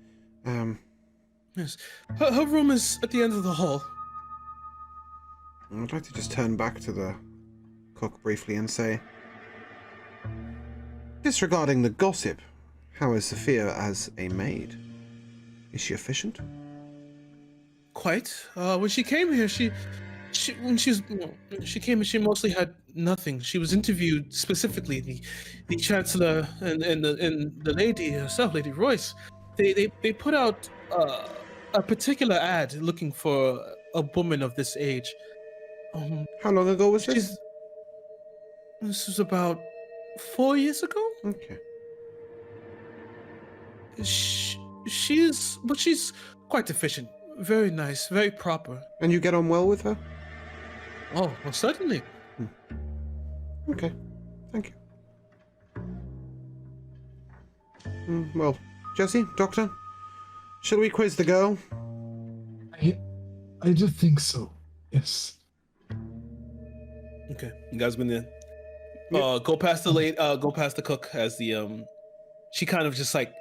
Yes. Her room is at the end of the hall. I'd like to just turn back to the cook briefly and say, disregarding the gossip, how is Sophia as a maid? Is she efficient? Quite. When she came here, she came and she mostly had nothing. She was interviewed specifically. The chancellor and the lady herself, Lady Royce, they put out a particular ad looking for a woman of this age. How long ago was this? This was about 4 years ago. Okay. She's quite efficient, very nice, very proper. And you get on well with her? Oh, well, certainly. Okay, thank you. Well, Jesse, Doctor, shall we quiz the girl? I do think so. Yes. Okay, you guys been there. Go past the cook as the she kind of just like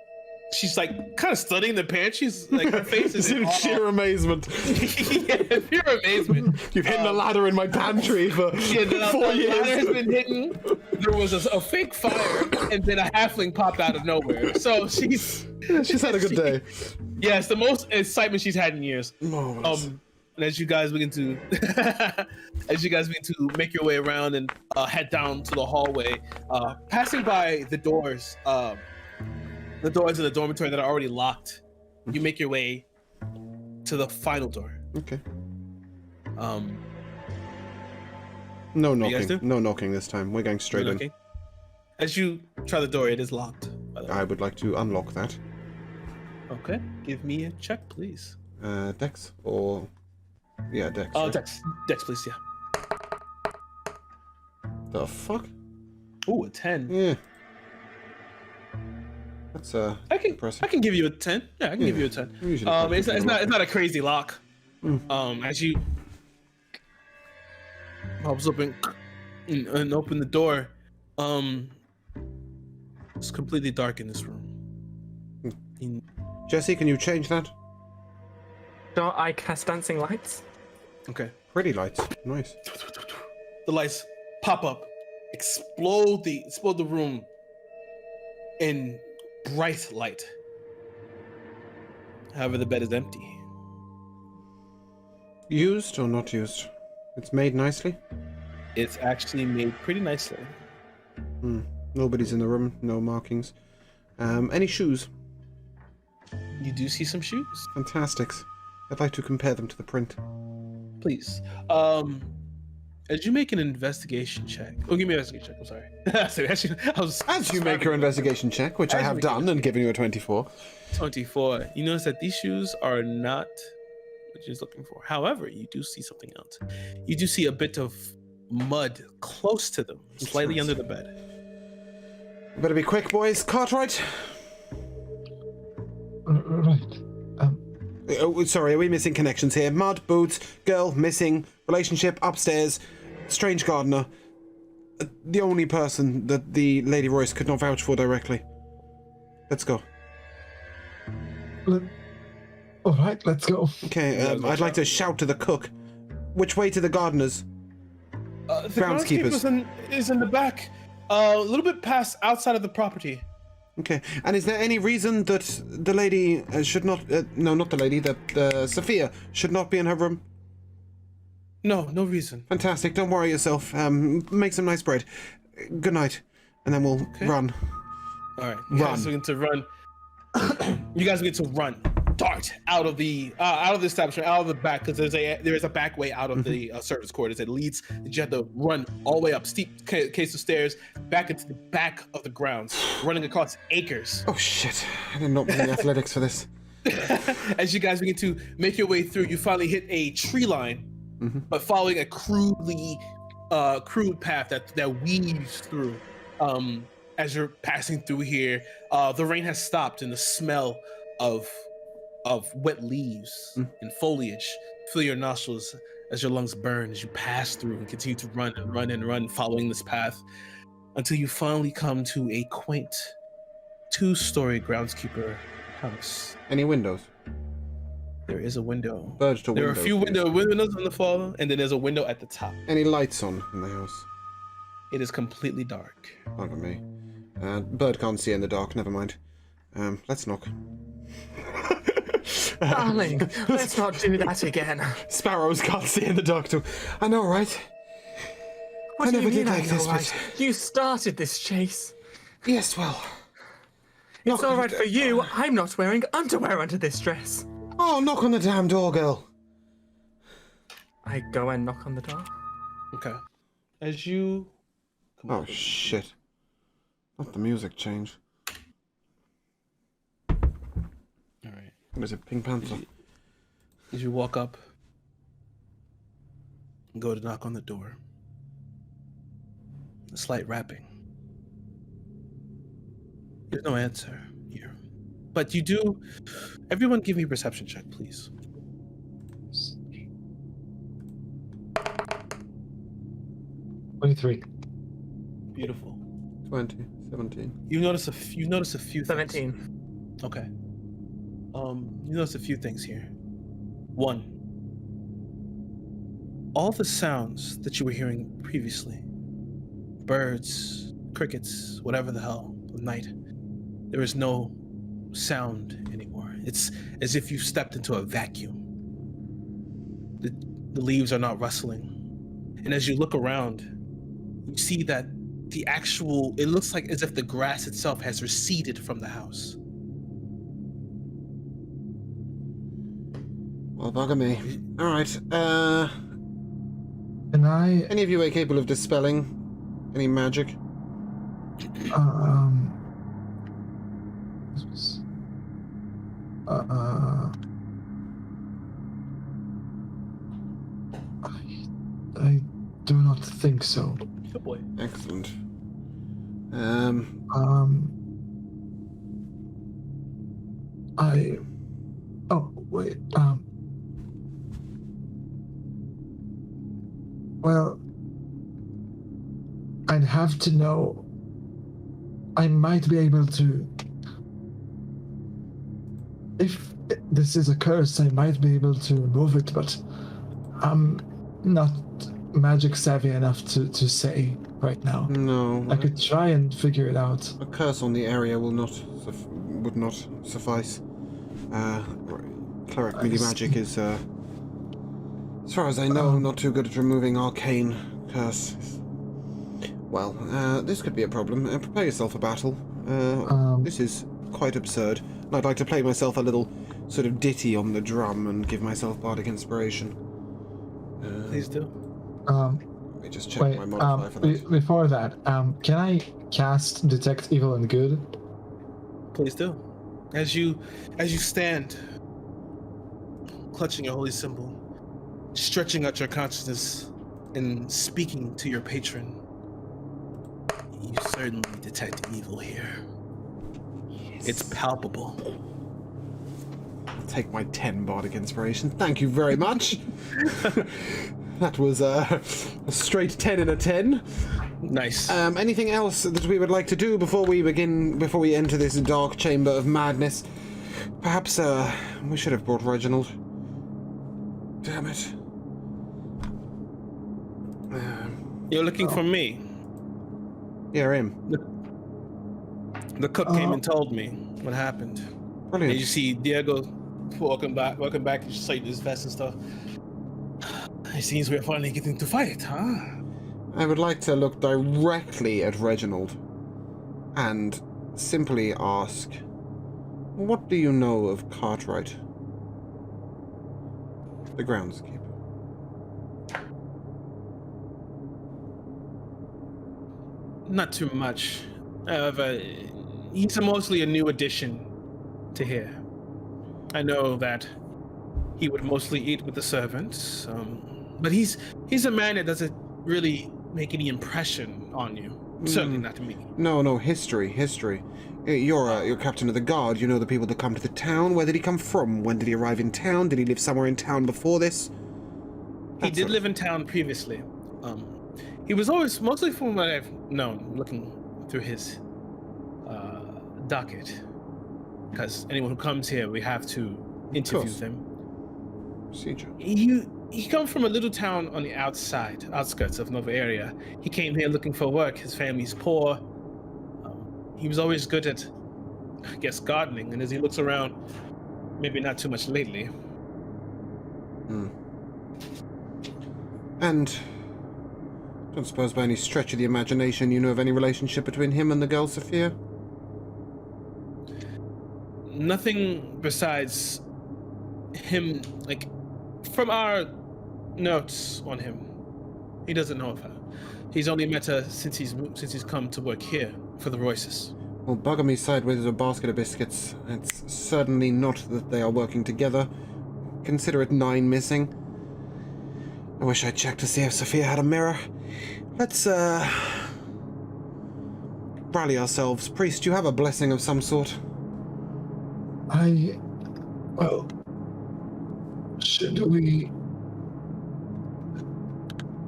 she's like kind of studying the pants. She's like her face is in sheer amazement. Yeah, pure amazement. You've hidden a ladder in my pantry for 4 years. The ladder has been hidden. There was a fake fire, and then a halfling popped out of nowhere. So she's had a good day. Yeah, it's the most excitement she's had in years. Marvelous. And as you guys begin to make your way around and head down to the hallway, passing by the doors of the dormitory that are already locked, you make your way to the final door. Okay. You No guys do? knocking. No knocking this time. We're going straight in. Okay. As you try the door, it is locked. By the way. I would like to unlock that. Okay. Give me a check, please. Dex or... Yeah, Dex. Oh, right? Dex, please. Yeah. The fuck? Ooh, a 10. Yeah. That's I impressive. can give you a 10. Yeah, I can give you a 10. Usually It's not a crazy lock. As you pops open and open the door, it's completely dark in this room. Jesse, can you change that? Don't I cast dancing lights? Okay. Pretty lights. Nice. The lights pop up, explode the room in bright light. However, the bed is empty. Used or not used? It's made nicely? It's actually made pretty nicely. Nobody's in the room. No markings. Any shoes? You do see some shoes. Fantastics. I'd like to compare them to the print. Please. As you make an investigation check. Oh, give me an investigation check. I'm sorry. As you make your investigation check, which I have done and given you a 24. 24. You notice that these shoes are not what you're looking for. However, you do see something else. You do see a bit of mud close to them, slightly nice. under the bed. Better be quick, boys. Cartwright? Right. Oh, sorry, are we missing connections here? Mud, boots, girl, missing, relationship, upstairs, strange gardener. The only person that the Lady Royce could not vouch for directly. Let's go. All right, let's go. Okay, I'd like to shout to the cook. Which way to the gardeners? The Groundskeepers. is in the back, a little bit past outside of the property. Okay, and is there any reason that the lady should not... no, not the lady, that Sophia should not be in her room? No reason. Fantastic, don't worry yourself. Make some nice bread. Good night, and then we'll run. All right, you guys begin to run. You guys begin to run, dart out of the establishment, out of the back, because there is a back way out of the service quarters that leads. You have to run all the way up steep case of stairs, back into the back of the grounds, running across acres. Oh shit! I did not bring athletics for this. As you guys begin to make your way through, you finally hit a tree line, but following a crude path that weaves through. As you're passing through here, the rain has stopped, and the smell of wet leaves and foliage fill your nostrils as your lungs burn as you pass through and continue to run and run and run, following this path until you finally come to a quaint 2-story groundskeeper house. Any windows? There is a window. Birds to There are windows. a few windows on the fall, and then there's a window at the top. Any lights on in the house? It is completely dark. Not for me. Bird can't see in the dark. Never mind. Let's knock. Darling, let's not do that again. Sparrows can't see in the dark too. I know, right? What I do you never mean did I like know, this, right? but You started this chase. yes, well. It's all right for you. I'm not wearing underwear under this dress. Oh, knock on the damn door, girl. I go and knock on the door. Okay. As you come Oh over- shit! Not the music change. All right. What is it, Pink Panther? As you walk up and go to knock on the door, a slight rapping. There's no answer here. But you do. Everyone give me a perception check, please. 23. Beautiful. 20, 17. You notice a few things. 17. Okay. You notice a few things here. One, all the sounds that you were hearing previously, birds, crickets, whatever the hell, of night, there is no sound anymore. It's as if you stepped into a vacuum. The leaves are not rustling. And as you look around, you see that it looks like as if the grass itself has receded from the house. Well, bugger me. Alright, Can I, any of you are capable of dispelling any magic? this was, I do not think so. Good boy. Excellent. Oh, wait, well, I'd have to know. I might be able to. If this is a curse, I might be able to remove it, but I'm not magic savvy enough to say right now. No. I could try and figure it out. A curse on the area would not suffice. Cleric melee magic is, as far as I know, not too good at removing arcane curses. Well, this could be a problem. Prepare yourself for battle. This is quite absurd. I'd like to play myself a little sort of ditty on the drum and give myself bardic inspiration. Please do. Let me just check Wait, my modifier for that. before that, can I cast Detect Evil and Good? Please do. As you stand, clutching your holy symbol, stretching out your consciousness, and speaking to your patron, you certainly detect evil here. It's palpable. I'll take my 10 bardic inspiration. Thank you very much. That was a straight 10 and a 10. Nice. Anything else that we would like to do before we enter this dark chamber of madness? Perhaps we should have brought Reginald. Damn it. You're looking for me. Yeah, him. The cook came and told me what happened. Brilliant. And you see Diego welcome back, he's sight his vest and stuff. It seems we're finally getting to fight, huh? I would like to look directly at Reginald and simply ask, what do you know of Cartwright, the groundskeeper? Not too much. However, he's mostly a new addition to here. I know that he would mostly eat with the servants, but he's a man that doesn't really make any impression on you. Certainly not to me. No, history. You're captain of the guard. You know the people that come to the town. Where did he come from? When did he arrive in town? Did he live somewhere in town before this? He did live in town previously. He was always, mostly from what I've known, looking through his docket. Because anyone who comes here, we have to interview them. Procedure. He comes from a little town on the outskirts of Nova area. He came here looking for work. His family's poor. He was always good at, I guess, gardening. And as he looks around, maybe not too much lately. And don't suppose by any stretch of the imagination you know of any relationship between him and the girl Sophia? Nothing besides him, like, from our notes on him. He doesn't know of her. He's only met her since he's come to work here for the Royces. Well, bugger me sideways a basket of biscuits. It's certainly not that they are working together. Consider it 9 missing. I wish I'd checked to see if Sophia had a mirror. Let's, rally ourselves. Priest, do you have a blessing of some sort? Well, should we...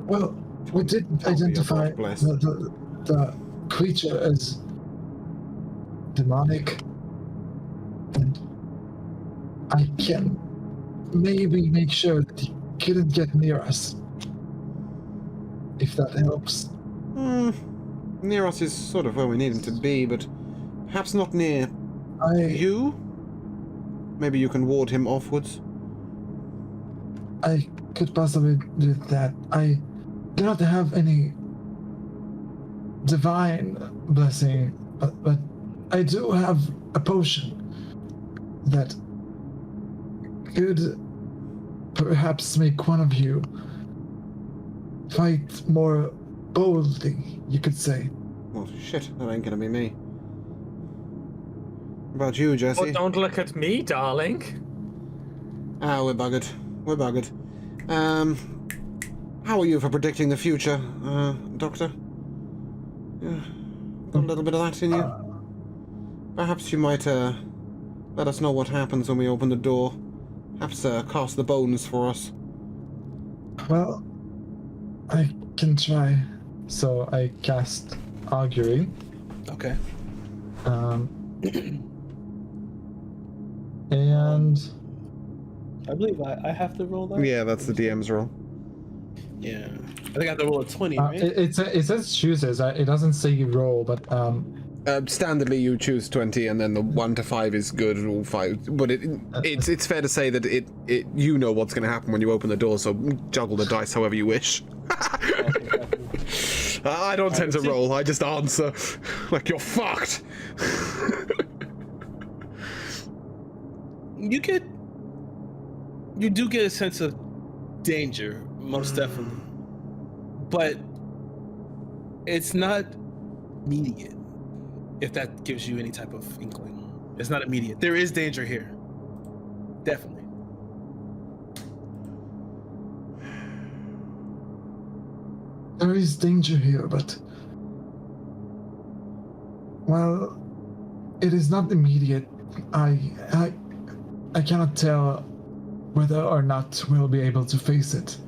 Well, we did identify the creature as demonic, and I can maybe make sure that he couldn't get near us, if that helps. Near us is sort of where we need him to be, but perhaps not near you? Maybe you can ward him offwards? I could possibly do that. I do not have any divine blessing, but I do have a potion that could perhaps make one of you fight more boldly, you could say. Well, shit, that ain't gonna be me. What about you, Jesse? Oh, don't look at me, darling. Ah, we're buggered. How are you for predicting the future, Doctor? Yeah, got a little bit of that in you? Perhaps you might, let us know what happens when we open the door. Perhaps, cast the bones for us. Well, I can try. So I cast Augury. Okay. And I believe I have to roll that? Yeah, that's the DM's roll. Yeah. I think I have to roll a 20, right? it says chooses. It doesn't say roll, but Standardly, you choose 20, and then the 1 to 5 is good, or 5. But it's fair to say that it you know what's going to happen when you open the door, so juggle the dice however you wish. I don't tend to roll. I just answer like you're fucked. You do get a sense of danger, most definitely, but it's not immediate. If that gives you any type of inkling, it's not immediate. There is danger here, definitely. there is danger here, but well, it is not immediate. I cannot tell whether or not we'll be able to face it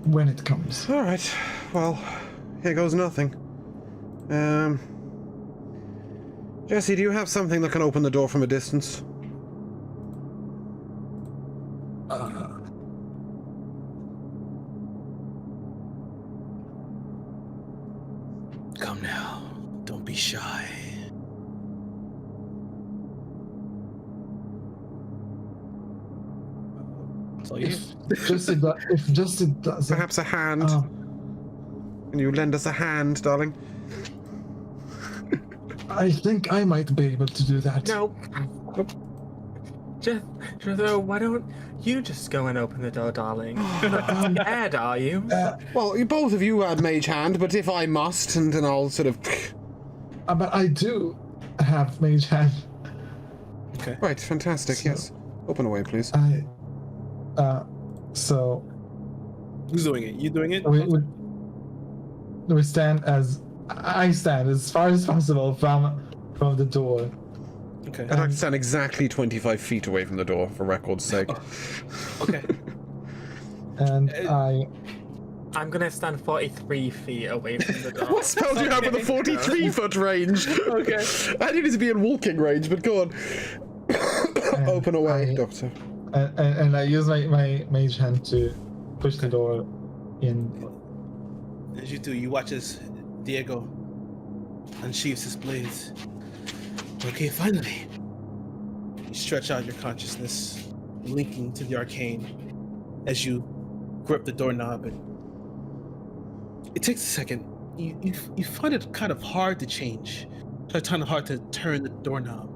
when it comes. All right. Well, here goes nothing. Jesse, do you have something that can open the door from a distance? Come now, don't be shy. So If Justin does it, Perhaps a hand. Can you lend us a hand, darling? I think I might be able to do that. No. Jethro, why don't you just go and open the door, darling? You're not scared, are you? Well, both of you had mage hand, but if I must, and then I'll sort of... But I do have mage hand. Okay. Right, fantastic, yes. Open away, please. So Who's doing it? You doing it? we stand as I stand as far as possible from the door. Okay. I'd like to stand exactly 25 feet away from the door, for record's sake. Okay. And I'm gonna stand 43 feet away from the door. What spell do you have with a 43-foot range? Okay. I needed to be in walking range, but go on. Open away, Doctor. And I use my mage hand to push the door in. As you do, you watch as Diego unsheathes his blades. Okay, finally. You stretch out your consciousness, linking to the arcane as you grip the doorknob, and it takes a second. You find it kind of hard to change. Kind of hard to turn the doorknob.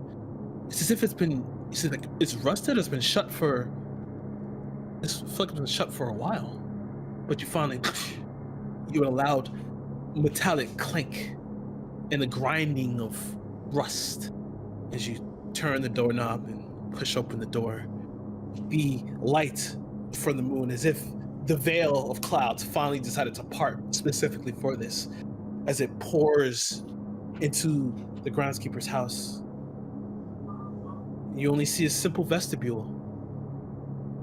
It's as if it's rusted or it's been shut for. It's like it's been shut for a while. But you finally, you hear a loud metallic clink and the grinding of rust as you turn the doorknob and push open the door. The light from the moon, as if the veil of clouds finally decided to part specifically for this, as it pours into the groundskeeper's house. You only see a simple vestibule.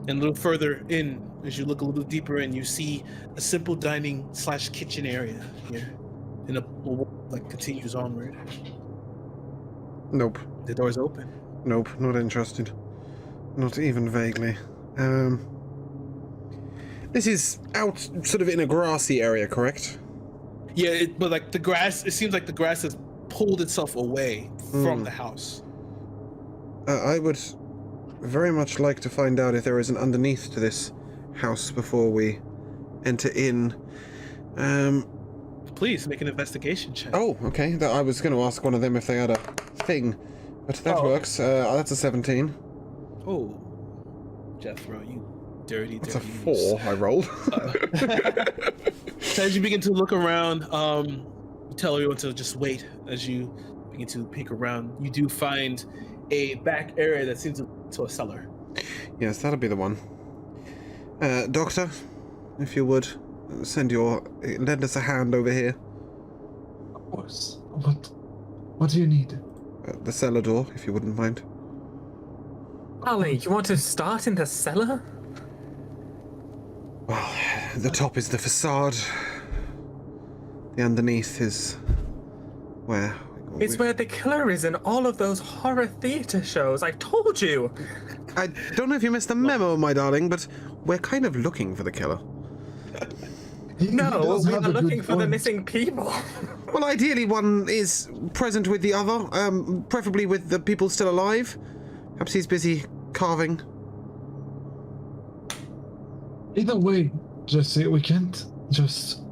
And a little further in, as you look a little deeper in, you see a simple dining / kitchen area here. And a wall that continues onward. Nope. The door's open. Nope, not interested. Not even vaguely. This is out sort of in a grassy area, correct? Yeah, but like the grass, it seems like the grass has pulled itself away from the house. I would very much like to find out if there is an underneath to this house before we enter in. Please make an investigation check. Oh, okay. I was going to ask one of them if they had a thing, but that works. That's a 17. Oh, Jethro, you dirty. That's a 4 I rolled. So as you begin to look around, you tell everyone to just wait. As you begin to peek around, you do find a back area that seems to a cellar. Yes, that'll be the one. Doctor, if you would, lend us a hand over here. Of course. What do you need? The cellar door, if you wouldn't mind. Ali, you want to start in the cellar? Well, the top is the facade. The underneath is where... It's where the killer is in all of those horror theater shows. I told you. I don't know if you missed the memo, my darling, but we're kind of looking for the killer. No, does we have are a good looking for the point. missing people. Well, ideally one is present with the other, preferably with the people still alive. Perhaps he's busy carving. Either way, Jesse, we can't just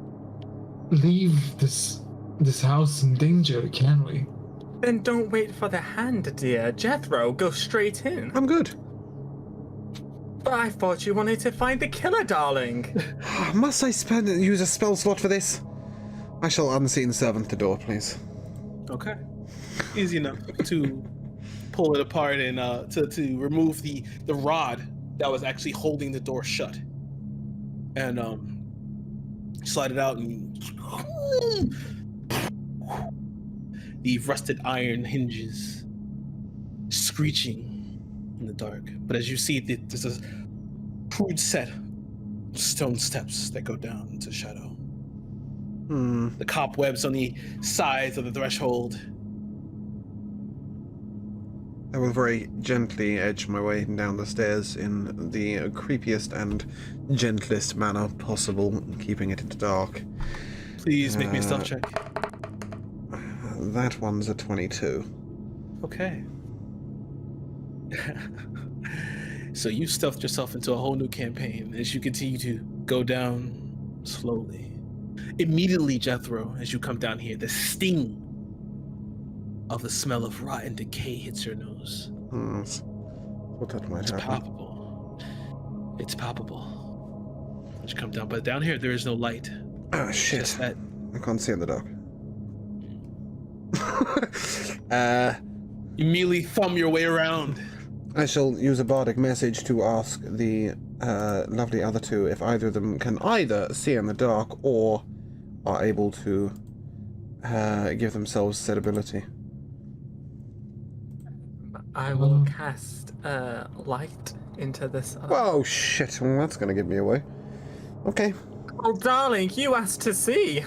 leave this house in danger, can we? Then don't wait for the hand, dear. Jethro, go straight in. I'm good. But I thought you wanted to find the killer, darling. Must I use a spell slot for this? I shall unseen servant the door, please. Okay. Easy enough to pull it apart and to remove the rod that was actually holding the door shut. And slide it out, and the rusted iron hinges screeching in the dark. But as you see, there's a crude set of stone steps that go down into shadow. The cobwebs on the sides of the threshold. I will very gently edge my way down the stairs in the creepiest and gentlest manner possible, keeping it in the dark. Please make me a stealth check. That one's a 22. Okay. So you stuffed yourself into a whole new campaign as you continue to go down slowly. Immediately, Jethro, as you come down here, the sting of the smell of rot and decay hits your nose. What that might It's happen. palpable. It's palpable. As you come down, but down here there is no light. Ah, shit. Just that. I can't see in the dark. You immediately thumb your way around. I shall use a bardic message to ask the lovely other two if either of them can either see in the dark or are able to give themselves said ability. I will cast light into this. Oh shit, well, that's going to give me away. Okay. Oh, darling, you asked to see.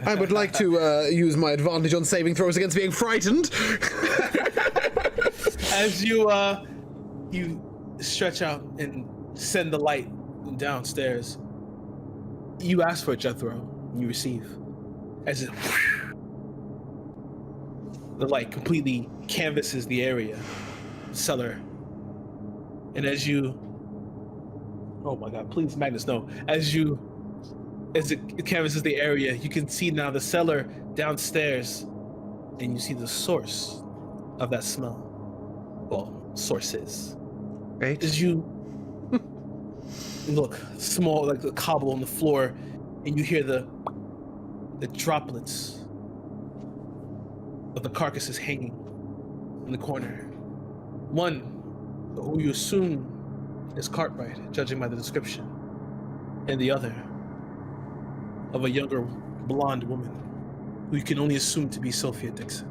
I would like to use my advantage on saving throws against being frightened. As you stretch out and send the light downstairs, you ask for it, Jethro, and you receive. As it, the light completely canvases the area, cellar, and as you, oh my God, please, Magnus, no. As it canvases the area, you can see now the cellar downstairs, and you see the source of that smell. Well, sources. Right. As you look, small, like the cobble on the floor, and you hear the droplets of the carcasses hanging in the corner. One, who you assume is Cartwright, judging by the description, and the other of a younger blonde woman, who you can only assume to be Sophia Dixon.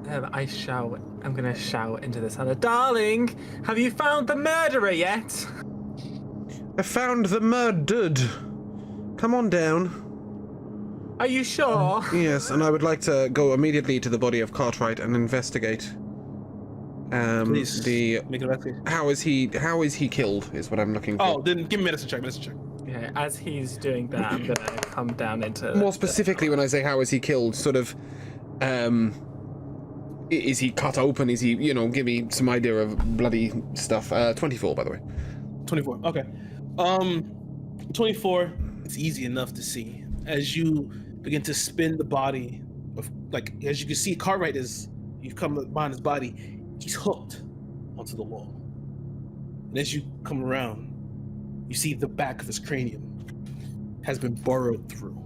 I'm gonna shout into this cellar. Darling, have you found the murderer yet? I found the murdered. Come on down. Are you sure? Yes, and I would like to go immediately to the body of Cartwright and investigate. Please, make it please. How is he killed is what I'm looking for. Oh, then give me medicine check. Yeah, as he's doing that, I'm gonna come down into... More specifically, when I say how is he killed, sort of, is he cut open? Is he, give me some idea of bloody stuff. 24, by the way. 24, okay. 24, it's easy enough to see. As you begin to spin the body of, as you can see, Cartwright you've come behind his body, he's hooked onto the wall. And as you come around, you see the back of his cranium has been burrowed through.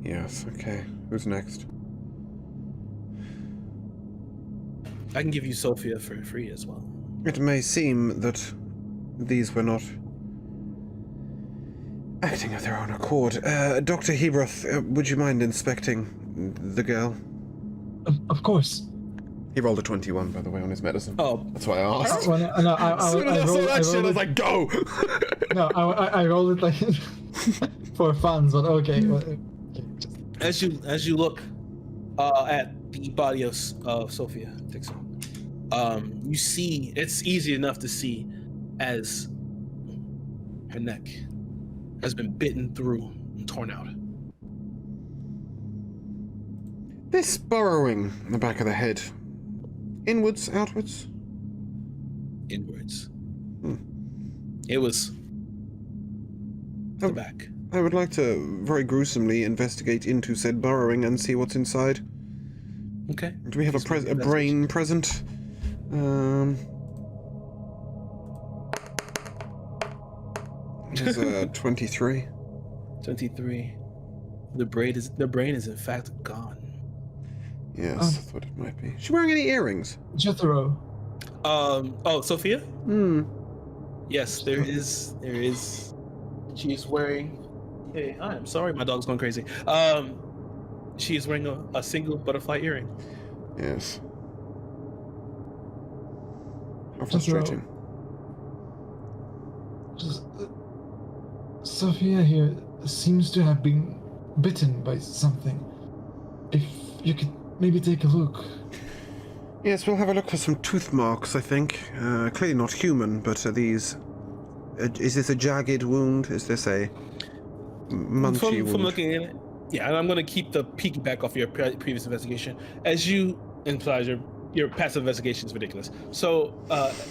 Yes, okay. Who's next? I can give you Sophia for free as well. It may seem that these were not acting of their own accord. Dr. Hebroth, would you mind inspecting the girl? Of course. He rolled a 21, by the way, on his medicine. Oh. That's why I asked. Well, no, As soon as I saw that shit, I was like, go! No, I rolled it like for fun, but okay. Well, okay As you look at the body of Sophia Dixon, you see, it's easy enough to see as her neck has been bitten through and torn out. This burrowing in the back of the head. Inwards, outwards? Inwards. It was the back. I would like to very gruesomely investigate into said burrowing and see what's inside. Okay. Do we have a brain present? Which is 23. 23. The brain is in fact gone. Yes, I thought it might be. Is she wearing any earrings? Jethro. Oh, Sophia? Yes, there is. She is wearing. Hey, I'm sorry, my dog's going crazy. She is wearing a single butterfly earring. Yes. How frustrating. Sophia here seems to have been bitten by something. If you could maybe take a look. Yes, we'll have a look for some tooth marks, I think. Clearly not human, but are these... is this a jagged wound? Is this a munchy wound? From looking at it, yeah, and I'm going to keep the piggyback off your previous investigation. As you implies your passive investigation is ridiculous. So,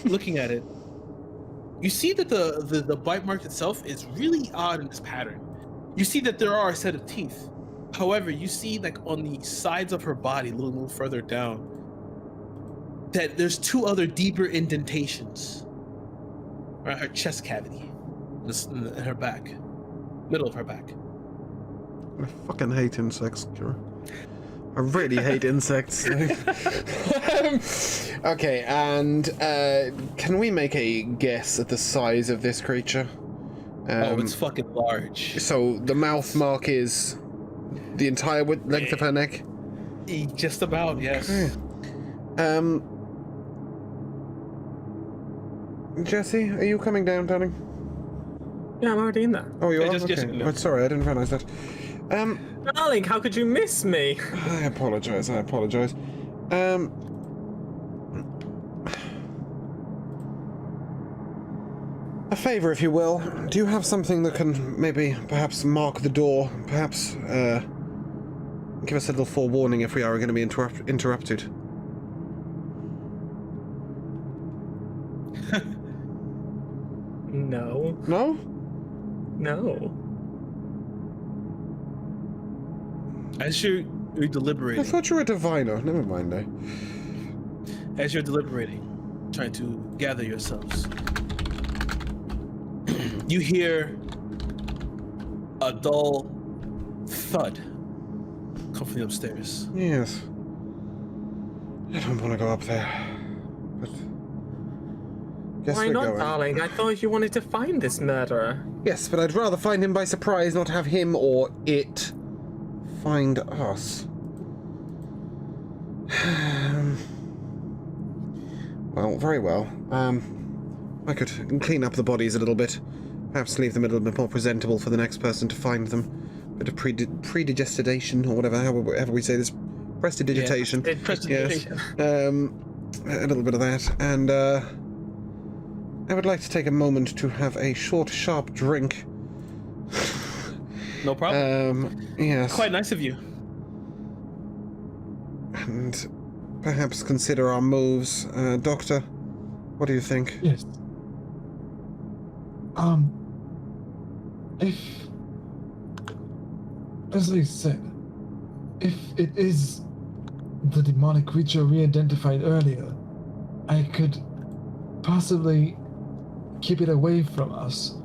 looking at it, you see that the bite mark itself is really odd in this pattern. You see that there are a set of teeth. However, you see on the sides of her body, a little further down, that there's two other deeper indentations around her chest cavity, in her back, middle of her back. I fucking hate insects, Kira. I really hate insects. Okay, and can we make a guess at the size of this creature? It's fucking large. So the mouth mark is the entire length of her neck? Just about, yes. Jesse, are you coming down, darling? Yeah, I'm already in there. Oh, you are? just- Okay. no. Oh, sorry, I didn't realize that. Darling, how could you miss me? I apologize. A favor, if you will. Do you have something that can maybe perhaps mark the door? Perhaps give us a little forewarning if we are going to be interrupted. No. No? No. As you're I deliberating, thought you were a diviner. Never mind, eh? as you're deliberating, trying to gather yourselves, you hear a dull thud come from the upstairs. Yes. I don't want to go up there. But guess Why we're not, going. darling? I thought you wanted to find this murderer. Yes, but I'd rather find him by surprise, not have him or it find us. Well, very well. I could clean up the bodies a little bit. Perhaps leave them a little bit more presentable for the next person to find them. Bit of predigestination, or whatever, however we say this. Prestidigitation. Yeah, Yes. A little bit of that. And, I would like to take a moment to have a short, sharp drink. No problem. Yes. Quite nice of you. And perhaps consider our moves. Doctor, what do you think? Yes. If, as I said, if it is the demonic creature we identified earlier, I could possibly keep it away from us.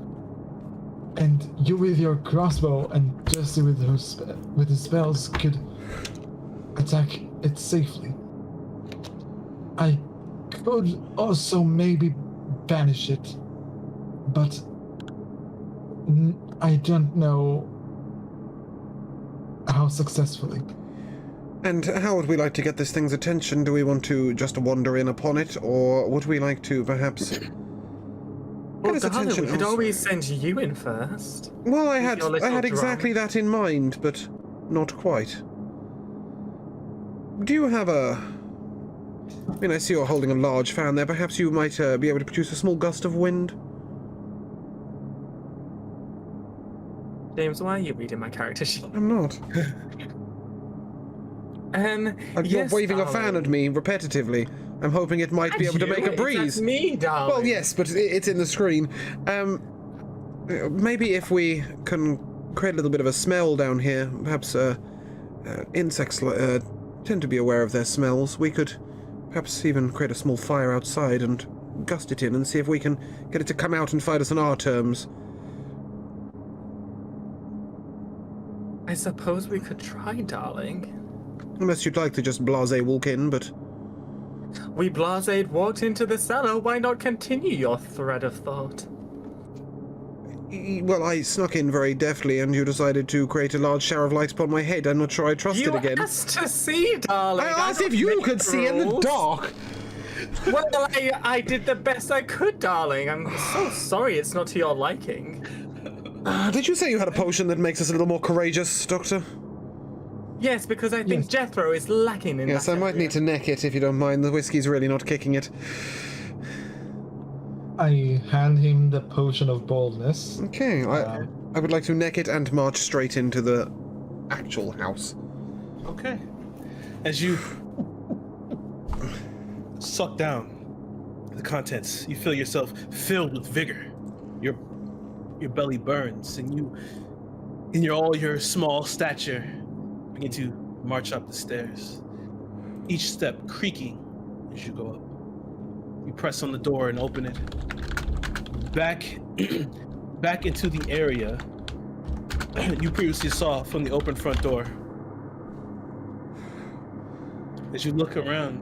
And you with your crossbow and Jesse with his spells could attack it safely. I could also maybe banish it, but I don't know how successfully. And how would we like to get this thing's attention? Do we want to just wander in upon it, or would we like to perhaps get Well, its darling, attention we could elsewhere? always send you in first. Well, I with had your little exactly that in mind, but not quite. Do you have a... I mean, I see you're holding a large fan there. Perhaps you might be able to produce a small gust of wind? James, why are you reading my character sheet? I'm not. You're Yes, waving a fan darling. at me repetitively. I'm hoping it might be able to make a breeze. That's me, darling. Well, yes, but it's in the screen. Maybe if we can create a little bit of a smell down here, perhaps insects tend to be aware of their smells. We could perhaps even create a small fire outside and gust it in and see if we can get it to come out and fight us on our terms. I suppose we could try, darling. Unless you'd like to just blasé walk in, but... We blasé walked into the cellar. Why not continue your thread of thought? Well, I snuck in very deftly and you decided to create a large shower of light upon my head. I'm not sure I trust You it again. asked to see, darling. I asked don't if you make could see in the rules. dark! Well, I did the best I could, darling. I'm so sorry it's not to your liking. Did you say you had a potion that makes us a little more courageous, Doctor? Yes, because I think Yes. Jethro is lacking in Yes, that I might area. need to neck it if you don't mind. The whiskey's really not kicking it. I hand him the potion of boldness. Okay, I would like to neck it and march straight into the actual house. Okay. As you suck down the contents, you feel yourself filled with vigor. Your belly burns, and you, in all your small stature, begin to march up the stairs. Each step creaking as you go up. You press on the door and open it. Back into the area you previously saw from the open front door. as you look around,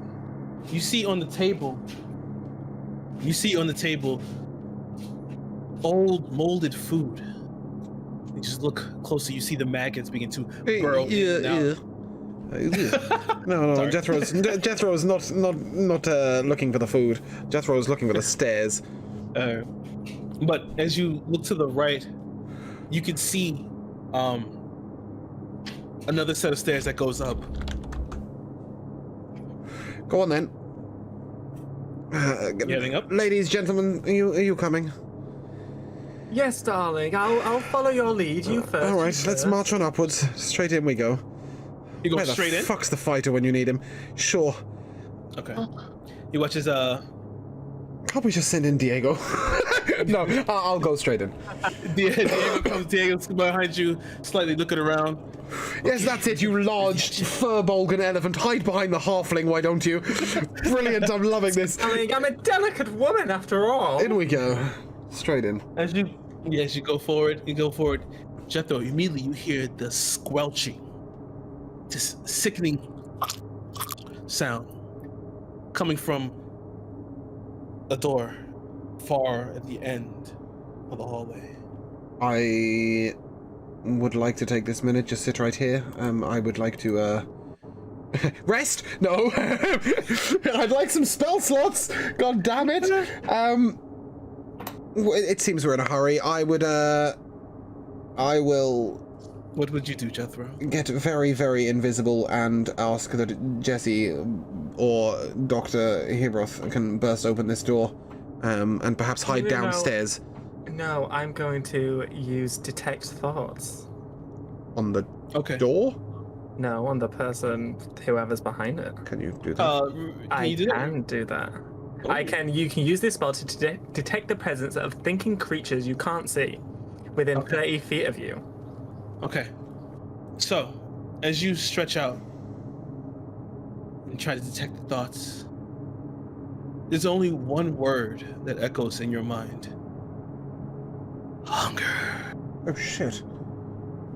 you see on the table old molded food. You just look closer, you see the maggots begin to burrow in and out. No, Sorry. Jethro's not looking for the food. Jethro's looking for the stairs. But as you look to the right, you can see another set of stairs that goes up. Go on then. You heading up? Ladies, gentlemen, are you coming? Yes, darling. I'll follow your lead. You first. All you right, let's first. march on upwards. Straight in we go. You go Where straight the in? fuck's the fighter when you need him? Sure. Okay. He watches Can't we just send in Diego? No, I'll go straight in. Diego's behind you, slightly looking around. Yes, that's it, you large fur-bolgan elephant. Hide behind the halfling, why don't you? Brilliant, I'm loving this. Darling, I'm a delicate woman after all. In we go. Straight in. As you go forward, Jethro, immediately you hear the squelching, this sickening sound coming from a door far at the end of the hallway. I would like to take this minute, just sit right here. I would like to, rest? No. I'd like some spell slots. God damn it. It seems we're in a hurry. I will What would you do, Jethro? get very, very invisible and ask that Jesse or Dr. Hebroth can burst open this door, and perhaps hide No. downstairs No, I'm going to use detect thoughts. on the Okay. door. No, on the person, whoever's behind it. Can you do that? Can you do that? can do that. Oh. You can use this spell to detect the presence of thinking creatures you can't see within 30 feet of you. Okay. So, as you stretch out and try to detect the thoughts, there's only one word that echoes in your mind. Hunger. Oh shit!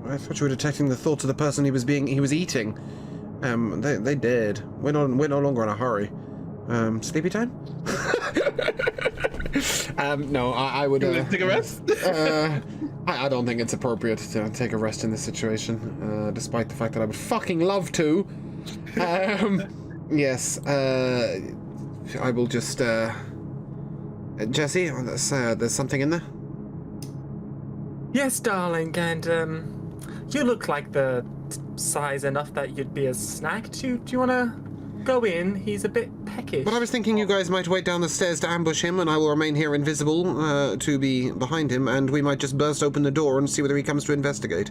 I thought you were detecting the thoughts of the person he was eating. They did. We're no longer in a hurry. Sleepy time? No, I would. You wanna take a rest? I don't think it's appropriate to take a rest in this situation, despite the fact that I would fucking love to. Yes, I will just, Jesse, there's something in there? Yes, darling, and you look like the size enough that you'd be a snack. Do you want to go in? He's a bit peckish. But I was thinking you guys might wait down the stairs to ambush him, and I will remain here invisible to be behind him, and we might just burst open the door and see whether he comes to investigate.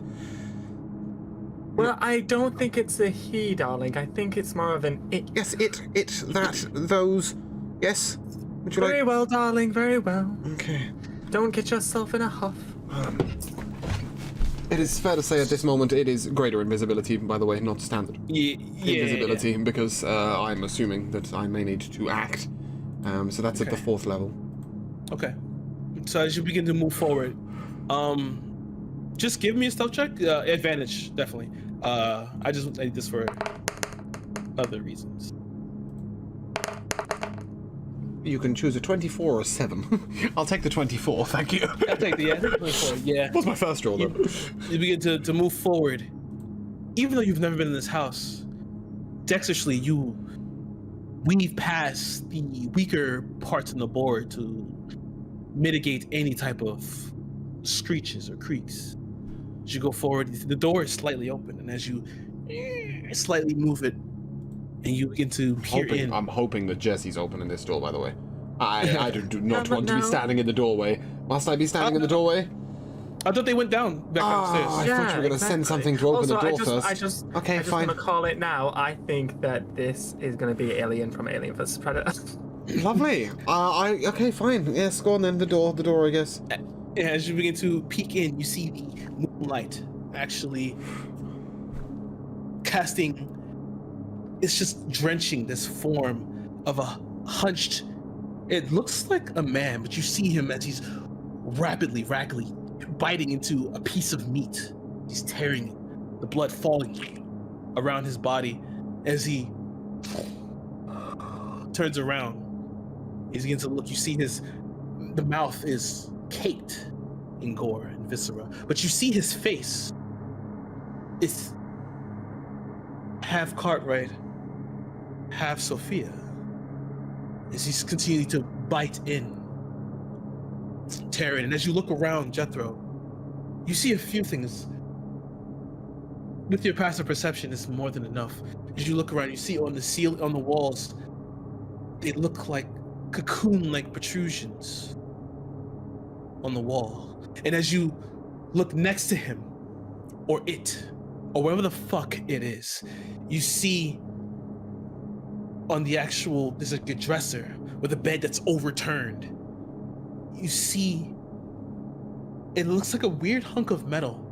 Well, I don't think it's a he, darling. I think it's more of an it. Yes, those. Yes? Would you Very like... well, darling, very well. Okay. Don't get yourself in a huff. It is fair to say at this moment it is greater invisibility, by the way, not standard invisibility, because I'm assuming that I may need to act. So that's at the 4th level. Okay. So as you begin to move forward, just give me a stealth check. Advantage, definitely. I need this for other reasons. You can choose a 24 or a 7. I'll take the 24, thank you. I'll take the 24. Yeah. What's my first roll, though? You begin to move forward. Even though you've never been in this house, dexterously you weave past the weaker parts on the board to mitigate any type of screeches or creaks. As you go forward, the door is slightly open, and as you slightly move it, and you begin to peer in. I'm hoping that Jesse's opening this door, by the way. I do not No, want to be no. standing in the doorway. Must I be standing in the doorway? I thought they went down back I downstairs. thought you were going to send something to open Also, the door I first. just Okay, fine. want to call it now. I think that this is going to be Alien from Alien vs. Predator. Lovely. Okay, fine. Yes, go on then. The door, I guess. As you begin to peek in, you see the moonlight actually casting. It's just drenching this form of a hunched. It looks like a man, but you see him as he's rapidly biting into a piece of meat. He's tearing it, the blood falling around his body as he turns around. He's beginning to look. You see the mouth is caked in gore and viscera, but you see his face. It's half Cartwright, half Sophia. As he's continuing to bite in, tearing. And as you look around, Jethro, you see a few things. With your passive perception, it's more than enough. As you look around, you see on the walls, they look like cocoon-like protrusions on the wall. And as you look next to him, or wherever the fuck it is, you see on the actual, there's like a dresser with a bed that's overturned. You see, it looks like a weird hunk of metal.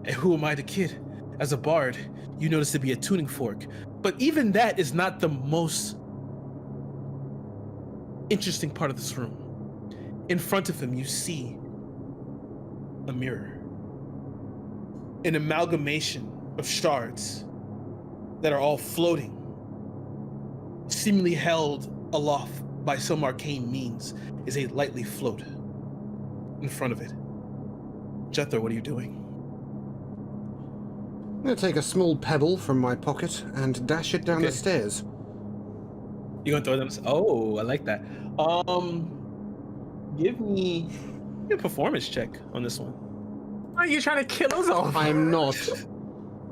And who am I, the kid? As a bard, you notice to be a tuning fork. But even that is not the most interesting part of this room. In front of him, you see a mirror. An amalgamation of shards that are all floating, seemingly held aloft by some arcane means, is a lightly float in front of it. Jethro, what are you doing? I'm going to take a small pebble from my pocket and dash it down the stairs. You gonna throw them? Oh, I like that. Give me a performance check on this one. Why are you trying to kill us off? I'm not.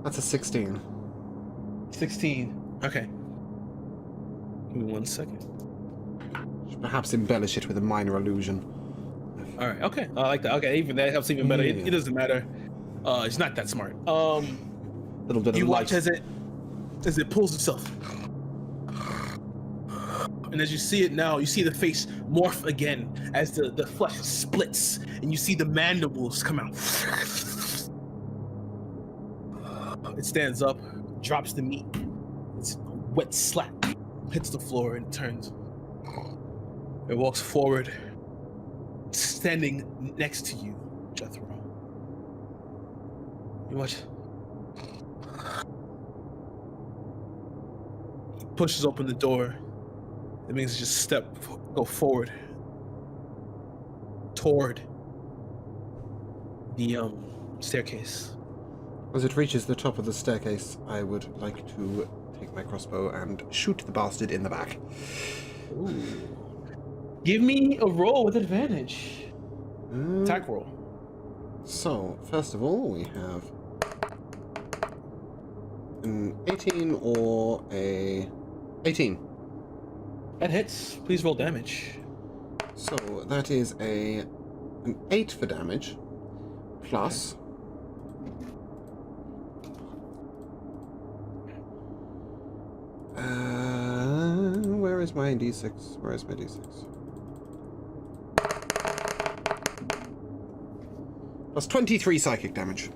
That's a 16. 16. Okay. Give me 1 second. Should perhaps embellish it with a minor illusion. All right. Okay. I like that. Okay. Even that helps even better. Yeah. It doesn't matter. It's not that smart. Little bit of You light. watch as it pulls itself. And as you see it now, you see the face morph again as the flesh splits and you see the mandibles come out. It stands up, drops the meat. It's a wet slap, hits the floor and turns. It walks forward, standing next to you, Jethro. You watch. He pushes open the door. It means just go forward toward the staircase. As it reaches the top of the staircase, I would like to take my crossbow and shoot the bastard in the back. Ooh. Give me a roll with advantage. Attack roll. So, first of all, we have an 18 or a 18. That hits. Please roll damage. So that is an 8 for damage, plus where is my d6? Where is my d6? Plus 23 psychic damage.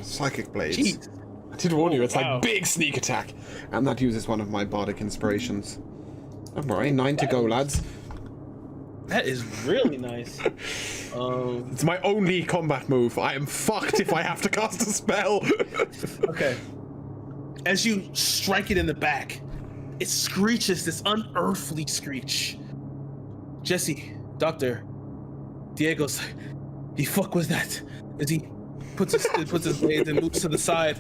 Psychic blades. Jeez. I did warn you, it's Wow. like big sneak attack, and that uses one of my bardic inspirations. Don't worry, 9 to go, lads. That is really nice. It's my only combat move. I am fucked if I have to cast a spell. Okay. As you strike it in the back, it screeches this unearthly screech. Jesse, Doctor, Diego's like, the fuck was that? As he puts his blades and moves to the side,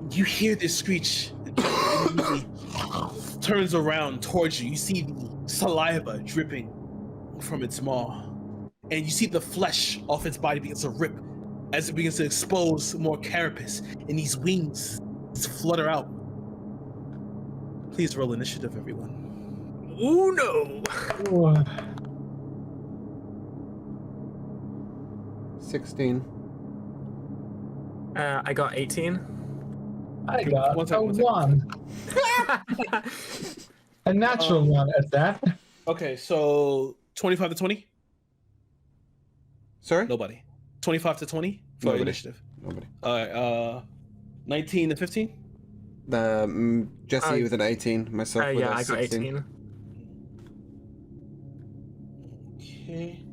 you hear this screech. It turns around towards you. You see the saliva dripping from its maw, and you see the flesh off its body begins to rip as it begins to expose more carapace, and these wings flutter out. Please roll initiative, everyone. Oh no! 16. I got 18. I got One a second, 1. A natural one at that. Okay, so 25 to 20? Sorry? Nobody. 25 to 20 for Nobody. initiative. Nobody. All right, 19 to 15? Jesse with an 18, myself with Yeah, a I got 16. 18. Okay.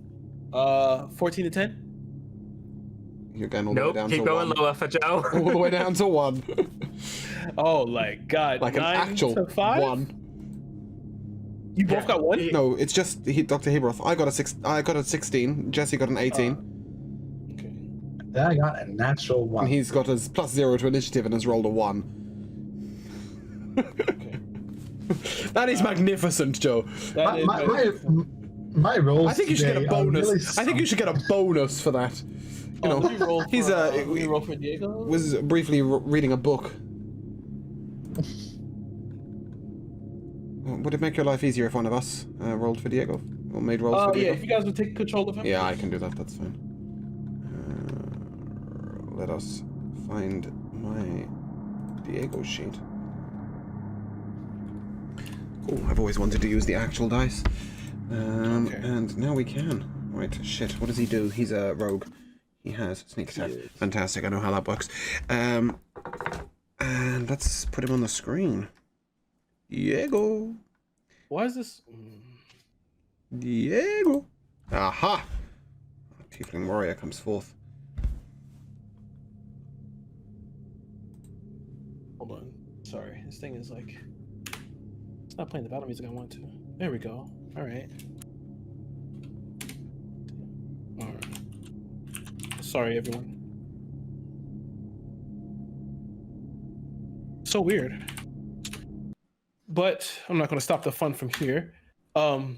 14 to 10? again all the way Nope, down keep to going 1. lower for Joe. All the way down to 1. Oh my god. Like an 9 actual to 5? 1. You both got 1? No, it's just Dr. Hebroth. I got a 16. Jesse got an 18. Okay. Then I got a natural one. And he's got his +0 to initiative and has rolled a 1. Okay. That is magnificent, Joe. That is My rolls. I think you should get a today are bonus. really I think you should get a bonus for that. You know, let me roll he's for, let me roll for Diego. was briefly reading a book. Would it make your life easier if one of us rolled for Diego? Or made rolls for Yeah, Diego? if you guys would take control of him. Yeah, I can do that. That's fine. Let us find my Diego sheet. Cool. I've always wanted to use the actual dice. Okay. And now we can. Right, shit. What does he do? He's a rogue. He has sneak attack. Yes. Fantastic. I know how that works. And let's put him on the screen. Diego. Why is this? Diego. Aha! Tiefling warrior comes forth. Hold on. Sorry, this thing is like. It's not playing the battle music I want to. There we go. Alright. Alright. Sorry, everyone. So weird. But I'm not going to stop the fun from here. There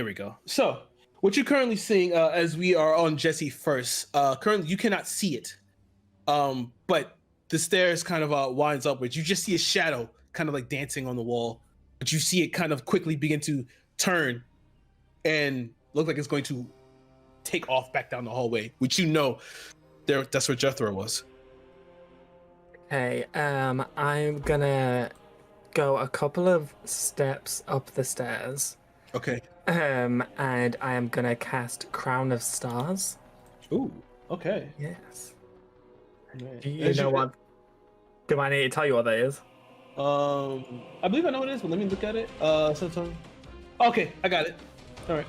we go. So, what you're currently seeing, as we are on Jesse first, currently you cannot see it. But the stairs kind of winds upwards. You just see a shadow kind of like dancing on the wall, but you see it kind of quickly begin to turn and look like it's going to take off back down the hallway, which you know that's where Jethro was. Okay, I'm gonna go a couple of steps up the stairs. Okay. And I am gonna cast Crown of Stars. Ooh. Okay. Yes. Right. Do you know what? Do I need to tell you what that is? I believe I know what it is, but let me look at it. Okay, I got it. All right.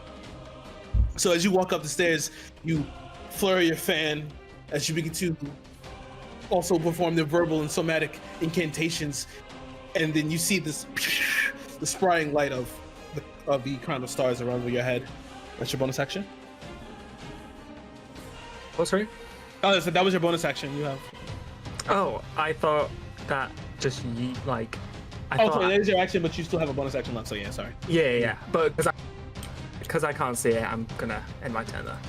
So as you walk up the stairs, you flurry your fan as you begin to also perform the verbal and somatic incantations, and then you see this the sprying light of the crown of stars around your head. That's your bonus action. Oh, sorry? Oh, that was your bonus action. You have. Oh, I thought that just like. Sorry, that is your action, but you still have a bonus action left. So yeah, sorry. Yeah. But because I can't see it, I'm gonna end my turn there.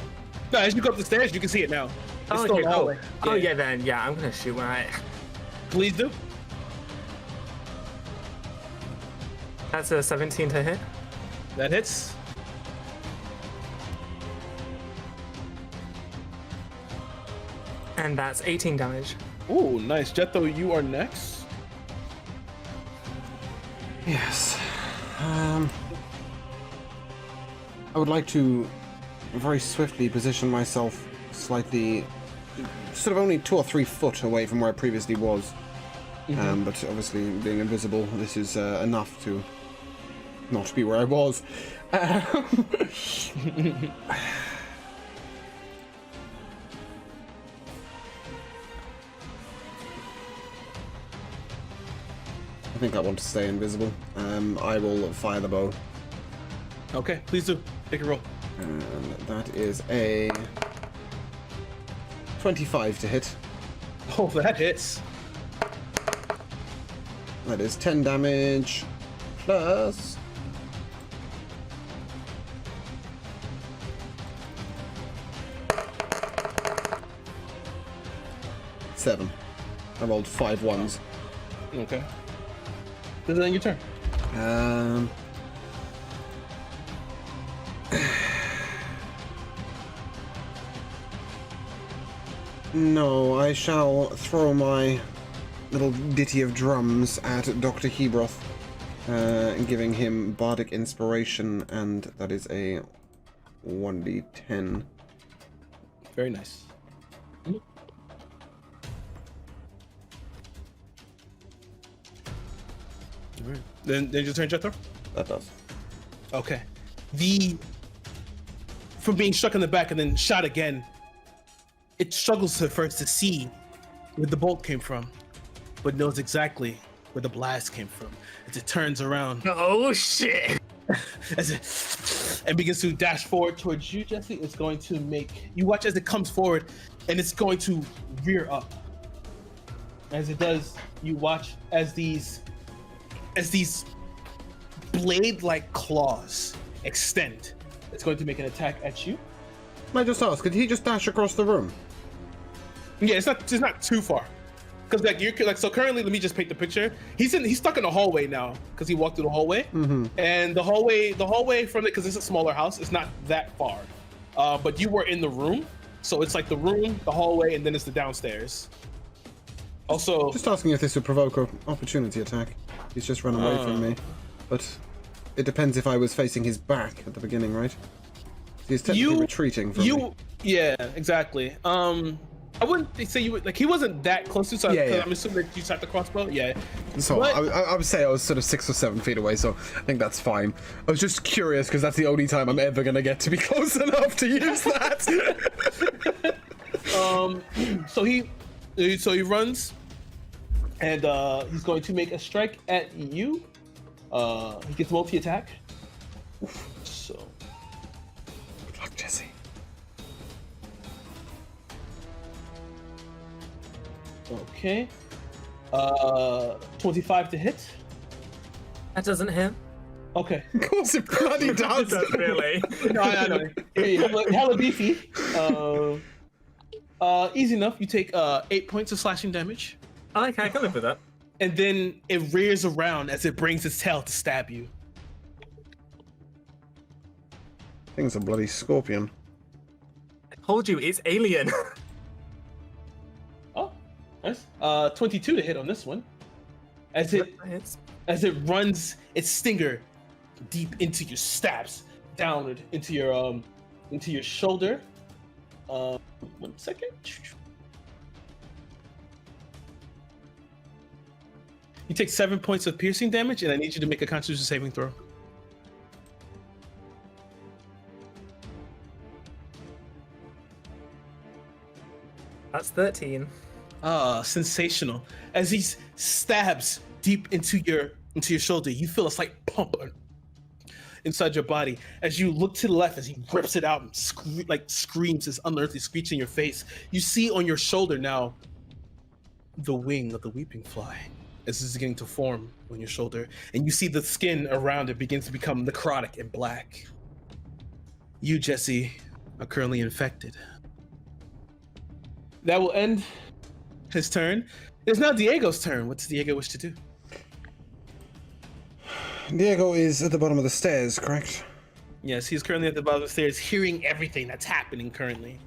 No, as you go up the stairs, you can see it now. It's still Okay, in the cool. hallway. Oh yeah, then yeah, I'm gonna shoot when I. Please do. That's a 17 to hit. That hits. And that's 18 damage. Ooh, nice. Jetho, you are next. Yes. I would like to very swiftly position myself slightly, sort of only 2 or 3 foot away from where I previously was. But obviously, being invisible, this is enough to not be where I was. I think I want to stay invisible. I will fire the bow. Okay, please do. Take a roll. And that is a 25 to hit. Oh, that hits. That is 10 damage plus... Seven. I rolled 5 ones. Okay. This is then your turn. No, I shall throw my little ditty of drums at Dr. Hebroth, giving him bardic inspiration, and that is a 1d10. Very nice. Alright. Then your turn, Jethro? That does. Okay. From being struck in the back and then shot again, it struggles at first to see where the bolt came from, but knows exactly where the blast came from. As it turns around, Oh shit! and begins to dash forward towards you, Jesse. It's going to make you watch as it comes forward, and it's going to rear up. As it does, you watch as these blade-like claws extend. It's going to make an attack at you. Can I just ask, could he just dash across the room? Yeah, it's not too far. Because so currently, let me just paint the picture. He's stuck in the hallway now because he walked through the hallway, and the hallway from it, because it's a smaller house, it's not that far. But you were in the room, so it's like the room, the hallway, and then it's the downstairs. Also, Just asking if this would provoke an opportunity attack. He's just run away from me. But it depends if I was facing his back at the beginning, right? He's technically retreating from me. Yeah, exactly. I wouldn't say you would, like, he wasn't that close to, so Yeah. I'm assuming that you shot the crossbow. Yeah. So But- I would say I was sort of 6 or 7 feet away, so I think that's fine. I was just curious because that's the only time I'm ever gonna get to be close enough to use that. So he runs, and he's going to make a strike at you. He gets multi-attack. So Good luck, Jesse. okay, 25 to hit. That doesn't hit. Okay. Of course it bloody does. Does really? No, I know. Hey, hella beefy. Easy enough. You take 8 points of slashing damage, Okay, I can live with that. and then it rears around as it brings its tail to stab you. Thing's a bloody scorpion. I told you, it's alien. Oh, nice. 22 to hit on this one. As it runs its stinger deep into your stabs, downward into your shoulder. 1 second. You take 7 points of piercing damage, and I need you to make a Constitution saving throw. That's 13. Sensational. As he stabs deep into your shoulder, you feel a slight pump inside your body. As you look to the left, as he rips it out and screams this unearthly screech in your face, you see on your shoulder now the wing of the weeping fly. As this is beginning to form on your shoulder, and you see the skin around it begins to become necrotic and black. You, Jesse, are currently infected. That will end his turn. It's now Diego's turn. What does Diego wish to do? Diego is at the bottom of the stairs, correct? Yes, he's currently at the bottom of the stairs, hearing everything that's happening currently.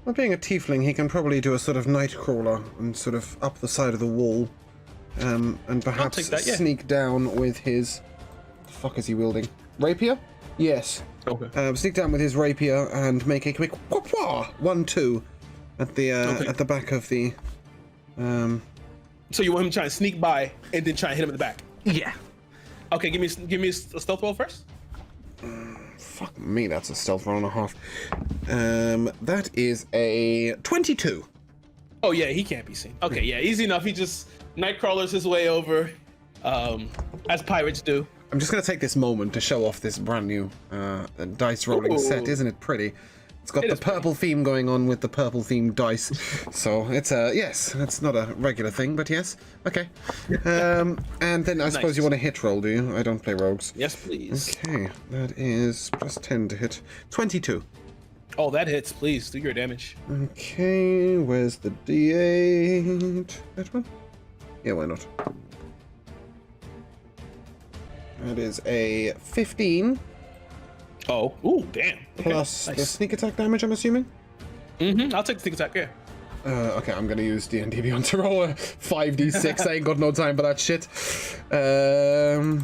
Well, being a tiefling, he can probably do a sort of night crawler and sort of up the side of the wall, and perhaps take that, yeah. sneak down with his. What the fuck is he wielding? Rapier? Yes. Okay. Sneak down with his rapier and make a quick 1-2 at the back of the. So you want him trying to sneak by and then try and hit him in the back? Yeah. Okay, give me a stealth roll first. Fuck me, that's a stealth roll and a half. That is a 22. Oh yeah, he can't be seen. Okay, yeah, easy enough. He just night crawlers his way over, as pirates do. I'm just gonna take this moment to show off this brand new dice rolling set. Isn't it pretty? It's got the purple theme going on with the purple themed dice. So it's yes, it's not a regular thing, but yes. Okay. And then I suppose you want a hit roll, do you? I don't play rogues. Yes, please. Okay, that is plus 10 to hit. 22. Oh, that hits. Please do your damage. Okay, where's the D8? That one? Yeah, why not? That is a 15. Oh, ooh, damn. Okay, Plus the nice. sneak attack damage, I'm assuming? I'll take the sneak attack. Yeah. Okay, I'm gonna use D&D Beyond to roll a 5d6. I ain't got no time for that shit. There's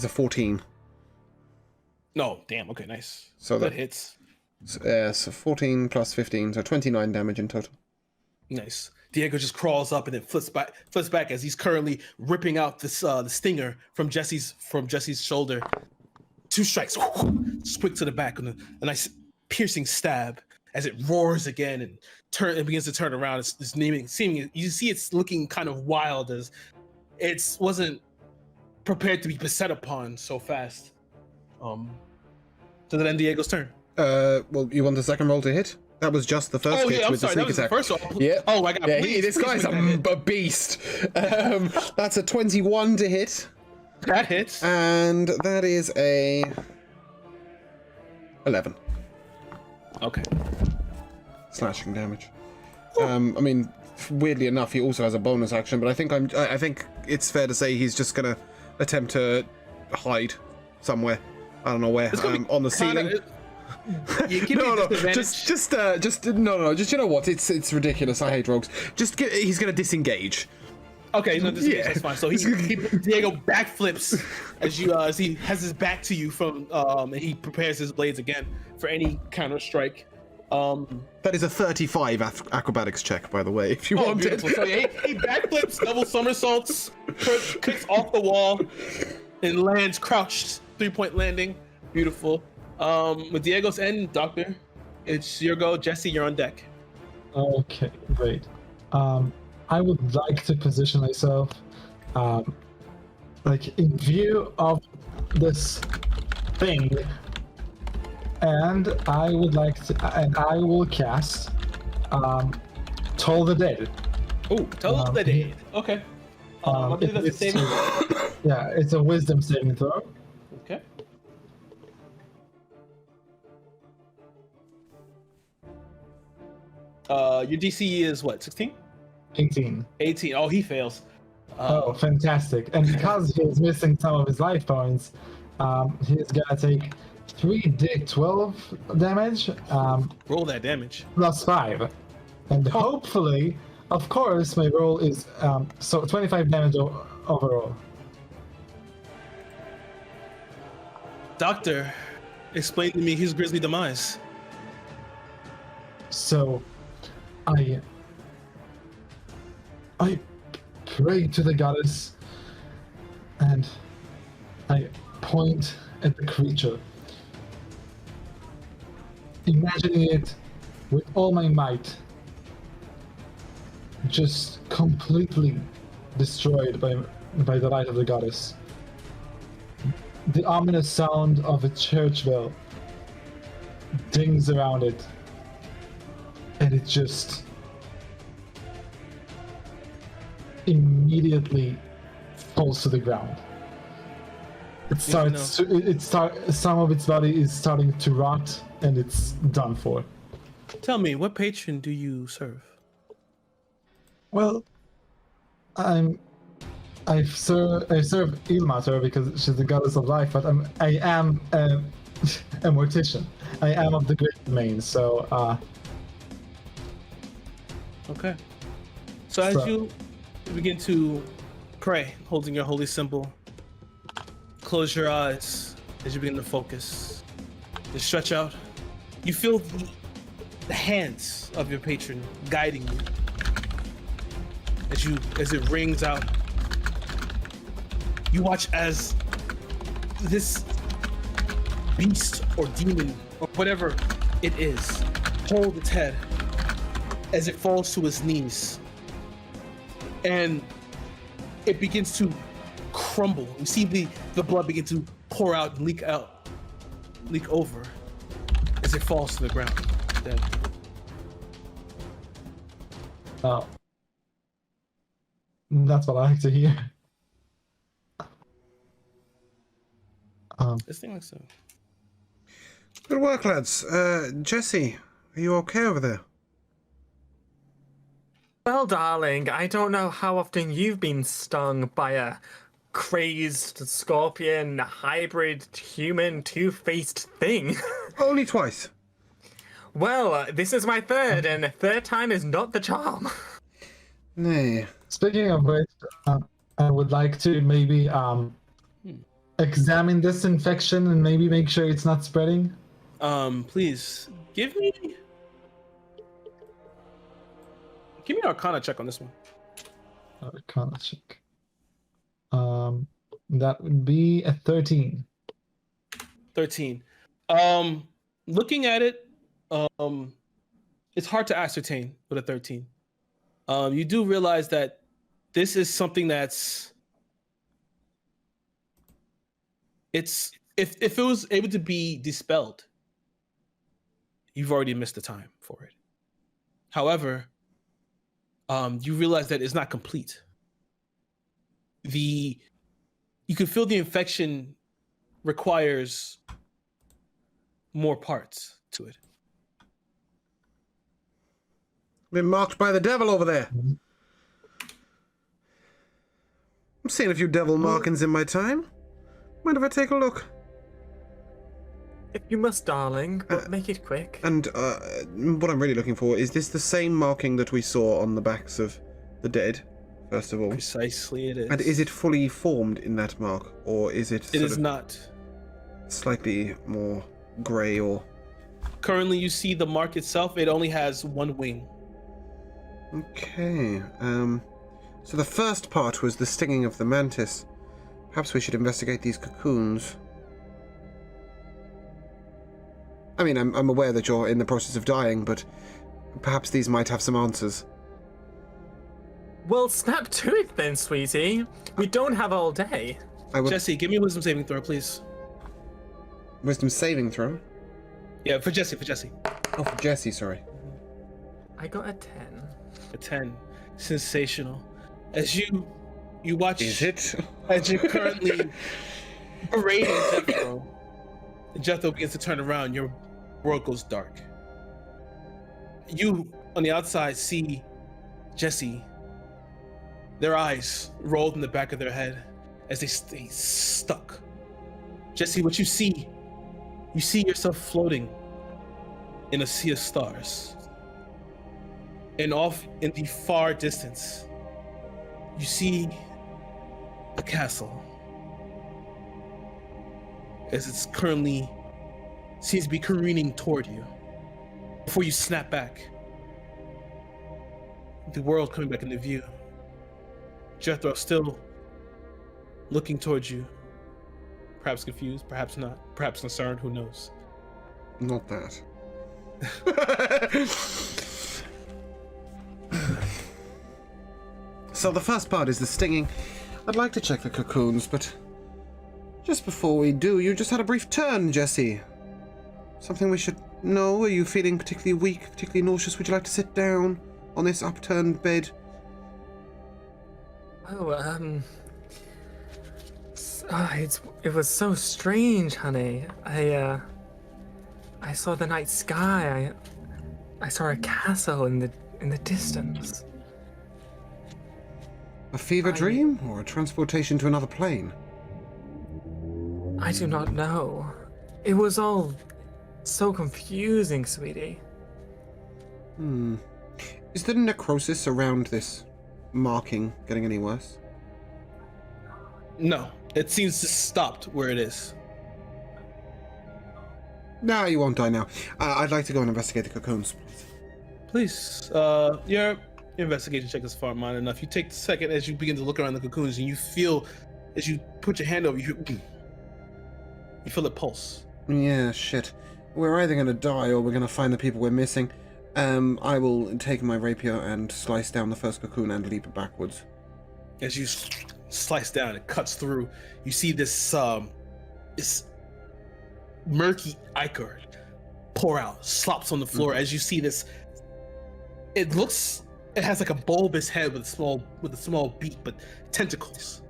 a 14. No, damn. Okay, nice. So that that- hits. So 14 plus 15, so 29 damage in total. Nice. Diego just crawls up and then flips back as he's currently ripping out this the stinger from Jesse's shoulder. 2 strikes, just quick to the back, and a nice piercing stab as it roars again and begins to turn around. It's seeming you see it's looking kind of wild as it wasn't prepared to be beset upon so fast. So then Diego's turn. Well, you want the second roll to hit? That was just the first hit with the sneak attack. The first roll. Yeah. Oh my god. Yeah, please, this guy's a beast. That's a 21 to hit. That hits. And that is a 11. Okay. Slashing damage. I mean, weirdly enough, he also has a bonus action, but I think it's fair to say he's just gonna attempt to hide somewhere. I don't know where. On the ceiling. You no, just you know what? It's ridiculous. I hate rogues. He's gonna disengage. Okay, he's gonna disengage. That's fine. So Diego backflips as he has his back to you from and he prepares his blades again for any counter strike. That is a 35 acrobatics check, by the way, if you want it. So he backflips, double somersaults, kicks off the wall, and lands crouched. 3-point landing. Beautiful. With Diego's end, Doctor, it's your go. Jesse, you're on deck. Okay, great. I would like to position myself, like in view of this thing, and I would like to, and I will cast, Toll the Dead. Oh, Toll the Dead. Okay. I believe that's a saving throw. Yeah, it's a Wisdom saving throw. Okay. Your DC is what? 16? 18. 18. Oh, he fails. Oh, fantastic. And because he's missing some of his life points, he's gonna take 3d12 damage. Roll that damage. Plus 5. And hopefully, of course, my roll is so 25 damage overall. Doctor, explain to me his grisly demise. So, I pray to the goddess, and I point at the creature, imagining it with all my might, just completely destroyed by the light of the goddess. The ominous sound of a church bell dings around it, and it just immediately falls to the ground. Some of its body is starting to rot, and it's done for. Tell me, what patron do you serve? Well, I serve Ilmater because she's the goddess of life, but I am a mortician. I am of the great domain, so Okay. So as you begin to pray, holding your holy symbol, close your eyes as you begin to focus. Just stretch out. You feel the hands of your patron guiding you as it rings out. You watch as this beast or demon or whatever it is hold its head as it falls to its knees, and it begins to crumble. You see the blood begin to pour out and leak over as it falls to the ground, dead. Oh, that's what I like to hear. This thing looks so. Good work, lads. Jesse, are you okay over there? Well, darling, I don't know how often you've been stung by a crazed scorpion, hybrid human, two-faced thing. Only twice. Well, this is my third, and third time is not the charm. Nay. Speaking of which, I would like to maybe examine this infection and maybe make sure it's not spreading. Please give me an Arcana check on this one. Arcana check. That would be a 13. 13. Looking at it, it's hard to ascertain with a 13. You do realize that this is something that's if it was able to be dispelled, you've already missed the time for it. However, you realize that it's not complete. You can feel the infection requires more parts to it. Been marked by the devil over there. I'm seeing a few devil markings in my time. Mind if I take a look? If you must, darling, but make it quick. And what I'm really looking for, is this the same marking that we saw on the backs of the dead, first of all? Precisely it is. And is it fully formed in that mark, or is it It is not. Slightly more grey or... Currently, you see the mark itself, it only has one wing. Okay, so the first part was the stinging of the mantis. Perhaps we should investigate these cocoons. I mean, I'm aware that you're in the process of dying, but perhaps these might have some answers. Well, snap to it then, sweetie. We don't have all day. Jesse, give me a wisdom saving throw, please. Wisdom saving throw? Yeah, for Jesse. Oh, for Jesse, sorry. I got a 10. A 10. Sensational. As you watch... Is it? As you're currently berating Jethro, and Jethro begins to turn around, your world goes dark. You, on the outside, see Jesse, their eyes rolled in the back of their head as they stay stuck. Jesse, what you see yourself floating in a sea of stars. And off in the far distance, you see a castle. As it's currently seems to be careening toward you. Before you snap back, the world coming back into view. Jethro still looking towards you. Perhaps confused, perhaps not, perhaps concerned, who knows? Not that. So the first part is the stinging. I'd like to check the cocoons, but just before we do, you just had a brief turn, Jesse. Something we should know? Are you feeling particularly weak, particularly nauseous? Would you like to sit down on this upturned bed? Oh, it was so strange, honey. I saw the night sky. I saw a castle in the distance. A fever dream or a transportation to another plane? I do not know. It was all so confusing, sweetie. Is the necrosis around this marking getting any worse? No, it seems to stopped where it is. No, you won't die now. I'd like to go and investigate the cocoons, please. Please, your investigation check is far mine enough. You take the second as you begin to look around the cocoons, and you feel, as you put your hand over, you feel it pulse. Yeah, shit. We're either going to die or we're going to find the people we're missing. I will take my rapier and slice down the first cocoon and leap backwards. As you slice down, it cuts through. You see this murky ichor pour out, slops on the floor. As you see this, it has like a bulbous head with a small beak, but tentacles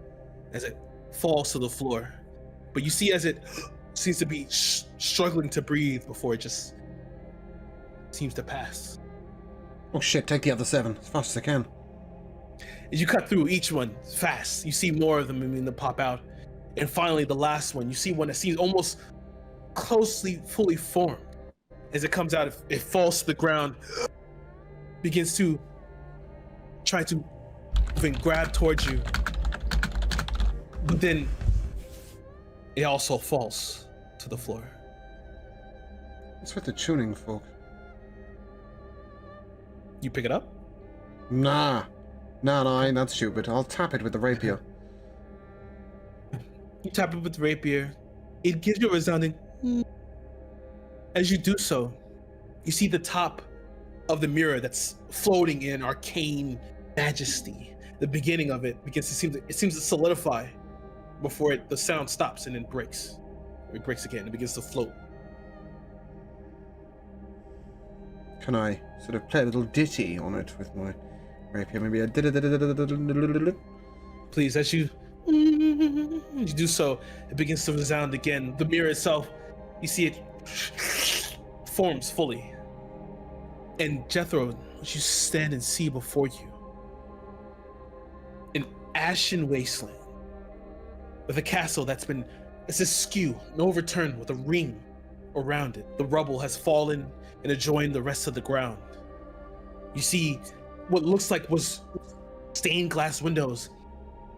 as it falls to the floor. But you see as it seems to be struggling to breathe before it just seems to pass. Oh shit, take the other 7 as fast as I can. As you cut through each one fast, you see more of them begin to pop out. And finally, the last one, you see one that seems almost closely fully formed. As it comes out, it falls to the ground, begins to try to even grab towards you. But then it also falls to the floor. What's with the tuning fork? You pick it up? Nah, I ain't that stupid. I'll tap it with the rapier. You tap it with the rapier. It gives you a resounding. As you do so, you see the top of the mirror that's floating in arcane majesty. The beginning of it begins to seems to solidify before the sound stops and then breaks. It breaks again. It begins to float. Can I sort of play a little ditty on it with my rapier? Maybe a Please, as you do so, it begins to resound again. The mirror itself, you see it forms fully. And Jethro, as you stand and see before you, an ashen wasteland with a castle it's askew, no return, with a ring around it. The rubble has fallen and adjoined the rest of the ground. You see what looks like was stained glass windows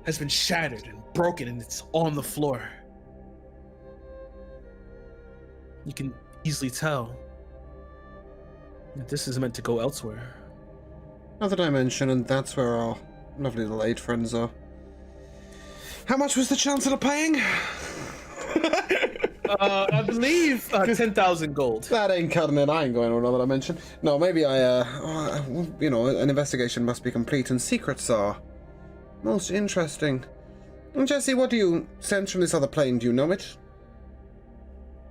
has been shattered and broken, and it's on the floor. You can easily tell that this is meant to go elsewhere. Another dimension, and that's where our lovely little 8 friends are. How much was the Chancellor paying? I believe 10,000 gold. That ain't cutting it. I ain't going to another dimension. No, maybe an investigation must be complete, and secrets are most interesting. And Jesse, what do you sense from this other plane? Do you know it?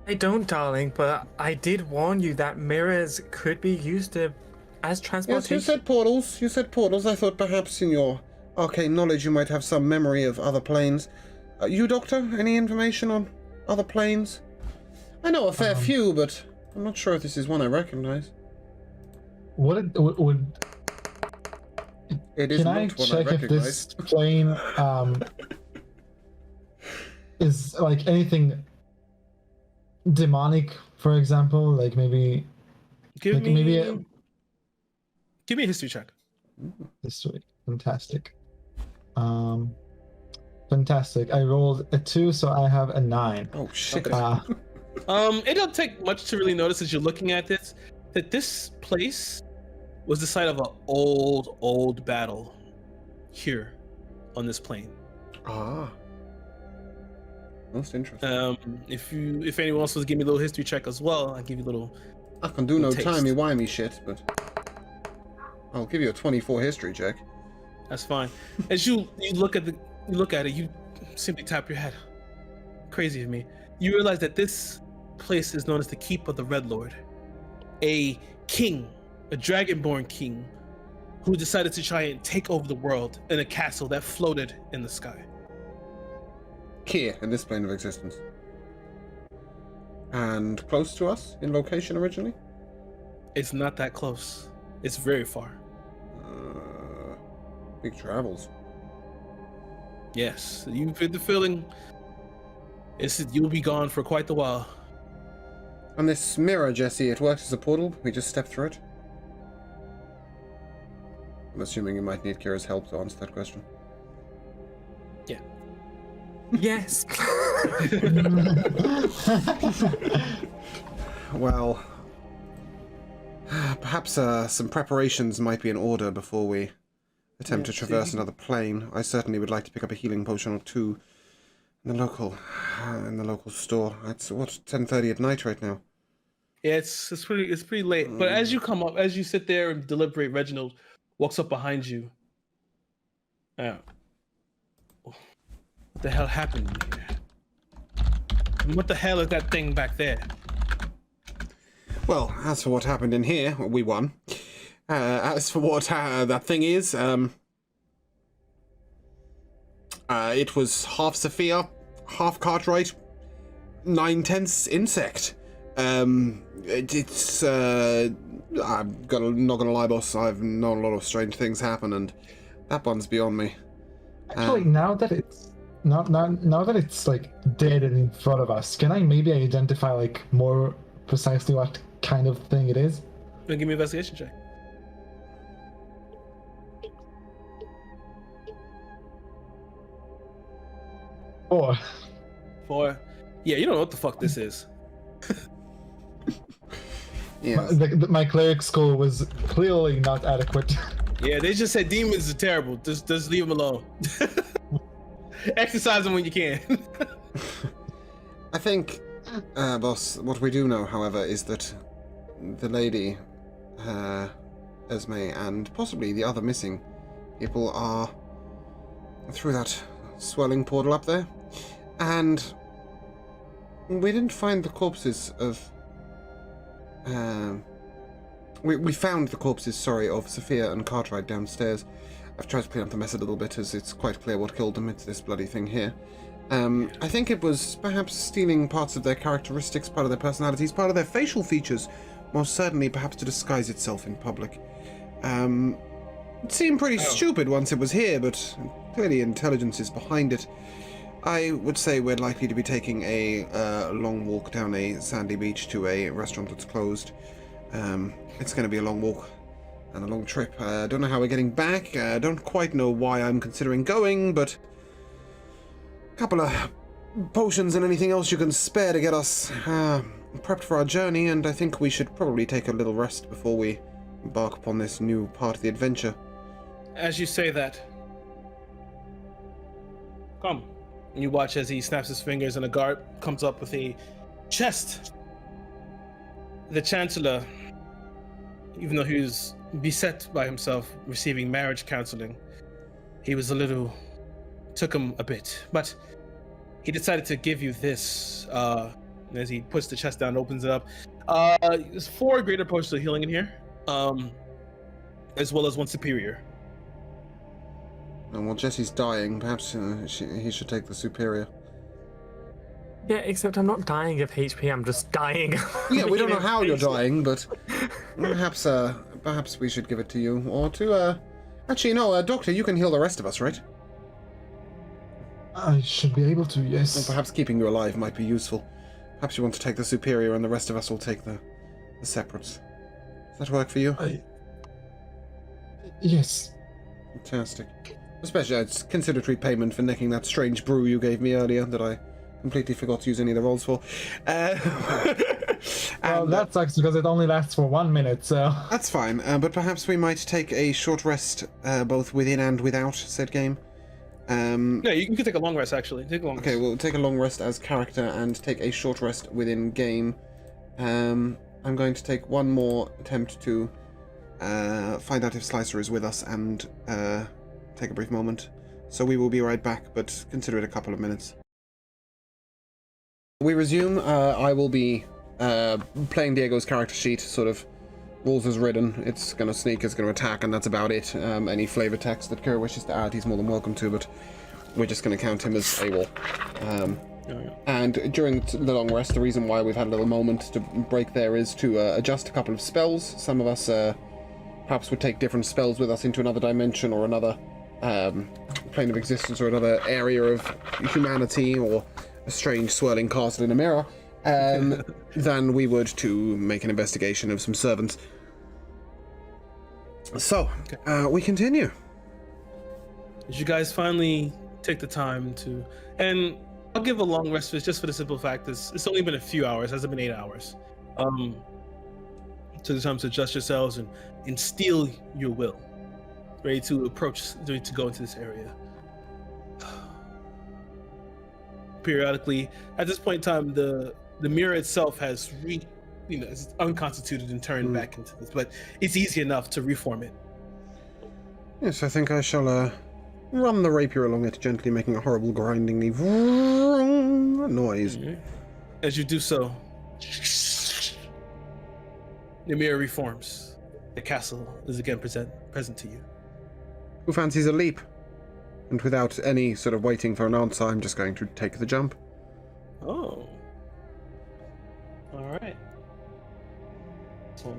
I don't, darling, but I did warn you that mirrors could be used as transportation. Yes, you said portals. I thought perhaps in your arcane knowledge you might have some memory of other planes. You, Doctor, any information on other planes? I know a fair few, but I'm not sure if this is one I recognize. Would It is can not I one check I if this plane is like anything demonic, for example? Like maybe Give like me maybe a history check. history. Fantastic. Fantastic. I rolled a 2, so I have a 9. Oh shit. It don't take much to really notice as you're looking at this that this place was the site of an old battle here on this plane. Ah. Most interesting. If anyone else was to give me a little history check as well, I'll give you a little. I can do no taste. timey-wimey shit, but I'll give you a 24 history check. That's fine. As you look at it, you simply tap your head. Crazy of me. You realize that this place is known as the Keep of the Red Lord, a king, a dragonborn king, who decided to try and take over the world in a castle that floated in the sky. Here, in this plane of existence. And close to us in location originally? It's not that close. It's very far. Big travels. Yes, you get the feeling. You'll be gone for quite a while. And this mirror, Jesse, it works as a portal? We just step through it? I'm assuming you might need Kira's help to answer that question. Yeah. Yes. Well, perhaps some preparations might be in order before we attempt to traverse another plane. I certainly would like to pick up a healing potion or two in the local store. It's what, 10:30 at night right now. Yeah, it's pretty late. But as you come up, as you sit there and deliberate, Reginald walks up behind you. What the hell happened here? And what the hell is that thing back there? Well, as for what happened in here, we won. As for what that thing is, it was half Sophia, half Cartwright, 9/10 insect. I'm not gonna lie, boss. I've known a lot of strange things happen, and that one's beyond me. Actually, now that it's like dead and in front of us, can I maybe identify like more precisely what kind of thing it is? Give me an investigation check. Four. Yeah, you don't know what the fuck this is. Yeah. My cleric score was clearly not adequate. Yeah, they just said demons are terrible. Just leave them alone. Exercise them when you can. I think, boss, what we do know, however, is that the lady, Esme, and possibly the other missing people are through that swelling portal up there. And we didn't find the corpses of... We found the corpses, sorry, of Sophia and Cartwright downstairs. I've tried to clean up the mess a little bit, as it's quite clear what killed them. It's this bloody thing here. I think it was perhaps stealing parts of their characteristics, part of their personalities, part of their facial features, most certainly perhaps to disguise itself in public. It seemed pretty stupid once it was here, but clearly intelligence is behind it. I would say we're likely to be taking a long walk down a sandy beach to a restaurant that's closed. It's going to be a long walk and a long trip. I don't know how we're getting back. I don't quite know why I'm considering going, but a couple of potions and anything else you can spare to get us prepped for our journey, and I think we should probably take a little rest before we embark upon this new part of the adventure. As you say that, come. And you watch as he snaps his fingers and a guard comes up with a chest. The Chancellor, even though he was beset by himself receiving marriage counseling, he was took him a bit, but he decided to give you this. As he puts the chest down and opens it up, there's 4 greater potions of healing in here, as well as 1 superior. And while Jesse's dying, perhaps he should take the superior. Yeah, except I'm not dying of HP, I'm just dying. Yeah, we don't know how you're dying, but perhaps we should give it to you, or to, actually, no, Doctor, you can heal the rest of us, right? I should be able to, yes. Well, perhaps keeping you alive might be useful. Perhaps you want to take the superior and the rest of us will take the separates. Does that work for you? Yes. Fantastic. Especially, it's consideratory payment for nicking that strange brew you gave me earlier that I completely forgot to use any of the rolls for. Well, that sucks because it only lasts for 1 minute, so... That's fine, but perhaps we might take a short rest, both within and without said game. No, you can take a long rest, actually. Take a long rest. Okay, we'll take a long rest as character and take a short rest within game. I'm going to take one more attempt to find out if Slicer is with us and take a brief moment. So we will be right back, but consider it a couple of minutes. We resume. I will be playing Diego's character sheet, sort of rules as written. It's going to sneak, it's going to attack, and that's about it. Any flavor text that Kira wishes to add, he's more than welcome to, but we're just going to count him as AWOL. And during the long rest, the reason why we've had a little moment to break there is to adjust a couple of spells. Some of us perhaps would take different spells with us into another dimension or another plane of existence or another area of humanity or a strange swirling castle in a mirror than we would to make an investigation of some servants. So, we continue. As you guys finally take the time to... And I'll give a long rest just for the simple fact that it's only been a few hours, it hasn't been 8 hours. Took the time to adjust yourselves and steel your will. Ready to go into this area. Periodically, at this point in time, the mirror itself has it's unconstituted and turned back into this, but it's easy enough to reform it. Yes, I think I shall run the rapier along it, gently making a horrible grindingly noise. As you do so, the mirror reforms. The castle is again present to you. Who fancies a leap? And without any sort of waiting for an answer, I'm just going to take the jump. Oh. Alright. So,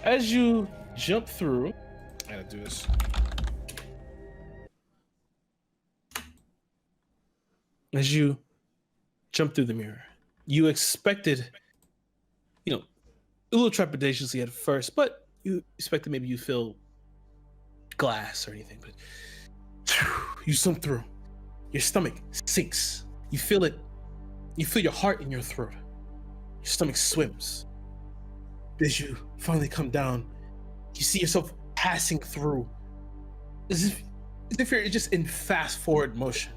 as you jump through... I gotta do this. As you jump through the mirror, you expected, a little trepidatiously at first, but you expected maybe you feel glass or anything, but you swim through. Your stomach sinks. You feel it. You feel your heart in your throat. Your stomach swims. As you finally come down, you see yourself passing through, as if you're just in fast forward motion.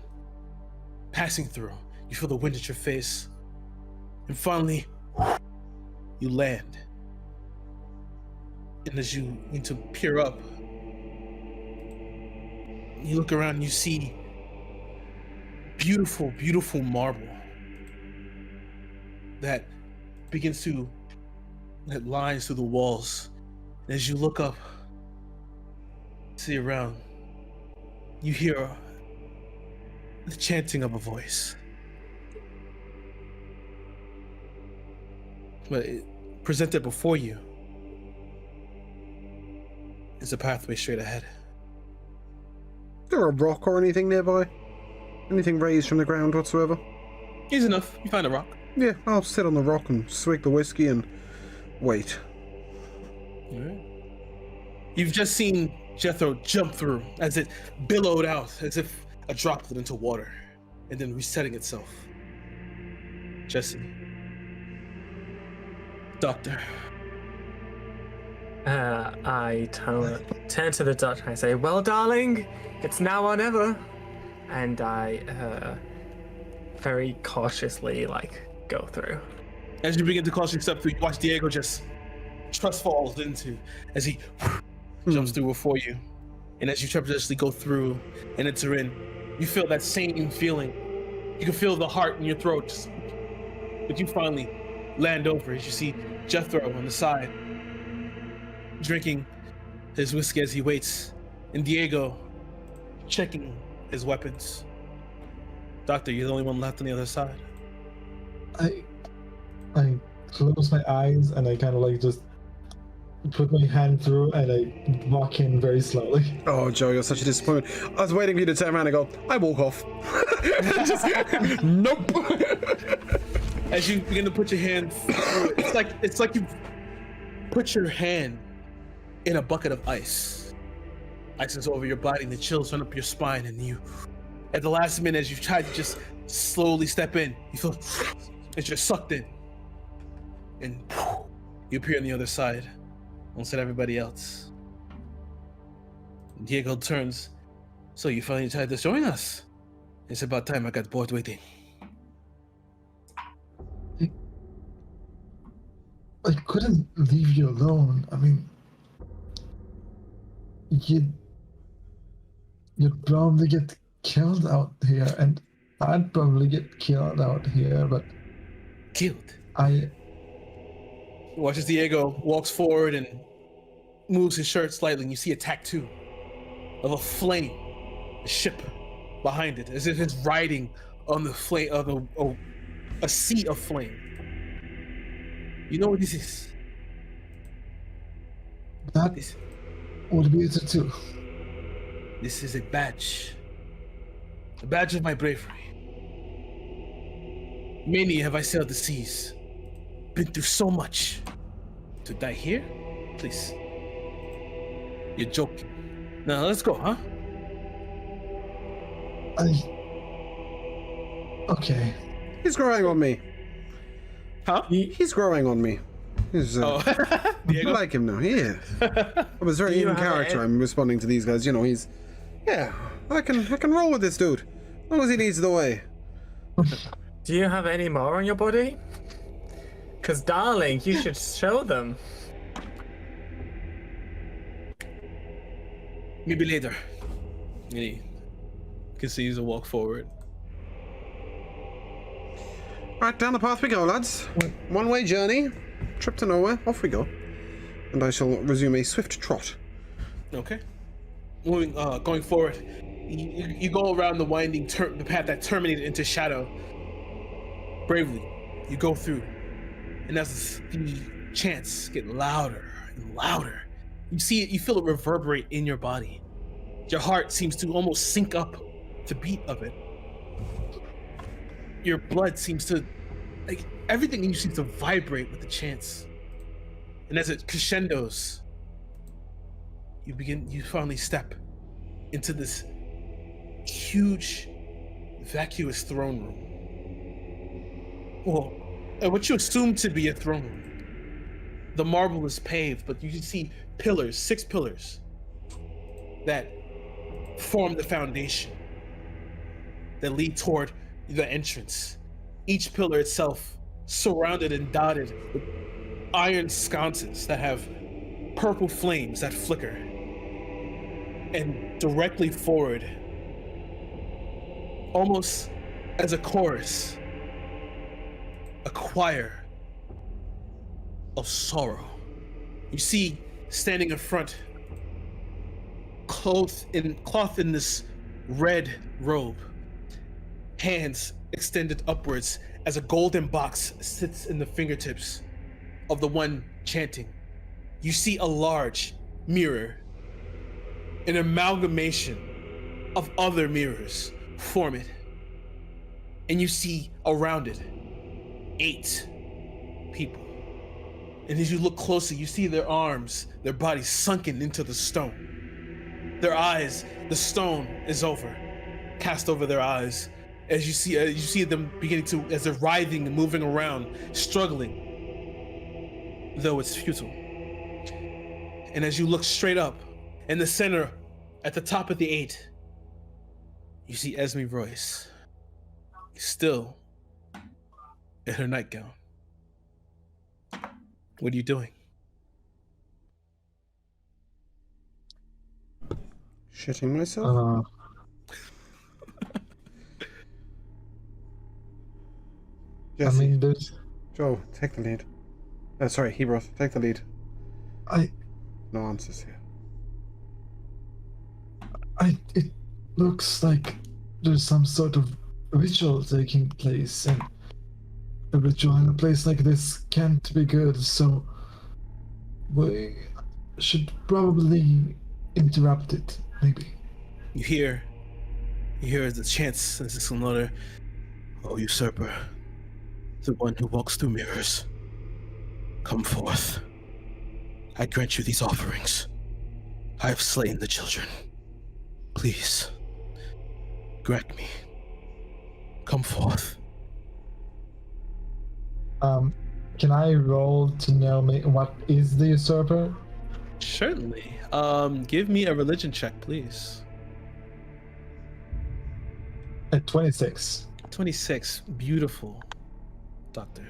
Passing through. You feel the wind at your face, and finally, you land. And as you need to peer up, you look around and you see beautiful, beautiful marble that lines through the walls. And as you look up, see around, you hear the chanting of a voice. But presented before you is a pathway straight ahead. Is there a rock or anything nearby? Anything raised from the ground whatsoever? Easy enough. You find a rock. Yeah, I'll sit on the rock and swig the whiskey and wait. All right. You've just seen Jethro jump through as it billowed out, as if a droplet into water, and then resetting itself. Jesse. Doctor. I turn to the doctor and I say, "Well, darling, it's now or never." And I very cautiously go through. As you begin to cautiously step through, you watch Diego just trust falls into as he jumps through before you. And as you trepidatiously go through and enter in, you feel that same feeling. You can feel the heart in your throat. But you finally land over as you see Jethro on the side, drinking his whiskey as he waits, and Diego checking his weapons. Doctor, you're the only one left on the other side. I close my eyes and I kind of just put my hand through and I walk in very slowly. Oh, Joe, you're such a disappointment. I was waiting for you to turn around and go, I walk off. Just, nope. As you begin to put your hand through it, it's like you put your hand in a bucket of ice. Ice is over your body and the chills run up your spine, and you, at the last minute, as you try to just slowly step in, you feel as you're sucked in. And you appear on the other side, alongside everybody else. Diego turns. So you finally decided to join us. It's about time I got bored waiting. I couldn't leave you alone. I mean, you'd probably get killed out here, and I'd probably get killed out here, but... Killed? Watches Diego walks forward and moves his shirt slightly, and you see a tattoo of a flame, a ship behind it, as if it's riding on the flame of a sea of flame. You know what this is? That would be a tattoo. This is a badge of my bravery. Many have I sailed the seas, been through so much. To die here? Please. You're joking. Now let's go, huh? Okay. He's growing on me. Huh? He's growing on me. He's, I like him now, yeah. I was very in character. I'm responding to these guys, he's... Yeah, I can roll with this dude. As long as he leads the way. Do you have any more on your body? Because, darling, you should show them. Maybe later. And he continues to walk forward. Right, down the path we go, lads. One-way journey. Trip to nowhere. Off we go. And I shall resume a swift trot. Okay. Going forward, you go around the winding the path that terminated into shadow. Bravely, you go through, and as the chants get louder and louder, you feel it reverberate in your body. Your heart seems to almost sync up the beat of it. Your blood seems to, everything in you seems to vibrate with the chants. And as it crescendos, you finally step into this huge, vacuous throne room. Well, what you assume to be a throne room. The marble is paved, but you can see pillars, 6 pillars, that form the foundation, that lead toward the entrance. Each pillar itself surrounded and dotted with iron sconces that have purple flames that flicker. And directly forward, almost as a chorus, a choir of sorrow. You see, standing in front, clothed in this red robe, hands extended upwards as a golden box sits in the fingertips of the one chanting. You see a large mirror, an amalgamation of other mirrors form it. And you see around it 8 people. And as you look closely, you see their arms, their bodies sunken into the stone. Their eyes, the stone is cast over their eyes. As you see them beginning to, as they're writhing and moving around, struggling, though it's futile. And as you look straight up, in the center, at the top of the 8, you see Esme Royce, still in her nightgown. What are you doing? Shitting myself? I Jesse, mean, there's. Joel, take the lead. Sorry, Hebroth, take the lead. No answers here. It looks like there's some sort of ritual taking place, and a ritual in a place like this can't be good, so we should probably interrupt it, maybe. You hear the chants as this another, "O Usurper, the one who walks through mirrors, come forth. I grant you these offerings. I have slain the children. Please, grant me. Come forth." Can I roll to know what is the Usurper? Certainly. Give me a religion check, please. At 26. 26. Beautiful, Doctor.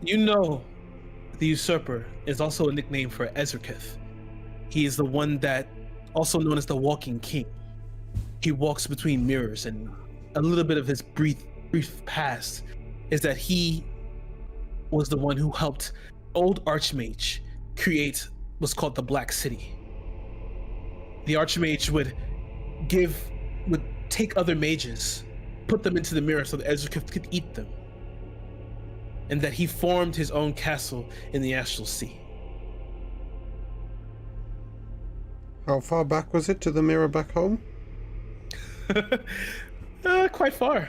You know the Usurper is also a nickname for Ezrakith. He is the one that, also known as the Walking King. He walks between mirrors, and a little bit of his brief past is that he was the one who helped old Archmage create what's called the Black City. The Archmage would take other mages, put them into the mirror so that Ezrakith could eat them. And that he formed his own castle in the Astral Sea. How far back was it to the mirror back home? Quite far.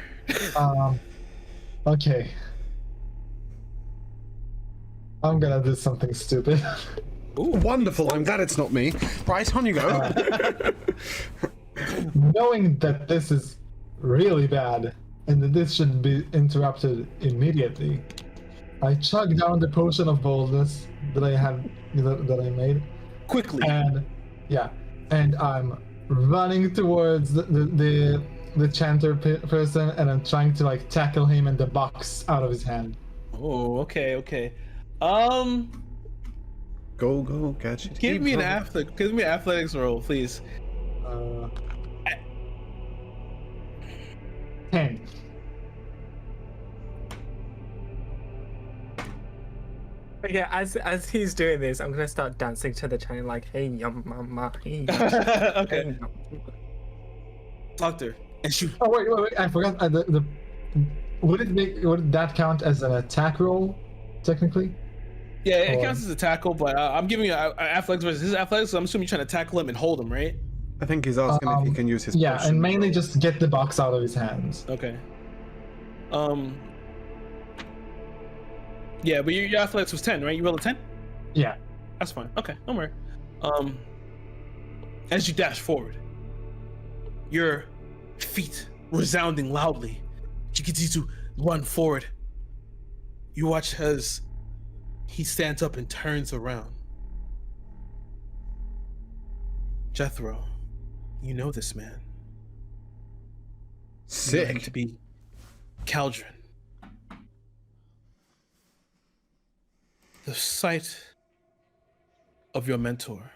Okay. I'm gonna do something stupid. Ooh, wonderful. I'm glad it's not me. Right, on you go. Knowing that this is really bad and that this should be interrupted immediately, I chug down the potion of boldness that I made Quickly. and I'm running towards the chanter person, and I'm trying to like tackle him and the box out of his hand. Oh, okay. Go, gadget. Give me an athletics roll, please. 10. Yeah, as he's doing this, I'm gonna start dancing to the chant like, "Hey, yum, mama, hey." Okay. Hey, yum. Doctor, and shoot. Oh wait! I forgot. Would that count as an attack roll, technically? Yeah, it counts as a tackle, but I'm giving you athletics versus his athletics, so I'm assuming you're trying to tackle him and hold him, right? I think he's asking if he can use his Yeah, potion. and mainly just get the box out of his hands. Okay. Yeah, but your athletics was 10, right? You rolled a 10? Yeah. That's fine. Okay, don't worry. As you dash forward, your feet resounding loudly, you continue to run forward. You watch as he stands up and turns around. Jethro, you know this man. You know him Sick. to be Caldron. the sight of your mentor.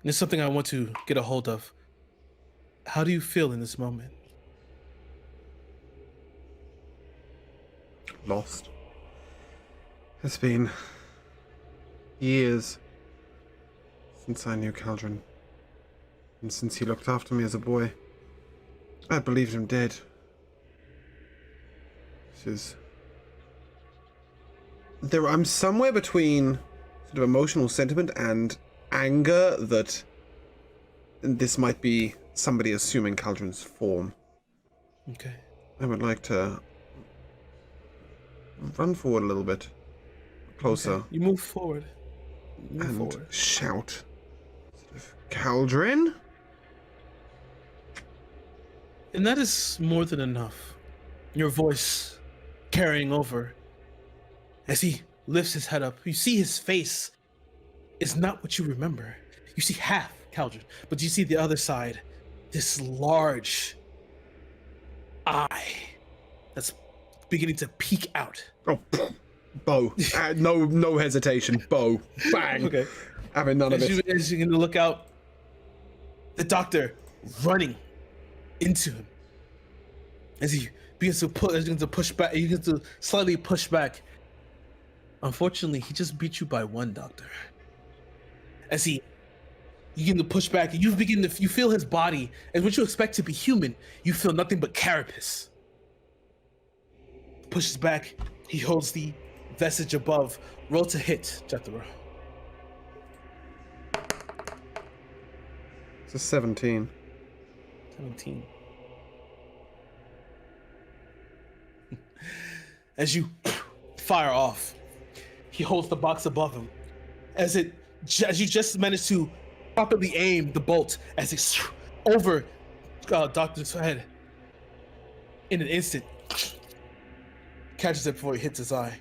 And it's something I want to get a hold of. How do you feel in this moment? Lost. It's been years since I knew Caldron, and since he looked after me as a boy. I believed him dead. I'm somewhere between sort of emotional sentiment and anger that this might be somebody assuming Caldron's form. Okay. I would like to run forward a little bit closer. Okay. You move forward. And shout. Sort of, Caldron? And that is more than enough. Your voice carrying over. As he lifts his head up, you see his face is not what you remember. You see half Caldron, but you see the other side, this large eye that's beginning to peek out. Oh, bow. No hesitation. Bow. Bang. Okay. Having none of it. As you're gonna look out, the doctor running into him. As he begins to push back, he begins to slightly push back. Unfortunately, he just beat you by one, Doctor. As you begin to push back, you feel his body, and what you expect to be human, you feel nothing but carapace. Pushes back, he holds the vestige above. Roll to hit, Jethro. It's a 17. 17. As you fire off, he holds the box above him. As you just manage to properly aim the bolt as it's over Doctor's head. In an instant, catches it before it hits his eye.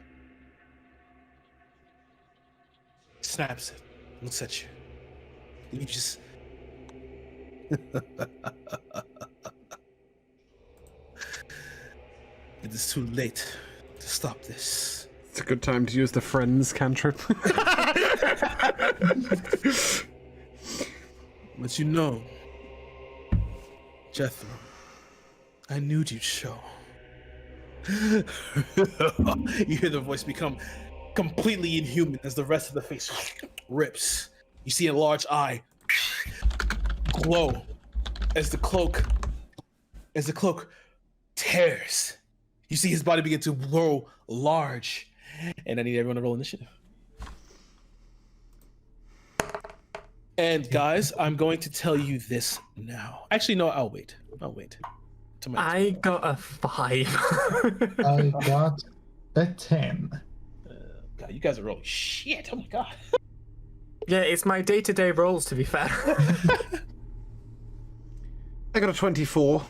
Snaps it, looks at you. And you just it is too late to stop this. It's a good time to use the friends cantrip. But you know, Jethro, I knew you'd show. You hear the voice become completely inhuman as the rest of the face rips. You see a large eye glow as the cloak tears. You see his body begin to grow large. And I need everyone to roll initiative. And guys, I'm going to tell you this now. Actually, no, I'll wait. I got a 5. I got a 10. God, you guys are rolling shit. Oh my god. Yeah, it's my day-to-day rolls, to be fair. I got a 24.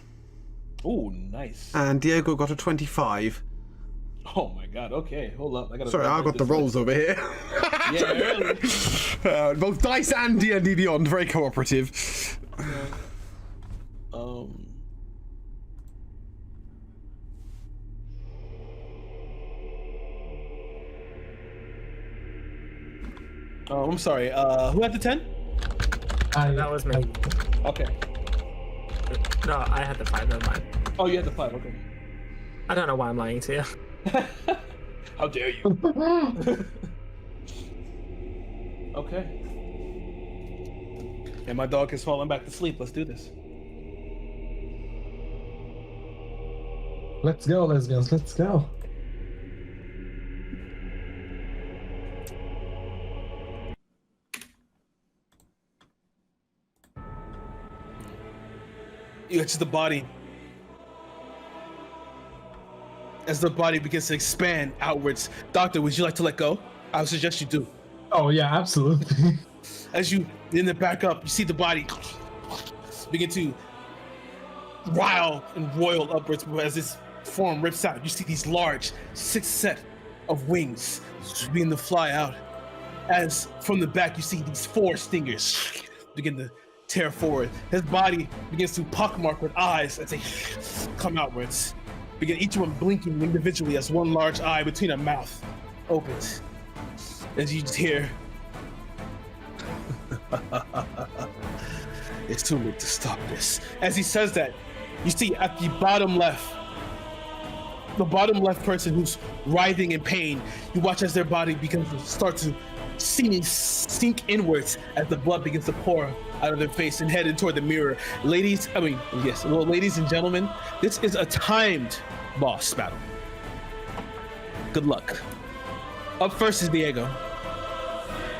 Oh, nice. And Diego got a 25. Oh my god. Okay, hold up. Sorry, I got the rolls over here. Yeah, early. Both dice and D&D Beyond, very cooperative. Oh, I'm sorry. Who had the 10? That was me. Okay. No, I had the 5, never mind. Oh, you had the 5. Okay. I don't know why I'm lying to you. How dare you? Okay. And my dog is falling back to sleep. Let's do this. Let's go, lesbians, let's go. You touch the body. As the body begins to expand outwards. Doctor, would you like to let go? I would suggest you do. Oh yeah, absolutely. As you in the back up, you see the body begin to rile and roil upwards as this form rips out. You see these large 6 set of wings begin to fly out. As from the back, you see these 4 stingers begin to tear forward. His body begins to pockmark with eyes as they come outwards. Begin each one blinking individually as one large eye between a mouth opens. as you just hear, it's too late to stop this. As he says that, you see at the bottom left person who's writhing in pain, you watch as their body begins to start to sink inwards as the blood begins to pour out of their face and headed toward the mirror. Ladies and gentlemen, this is a timed boss battle. Good luck. Up first is Diego.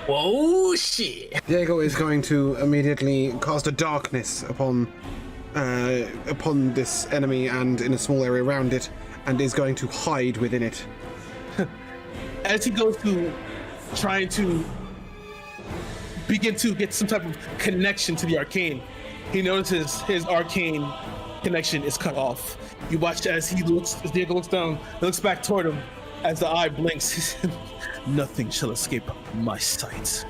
Whoa, shit. Diego is going to immediately cast a darkness upon this enemy and in a small area around it, and is going to hide within it. As he goes to trying to begin to get some type of connection to the arcane, he notices his arcane connection is cut off. You watch as Diego looks down, looks back toward him. As the eye blinks, he said, "Nothing shall escape my sight."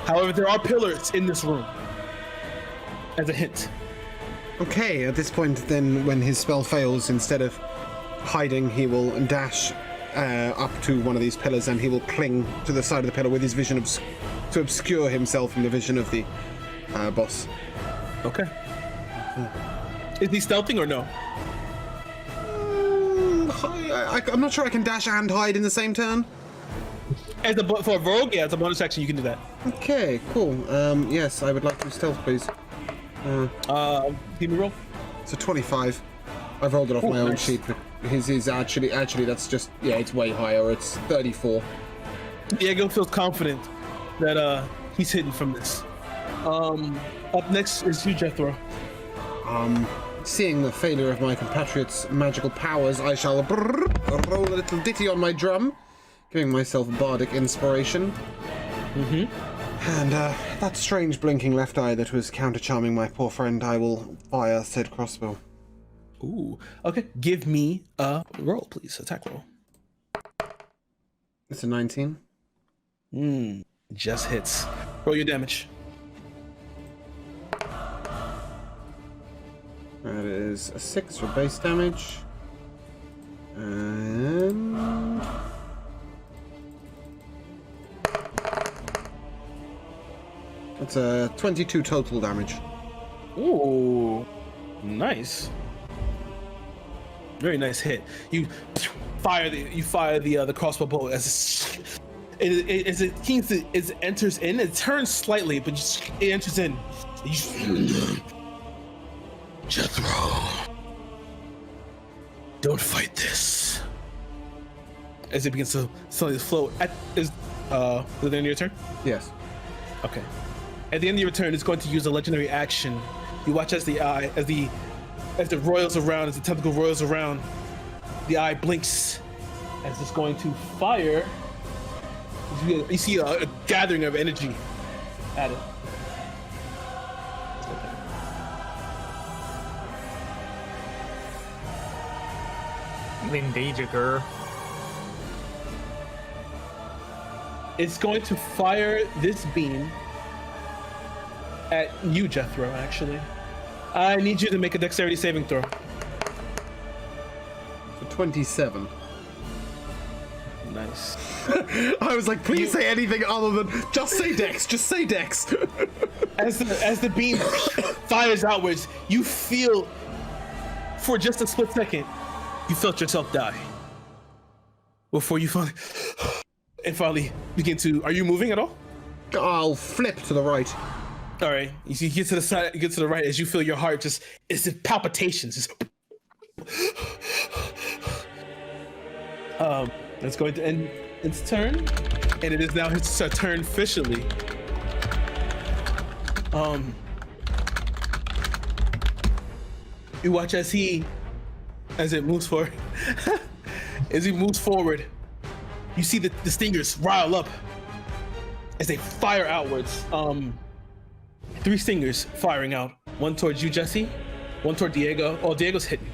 However, there are pillars in this room. As a hint. Okay, at this point, then, when his spell fails, instead of hiding, he will dash up to one of these pillars, and he will cling to the side of the pillar with his vision to obscure himself from the vision of the boss. Okay. Is he stealthing or no? I'm not sure I can dash and hide in the same turn. For a rogue, yeah, it's a bonus action. You can do that. Okay, cool. Yes, I would like to stealth, please. Give me roll. It's a 25. I've rolled it off my own nice. sheet, but his is actually that's just, yeah, it's way higher. It's 34. Diego feels confident that he's hidden from this. Up next is you, Jethro. Seeing the failure of my compatriots' magical powers, I shall roll a little ditty on my drum, giving myself bardic inspiration. And that strange blinking left eye that was counter-charming my poor friend, I will fire said crossbow. Ooh. Okay. Give me a roll, please. Attack roll. It's a 19. Just hits. Roll your damage. That is a 6 for base damage. And that's a 22 total damage. Ooh. Nice. Very nice hit. You fire the crossbow bolt as it enters in. It turns slightly, but it enters in. Jethro, don't fight this. As it begins to slowly float. Is the end of your turn? Yes. Okay. At the end of your turn, it's going to use a legendary action. You watch as the eye, as the roils around, as the tentacle roils around, the eye blinks as it's going to fire. You see a gathering of energy at it. You in danger, girl. It's going to fire this beam at you, Jethro, actually. I need you to make a dexterity saving throw. For 27. Nice. I was like, please say anything other than just say dex, just say dex. As the beam fires outwards, you feel, for just a split second, you felt yourself die. Before you finally begin to, are you moving at all? I'll flip to the right. All right, you get to the side, you get to the right as you feel your heart it's in palpitations. It's going to end its turn, and it is now his turn officially. You watch as it moves forward. As he moves forward, you see the stingers rile up as they fire outwards. 3 stingers firing out. One towards you, Jesse. One toward Diego. Oh, Diego's hitting.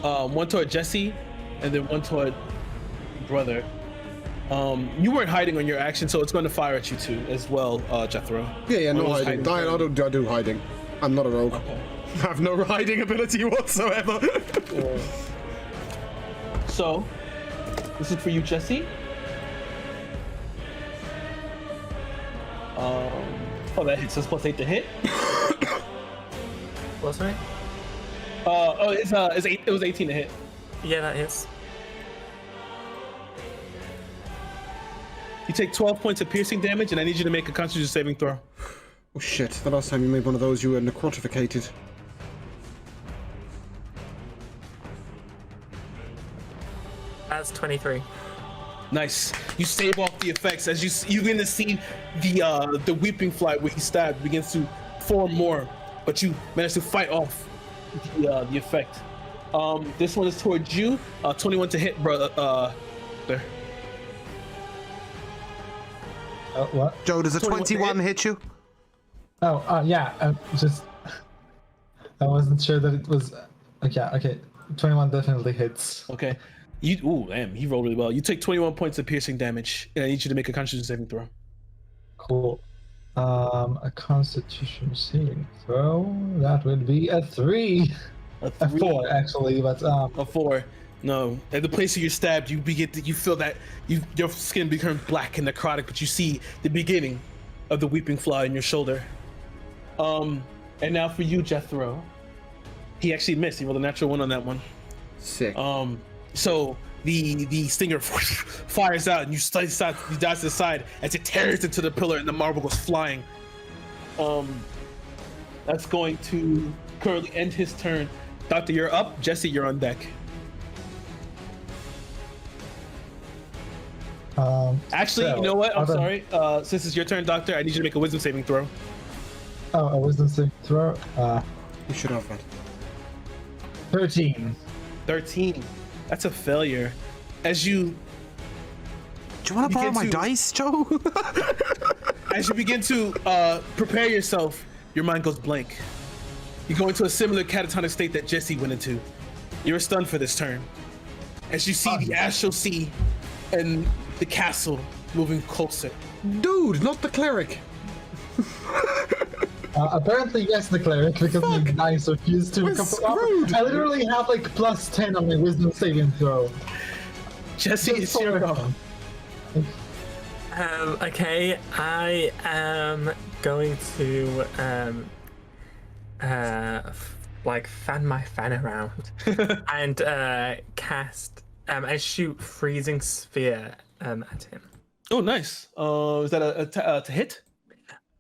One toward Jesse, and then one toward brother. You weren't hiding on your action, so it's going to fire at you too, as well, Jethro. Yeah, no hiding. I do hiding. I'm not a rogue. Okay. I have no hiding ability whatsoever. So, This is for you, Jesse. Oh, that hits. That's +8 to hit. What's right? It's 8. It was 18 to hit. Yeah, that hits. You take 12 points of piercing damage, and I need you to make a Constitution saving throw. Oh shit, the last time you made one of those, you were necrotificated. That's 23. Nice. You stave off the effects as you begin to see the weeping fly where he stabbed begins to form more, but you manage to fight off the effect. This one is towards you. 21 to hit, brother. There. What? Joe, does a 21 21 hit you? Oh, yeah. Just I wasn't sure that it was. Okay. 21 definitely hits. Okay. Ooh, damn, he rolled really well. You take 21 points of piercing damage, and I need you to make a Constitution saving throw. Cool. A Constitution saving throw. That would be a 3. A A 3. 4 actually, but A 4. No. At the place where you're stabbed, you feel that your skin becomes black and necrotic, but you see the beginning of the weeping fly in your shoulder. And now for you, Jethro. He actually missed. He rolled a natural 1 on that one. Sick. So the stinger fires out, and you dive to the side as it tears into the pillar, and the marble goes flying. That's going to currently end his turn. Doctor, you're up. Jesse, you're on deck. Actually, so, you know what? I'm other- sorry. Since it's your turn, Doctor, I need you to make a wisdom saving throw. Oh, a wisdom saving throw. You should have that. 13. 13. That's a failure. As you Do you want to borrow my to- dice, Joe? As you begin to prepare yourself, your mind goes blank. You go into a similar catatonic state that Jesse went into. You're stunned for this turn. As you see the astral sea and the castle moving closer. Dude, not the cleric. Apparently, yes, the cleric, because the dice refused to We're come screwed. up. I literally have like +10 on my wisdom saving throw. Jesse, it's your go. Okay, I am going to like fan my fan around and cast I shoot freezing sphere at him. Oh, nice. Is that to hit?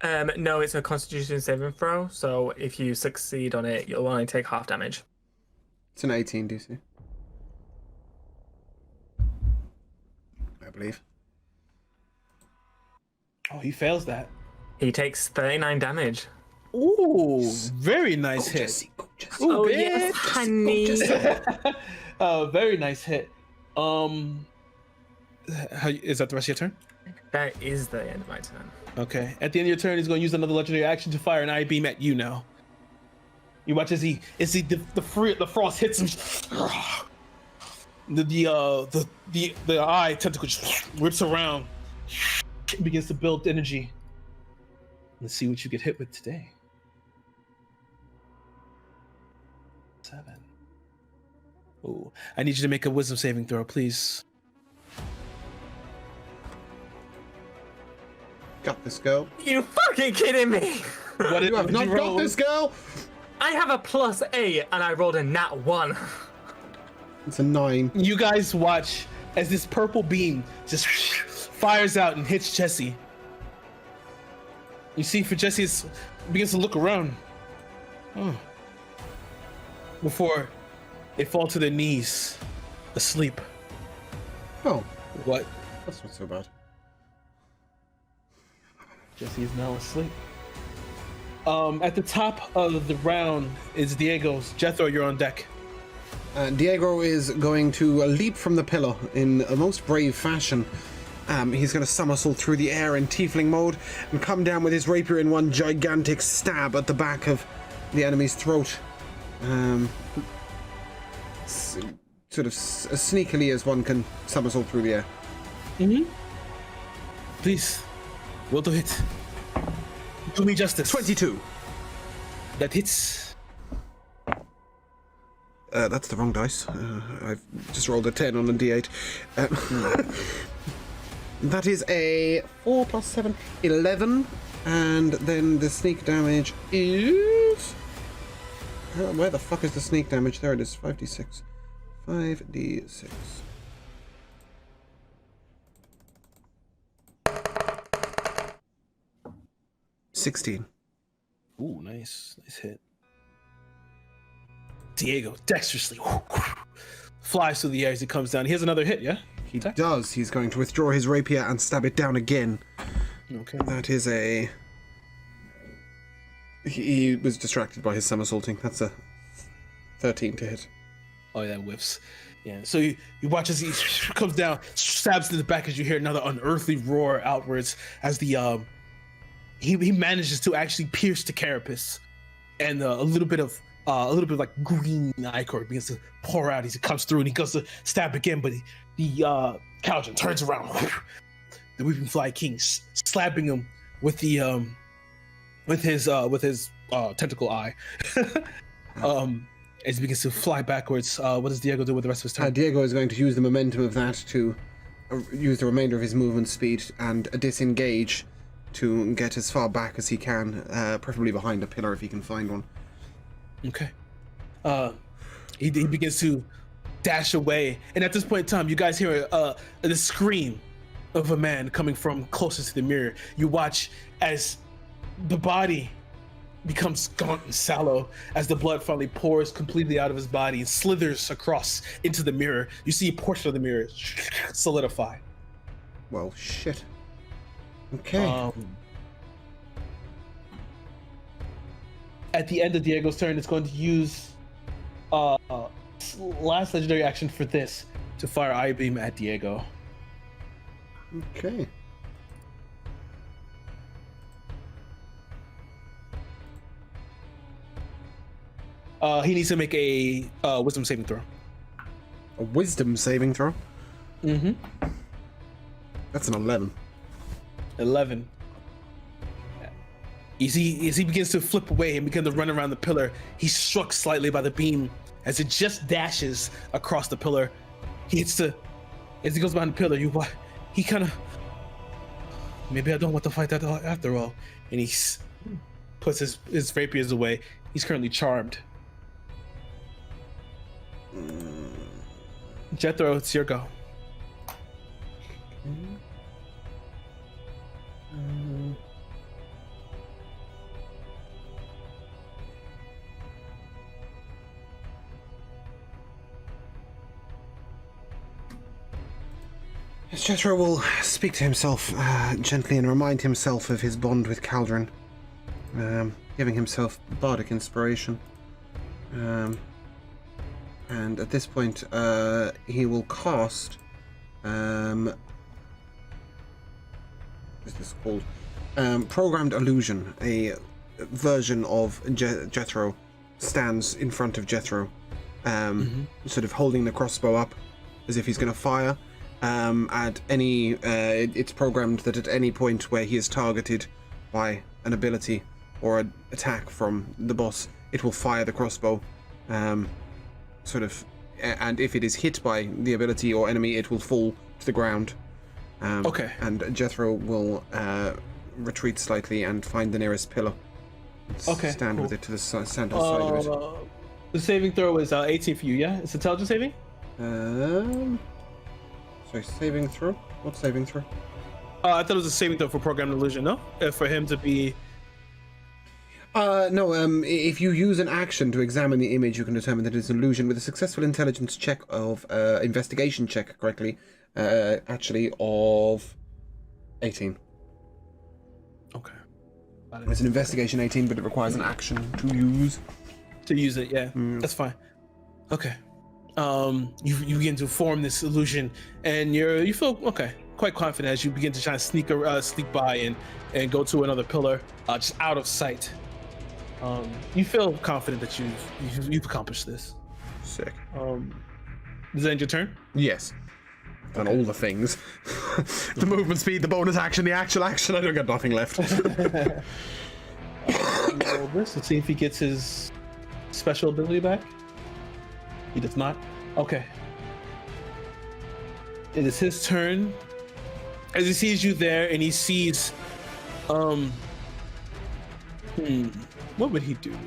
No, it's a Constitution saving throw, so if you succeed on it, you'll only take half damage. It's an 18 DC. I believe. Oh, he fails that. He takes 39 damage. Ooh, very nice hit. Jesse, go, Jesse. Ooh, Oh bitch. yes, honey. Very nice hit. Is that the rest of your turn? That is the end of my turn. Okay. At the end of your turn, he's going to use another legendary action to fire an eye beam at you now. You watch as the frost hits him. The eye tentacle just whips around, begins to build energy. Let's see what you get hit with today. 7. Ooh, I need you to make a wisdom saving throw, please. Got this, girl. You fucking kidding me? What You have not got this, girl. I have a +8 and I rolled a nat 1. It's a 9. You guys watch as this purple beam just fires out and hits Jesse. You see, for Jesse, begins to look around. Oh. Before they fall to their knees, asleep. Oh, What? that's not so bad. Jesse is now asleep. At the top of the round is Diego's. Jethro, you're on deck. Diego is going to leap from the pillar in a most brave fashion. He's going to somersault through the air in tiefling mode and come down with his rapier in one gigantic stab at the back of the enemy's throat. Sort of as sneakily as one can somersault through the air. Please, will do it. Do me justice. 22. That hits. That's the wrong dice. I've just rolled a 10 on a d8. That is a 4 plus 7, 11. And then the sneak damage is... where the fuck is the sneak damage? There it is, 5d6. 5d6. $16. Ooh, nice hit. Diego dexterously flies through the air as he comes down. He has another hit, yeah? He does. He's going to withdraw his rapier and stab it down again. Okay. That is a... He was distracted by his somersaulting. That's a 13 to hit. Oh, yeah, that whiffs. Yeah, so you watch as he comes down, stabs to the back as you hear another unearthly roar outwards as the he manages to actually pierce the carapace, and a little bit of like green ichor begins to pour out as he comes through, and he goes to stab again, but the Caldron turns around. The Weeping Fly King slapping him with the with his tentacle eye. As he begins to fly backwards, what does Diego do with the rest of his turn? Diego is going to use the momentum of that to use the remainder of his movement speed and disengage to get as far back as he can, preferably behind a pillar if he can find one. Okay. He begins to dash away, and at this point in time, you guys hear the scream of a man coming from closest to the mirror. You watch as the body becomes gaunt and sallow as the blood finally pours completely out of his body and slithers across into the mirror. You see a portion of the mirror solidify. Well, shit. Okay. At the end of Diego's turn, it's going to use last legendary action for this to fire Eye Beam at Diego. Okay. He needs to make a wisdom saving throw. A wisdom saving throw? Mm-hmm. That's an 11. 11. As he begins to flip away and begin to run around the pillar, he's struck slightly by the beam as it just dashes across the pillar. He hits as he goes behind the pillar, he kind of, maybe I don't want to fight that after all. And he puts his rapiers away. He's currently charmed. Jethro, it's your go. Jethro will speak to himself gently and remind himself of his bond with Caldron, giving himself bardic inspiration. And at this point, he will cast. What is this called? Programmed illusion. A version of Jethro stands in front of Jethro, sort of holding the crossbow up as if he's going to fire. At any, it's programmed that at any point where he is targeted by an ability or an attack from the boss, it will fire the crossbow. And if it is hit by the ability or enemy, it will fall to the ground. Okay. And Jethro will retreat slightly and find the nearest pillar. Okay. Stand cool. with it to the center side of it. The saving throw is 18 for you, yeah? It's intelligence saving? Sorry, saving throw? What saving throw? I thought it was a saving throw for programmed illusion, no? For him to be... No, if you use an action to examine the image, you can determine that it's an illusion with a successful intelligence check of, investigation check correctly, actually of 18. Okay. It's an investigation 18, but it requires an action to use. To use it, yeah. That's fine. Okay. You begin to form this illusion, and you feel quite confident as you begin to try to sneak by and go to another pillar, just out of sight. You feel confident that you've accomplished this. Sick. Does that end your turn? Yes. Done all the things. The movement speed, the bonus action, the actual action. I don't got nothing left. Roll this. Let's see if he gets his special ability back. He does not. Okay. It is his turn. As he sees you there, and he sees, what would he do now?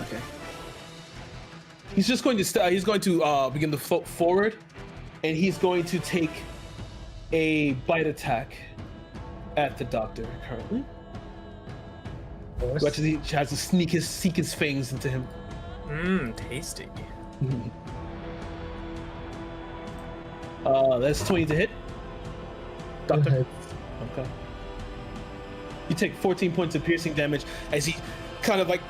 Okay. He's just going to he's going to begin to float forward, and he's going to take a bite attack at the doctor currently. Which he tries to seek his fangs into him. Tasty. That's 20 to hit. Doctor. Okay. You take 14 points of piercing damage as he kind of like,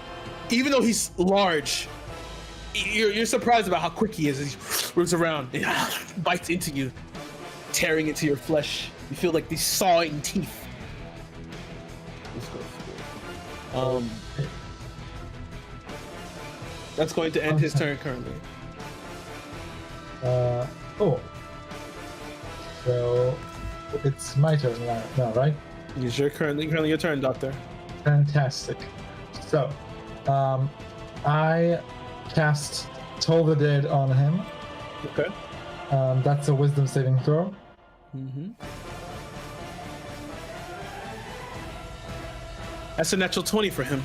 even though he's large, you're surprised about how quick he is as he moves around and bites into you, tearing into your flesh. You feel like these sawing teeth. That's going to end his turn currently. So it's my turn now, right? It's currently your turn, Doctor. Fantastic. So, I cast Toll the Dead on him. Okay. That's a Wisdom saving throw. That's a natural 20 for him.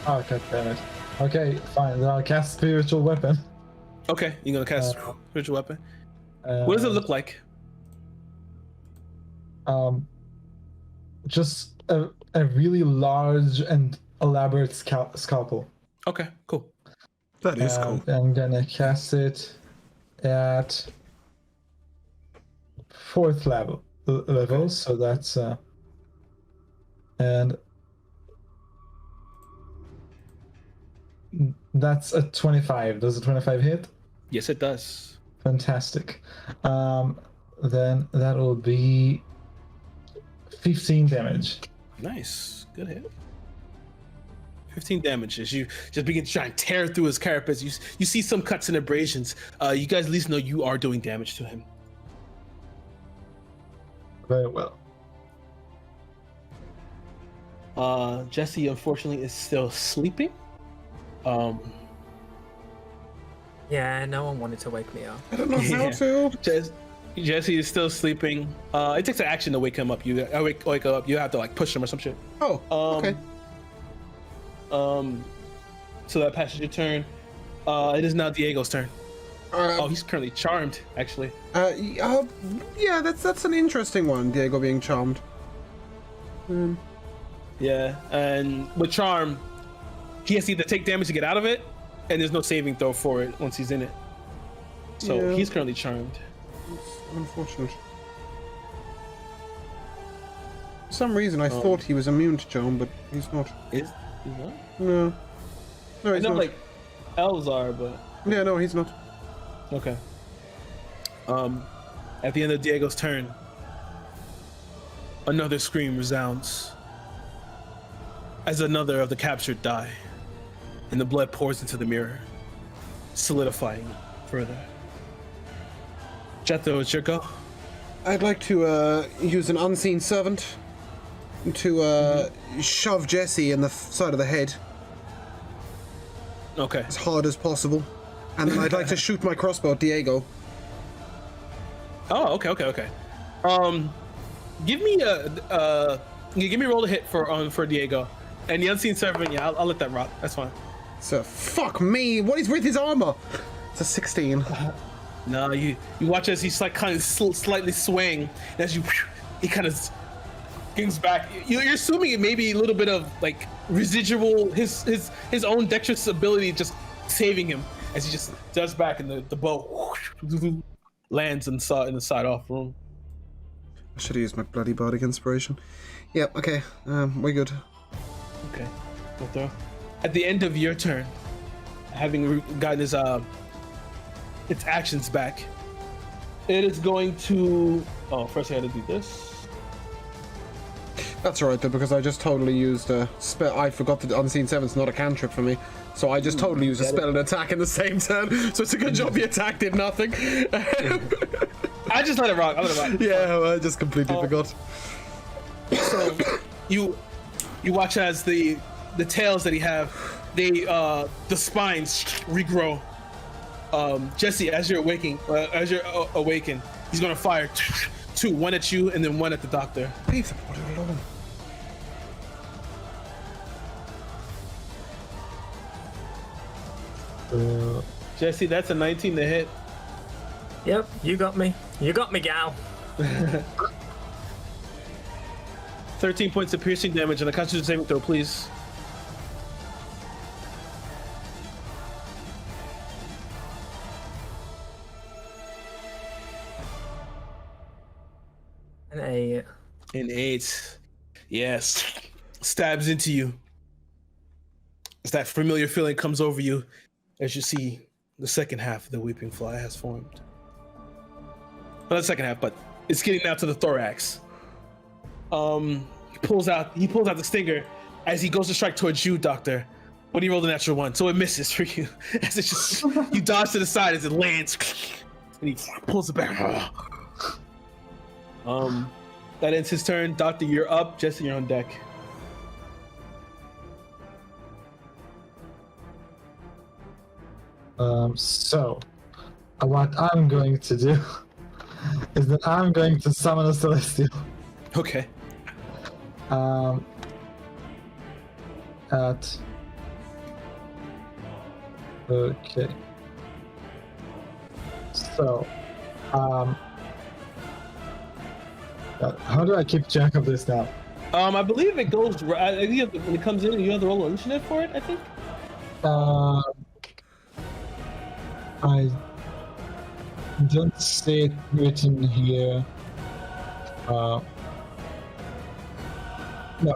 Oh, god damn it. Okay, fine. Then I'll cast Spiritual Weapon. Okay, you're gonna cast spiritual weapon. What does it look like? Just a really large and elaborate scalpel. Okay, cool. That is cool. I'm gonna cast it at 4th level, so that's and that's a 25. Does a 25 hit? Yes, it does. Fantastic. Then that will be 15 damage. Nice, good hit. 15 damage as you just begin to try and tear through his carapace. You see some cuts and abrasions. You guys at least know you are doing damage to him. Very well. Jesse, unfortunately, is still sleeping. Yeah, no one wanted to wake me up. I don't know how to. Jesse is still sleeping. It takes an action to wake him up. You wake him up. You have to like push him or some shit. Oh, okay. So that passes your turn. It is now Diego's turn. He's currently charmed, actually. Yeah, that's an interesting one. Diego being charmed. Yeah, and with charm, he has to either take damage to get out of it, and there's no saving throw for it once he's in it. So he's currently charmed. It's unfortunate. For some reason, I thought he was immune to charm, but he's not. Is what? No, he's I know, not. like elves are, but Yeah, no, he's not. okay. At the end of Diego's turn, another scream resounds as another of the captured die, and the blood pours into the mirror, solidifying further. Jethro, it's your go. I'd like to use an unseen servant to shove Jesse in the side of the head Okay. as hard as possible, and then I'd like to shoot my crossbow at Diego. Oh, okay. Give me a roll to hit for Diego, and the unseen servant. Yeah, I'll let that rock. That's fine. So fuck me. What is with his armor? It's a 16. No, you watch as he's like kind of slightly swaying, and as he kind of gains back. You're assuming it may be a little bit of like residual his own dexterous ability just saving him as he just does back, and the bow lands in the side off room. I should have used my bloody bardic inspiration. Yep. Okay. We're good. Okay. We'll throw. At the end of your turn, having gotten its actions back, it is going to. Oh, first I had to do this. That's alright though, because I just totally used a spell. I forgot that Unseen Seven's not a cantrip for me, so I just totally used a spell and attack in the same turn. So it's a good job the attack did nothing. I just let it rock. Yeah, well, I just completely forgot. So you watch as the tails that he have, the spines regrow Jesse, as you're awakened, he's gonna fire two, one at you and then one at the doctor. Leave the body alone. Jesse, that's a 19 to hit. Yep, you got me. You got me, gal. 13 points of piercing damage and a Constitution saving throw, please. An 8. An 8. Yes. Stabs into you. As that familiar feeling comes over you as you see the second half of the Weeping Fly has formed. Well, not the second half, but it's getting down to the thorax. He pulls out the stinger as he goes to strike towards you, Doctor. When he rolled a natural 1, so it misses for you. As it just you dodge to the side as it lands, and he pulls it back. That ends his turn. Doctor, you're up. Jesse, you're on deck. So, what I'm going to do is that I'm going to summon a Celestial. Okay. Okay. So, how do I keep track of this now? I believe it goes. I think you have to, when it comes in, you have to roll an initiative for it. I think. I don't see it written here. No,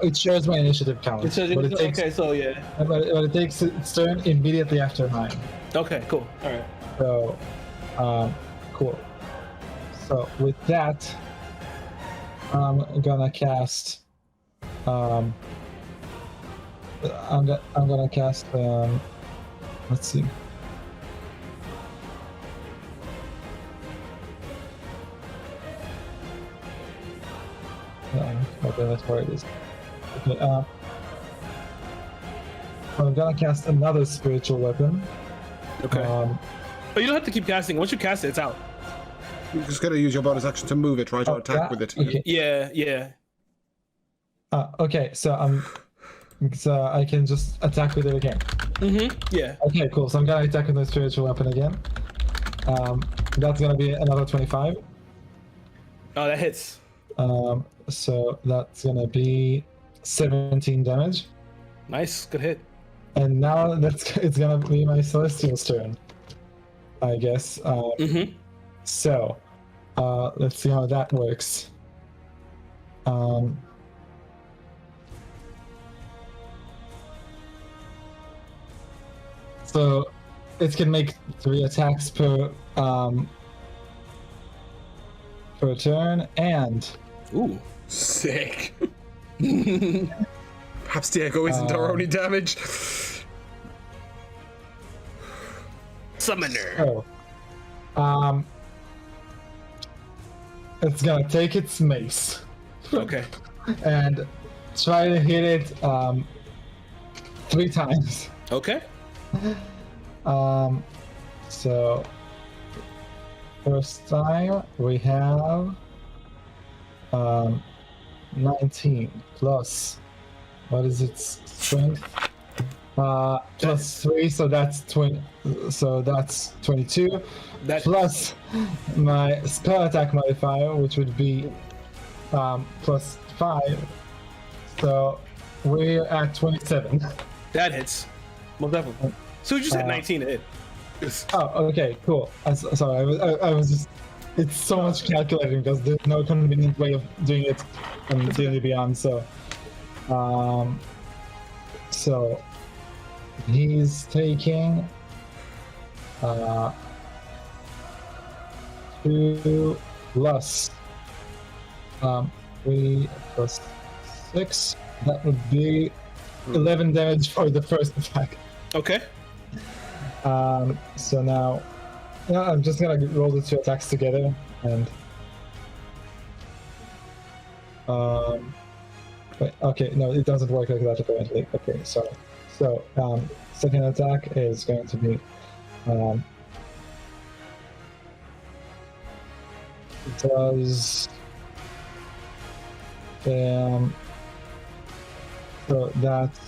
it shares my initiative count. It says okay, so yeah. But it takes its turn immediately after mine. Okay, cool. All right. So, cool. So with that, I'm gonna cast. I'm gonna cast. Let's see. Okay, that's where it is. Okay, I'm gonna cast another spiritual weapon. Okay. But you don't have to keep casting. Once you cast it, it's out. You're just going to use your bonus action to move it, right? Or attack with it. Okay. Yeah. Okay, so I can just attack with it again. Yeah. Okay, cool. So I'm gonna attack with my spiritual weapon again. That's gonna be another 25. Oh, that hits. So that's gonna be 17 damage. Nice. Good hit. And now it's gonna be my Celestial's turn, I guess. So, let's see how that works. So it can make 3 attacks per turn, and Ooh. Sick. Perhaps Diego isn't our only damage. Summoner. so it's gonna take its mace Okay. and try to hit it 3 times. Okay. So first time we have 19 plus, what is its strength? Plus 3, so that's 20. So that's 22. Plus my spell attack modifier, which would be plus 5. So we're at 27. That hits. Most definitely. So you just hit 19 to hit. Oh, okay, cool. Sorry, I was just. It's so much calculating because there's no convenient way of doing it on D&D Beyond. So, so he's taking 2 plus 3 plus 6. That would be 11 damage for the first attack. Okay. So now, I'm just gonna roll the 2 attacks together, and wait, okay, no, it doesn't work like that apparently. Okay, sorry. So second attack is going to be does. So that's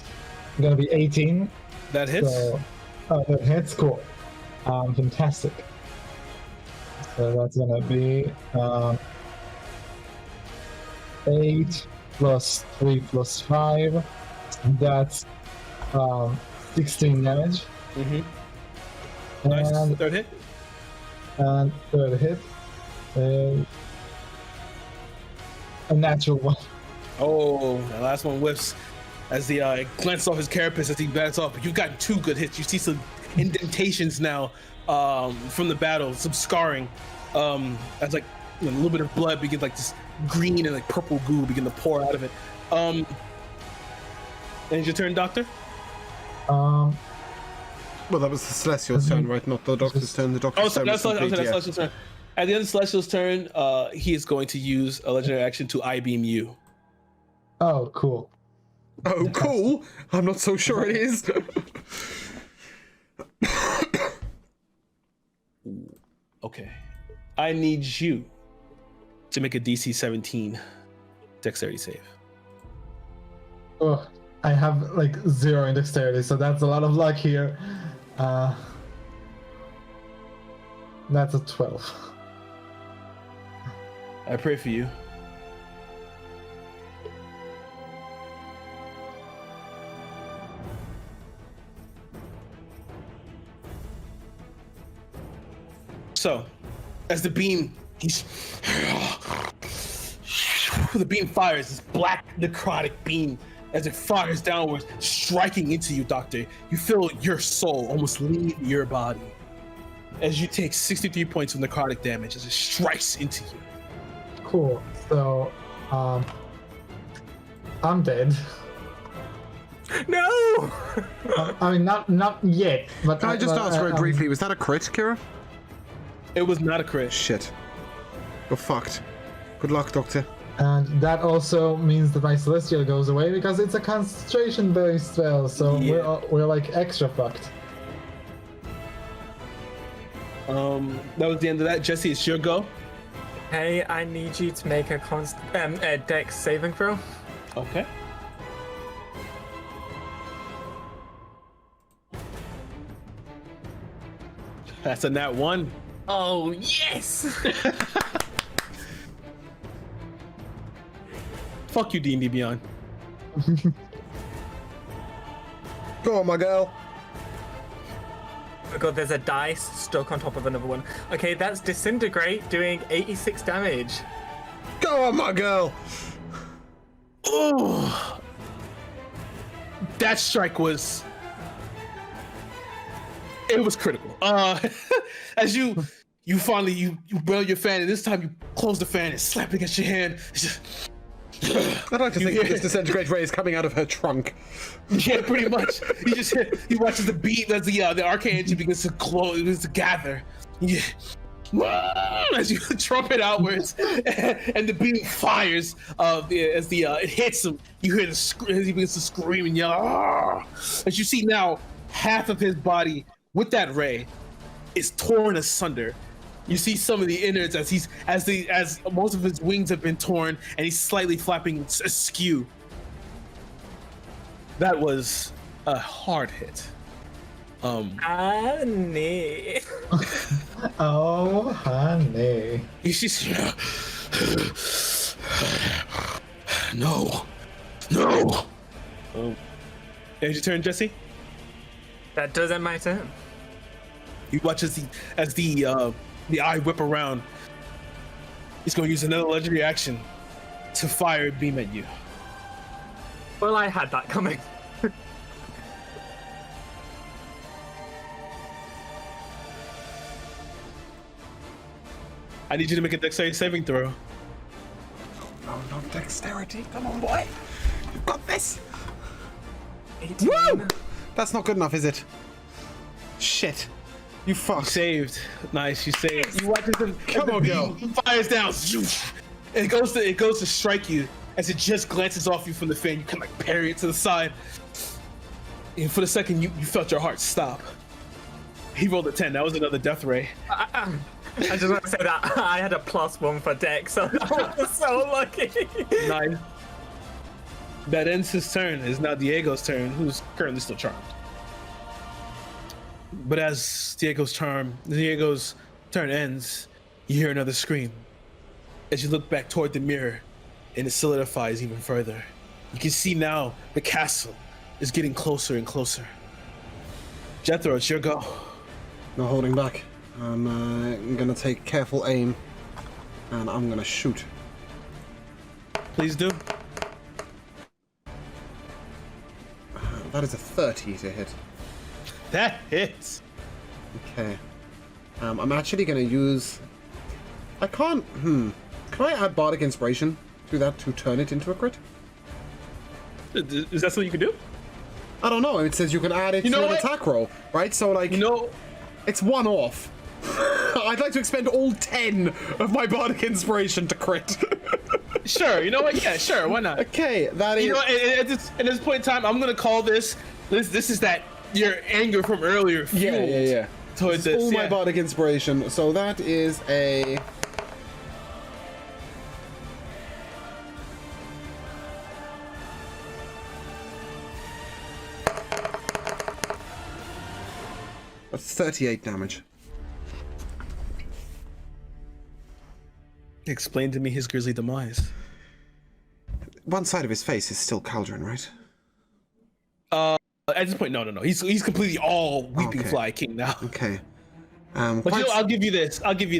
gonna be 18. That hits. So, that hits. Cool. Fantastic. So that's gonna be 8 plus 3 plus 5. That's 16 damage. Mm-hmm. Nice. And, Third hit. and third hit is a natural 1. Oh, the last one whiffs as the glances off his carapace as he bats off. But you've gotten 2 good hits. You see some indentations now from the battle, some scarring. As like a little bit of blood begins, like this green and like purple goo begin to pour out of it. And it's your turn, Doctor. Well, that was the Celestial's turn, right? Not the Doctor's turn. The Doctor's turn was complete, that's yeah. Celestial's turn. At the end of Celestial's turn, he is going to use a legendary action to I-beam you. Oh, cool. Oh, cool. I'm not so sure it is. Okay. I need you to make a DC 17 dexterity save. Oh, I have like 0 in dexterity, so that's a lot of luck here. That's a 12. I pray for you. So, as the beam, the beam fires, this black necrotic beam, as it fires downwards, striking into you, Doctor. You feel your soul almost leave your body as you take 63 points of necrotic damage as it strikes into you. Cool. So, I'm dead. No! I mean, not yet. But Can I just ask very briefly, was that a crit, Kira? It was not a crit. Shit. You're fucked. Good luck, Doctor. And that also means that my Celestial goes away because it's a concentration-based spell, so Yeah. we're like extra fucked. That was the end of that. Jesse, it's your go. Hey, I need you to make a dex saving throw. Okay. That's a nat 1. Oh, yes! Fuck you, D&D Beyond. Go on, my girl. Oh god, there's a dice stuck on top of another one. Okay, that's Disintegrate, doing 86 damage. Go on, my girl. Oh, that strike was... It was critical. As you finally you blow your fan, and this time you close the fan and slap it against your hand. It's just, I'd like to think that this disintegrate ray is coming out of her trunk. yeah, pretty much. He watches the beat as the arcane engine begins to glow, begins to gather. Yeah. As you trumpet outwards, and the beam fires. It hits him, you hear as he begins to scream and yell. "Argh!" As you see now, half of his body with that ray is torn asunder. You see some of the innards as most of his wings have been torn, and he's slightly flapping askew. That was a hard hit. Honey. Oh, honey. You see, no. There's your turn, Jesse. That does end my turn. You watch as the eye whip around. He's going to use another legendary action to fire a beam at you. Well, I had that coming. I need you to make a dexterity saving throw. No, dexterity. Come on, boy. You've got this. 18. Woo! That's not good enough, is it? Shit. You fuck. Saved. Nice, you saved. You watch as the girl. beam fires down. It goes to strike you as it just glances off you from the fan. You kind of like parry it to the side. And for the second, you felt your heart stop. He rolled a 10. That was another death ray. I just want to say that I had a +1 for deck, so I was so lucky. Nice. That ends his turn. It's now Diego's turn, who's currently still charmed. But as Diego's turn ends, you hear another scream. As you look back toward the mirror, and it solidifies even further. You can see now the castle is getting closer and closer. Jethro, it's your go. No holding back. I'm gonna take careful aim, and I'm gonna shoot. Please do. That is a 30 to hit. That hits. Okay. I'm actually gonna use. I can't. Can I add Bardic Inspiration to that to turn it into a crit? Is that something you can do? I don't know. It says you can add it to an attack roll, right? So like, it's one off. I'd like to expend all 10 of my Bardic Inspiration to crit. Sure. You know what? Yeah, sure. Why not? Okay, that is. You know, at this point in time, I'm gonna call this. This is that your anger from earlier fueled. Yeah. Towards This is this. all my Bardic Inspiration. So that is a. That's 38 damage. Explain to me his grisly demise. One side of his face is still Cauldron, right? At this point, no. He's completely all Weeping Okay. Fly King now. Okay. But you know, I'll give you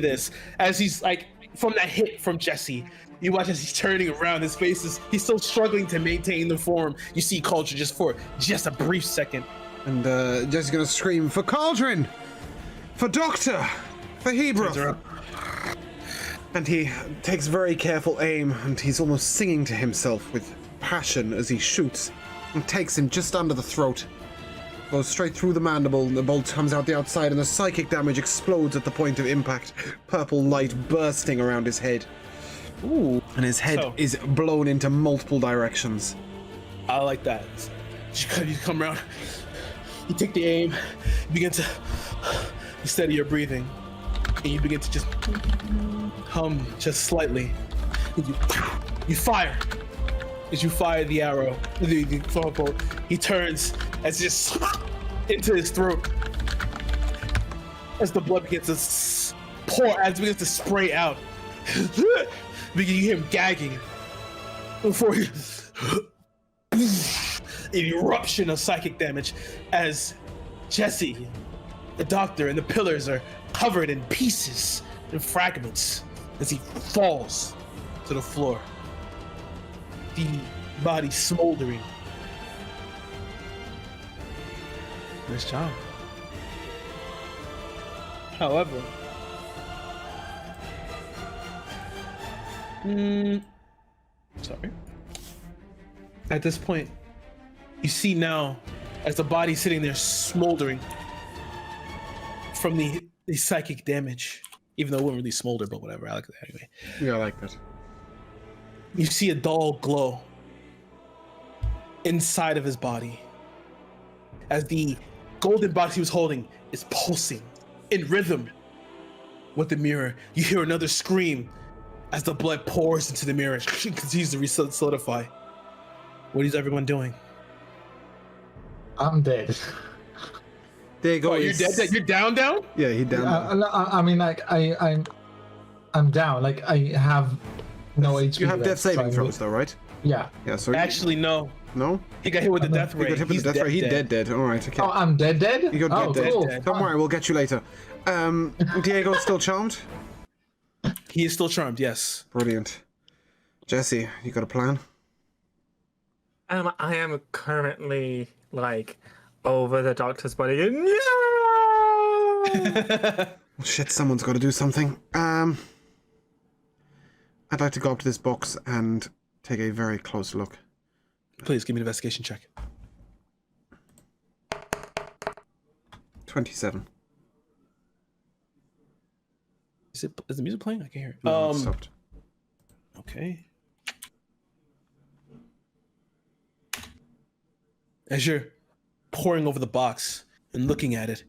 this. As he's like from that hit from Jesse, you watch as he's turning around. His face is he's still struggling to maintain the form. You see Culture for just a brief second. And Jesse's gonna scream for Cauldron, for Doctor, for Hebrew. And he takes very careful aim, and he's almost singing to himself with passion as he shoots, and takes him just under the throat. Goes straight through the mandible, and the bolt comes out the outside, and the psychic damage explodes at the point of impact. Purple light bursting around his head. Ooh. And his head is blown into multiple directions. I like that. You come around, you take the aim, you begin to steady your breathing, and you begin to just hum just slightly. And you fire. As you fire the arrow, the bolt, he turns as it just into his throat. As the blood begins to pour, as it begins to spray out, you hear him gagging before he. An eruption of psychic damage as Jesse, the doctor, and the pillars are covered in pieces and fragments as he falls to the floor. The body smoldering. Nice job. However, sorry. At this point, you see now, as the body's sitting there smoldering from the psychic damage, even though it wouldn't really smolder, but whatever, I like that anyway. Yeah, I like that. You see a dull glow inside of his body as the golden box he was holding is pulsing in rhythm with the mirror. You hear another scream as the blood pours into the mirror and continues to solidify. What is everyone doing? I'm dead. There you go. Oh, you're dead? You're down? Yeah, he down. I mean, like I'm down. Like I have no HP. You have death that's saving trying throws, to- though, right? Yeah. Yeah. So Actually, no. no. He got hit with the death You ray. got hit with the death ray. He dead. All right. Okay. Oh, I'm dead. You got Oh, dead. cool. Don't worry, we'll get you later. Diego's still charmed. He is still charmed. Yes. Brilliant. Jesse, you got a plan? I am currently like over the doctor's body. No! Shit, someone's got to do something. I'd like to go up to this box and take a very close look. Please give me an investigation check. 27. Is the music playing? I can't hear it. No, it stopped. Okay. As you're poring over the box and looking at it,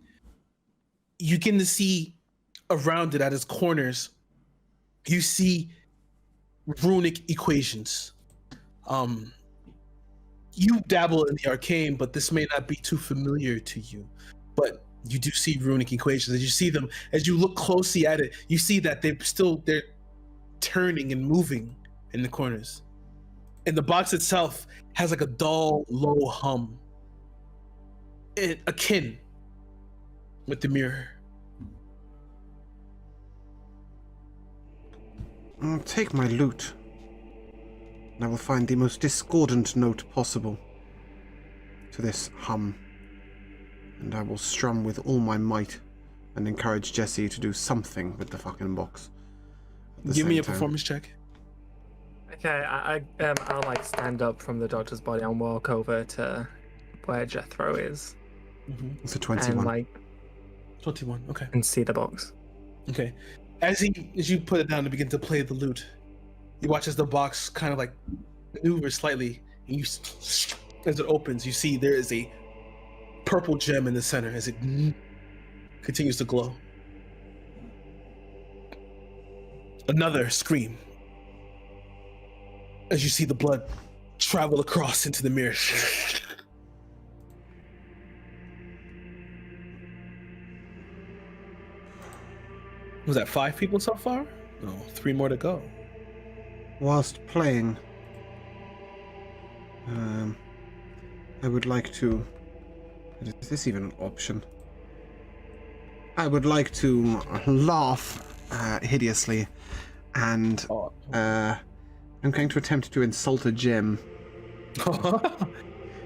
you begin to see around it at its corners, you see runic equations. You dabble in the arcane, but this may not be too familiar to you. But you do see runic equations. As you see them, as you look closely at it, you see that they're turning and moving in the corners. And the box itself has like a dull, low hum, akin with the mirror. I'll take my loot, and I will find the most discordant note possible to this hum, and I will strum with all my might and encourage Jesse to do something with the fucking box. Give me a performance check. Okay, I'll like stand up from the doctor's body and walk over to where Jethro is. It's a 21. And like 21. Okay. and see the box. Okay. As you put it down and begin to play the lute, you watch as the box kind of like maneuvers slightly, and as it opens, you see there is a purple gem in the center as it continues to glow. Another scream as you see the blood travel across into the mirror. Was that 5 people so far? No, 3 more to go. Whilst playing, I would like to... Is this even an option? I would like to laugh hideously, and I'm going to attempt to insult a gem. It's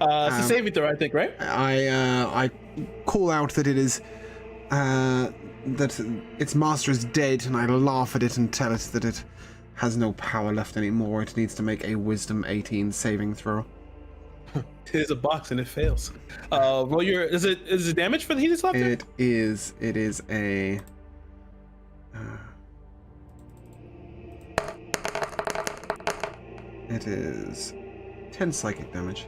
a saving throw, I think, right? I call out that it is that its master is dead, and I laugh at it and tell it that it has no power left anymore. It needs to make a Wisdom 18 saving throw. It is a box and it fails. Roll your. Is it damage for the heated laughter? It is a. It is 10 psychic damage.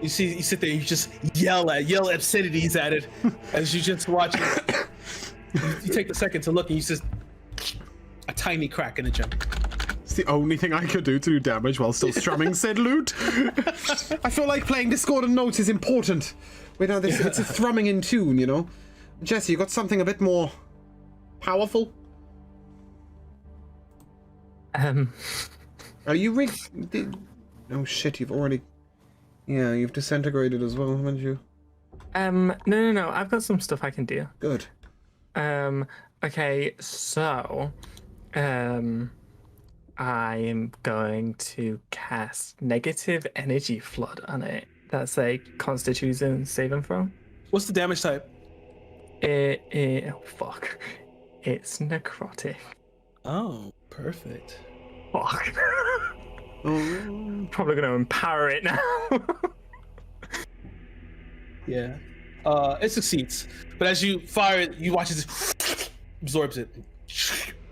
You sit there, you just yell obscenities at it as you just watch it. You take the second to look, and you just a tiny crack in the gem. It's the only thing I could do to do damage while still strumming said lute. I feel like playing discordant notes is important. It's a thrumming in tune, you know. Jesse, you got something a bit more powerful? Are you oh shit, you've already... Yeah, you've disintegrated as well, haven't you? No. I've got some stuff I can do. Good. Okay, so, I am going to cast Negative Energy Flood on it. That's a Constitution saving throw. What's the damage type? Oh fuck. It's necrotic. Oh, perfect. Fuck. Probably gonna empower it now. Yeah. It succeeds. But as you fire it, you watch it absorbs it.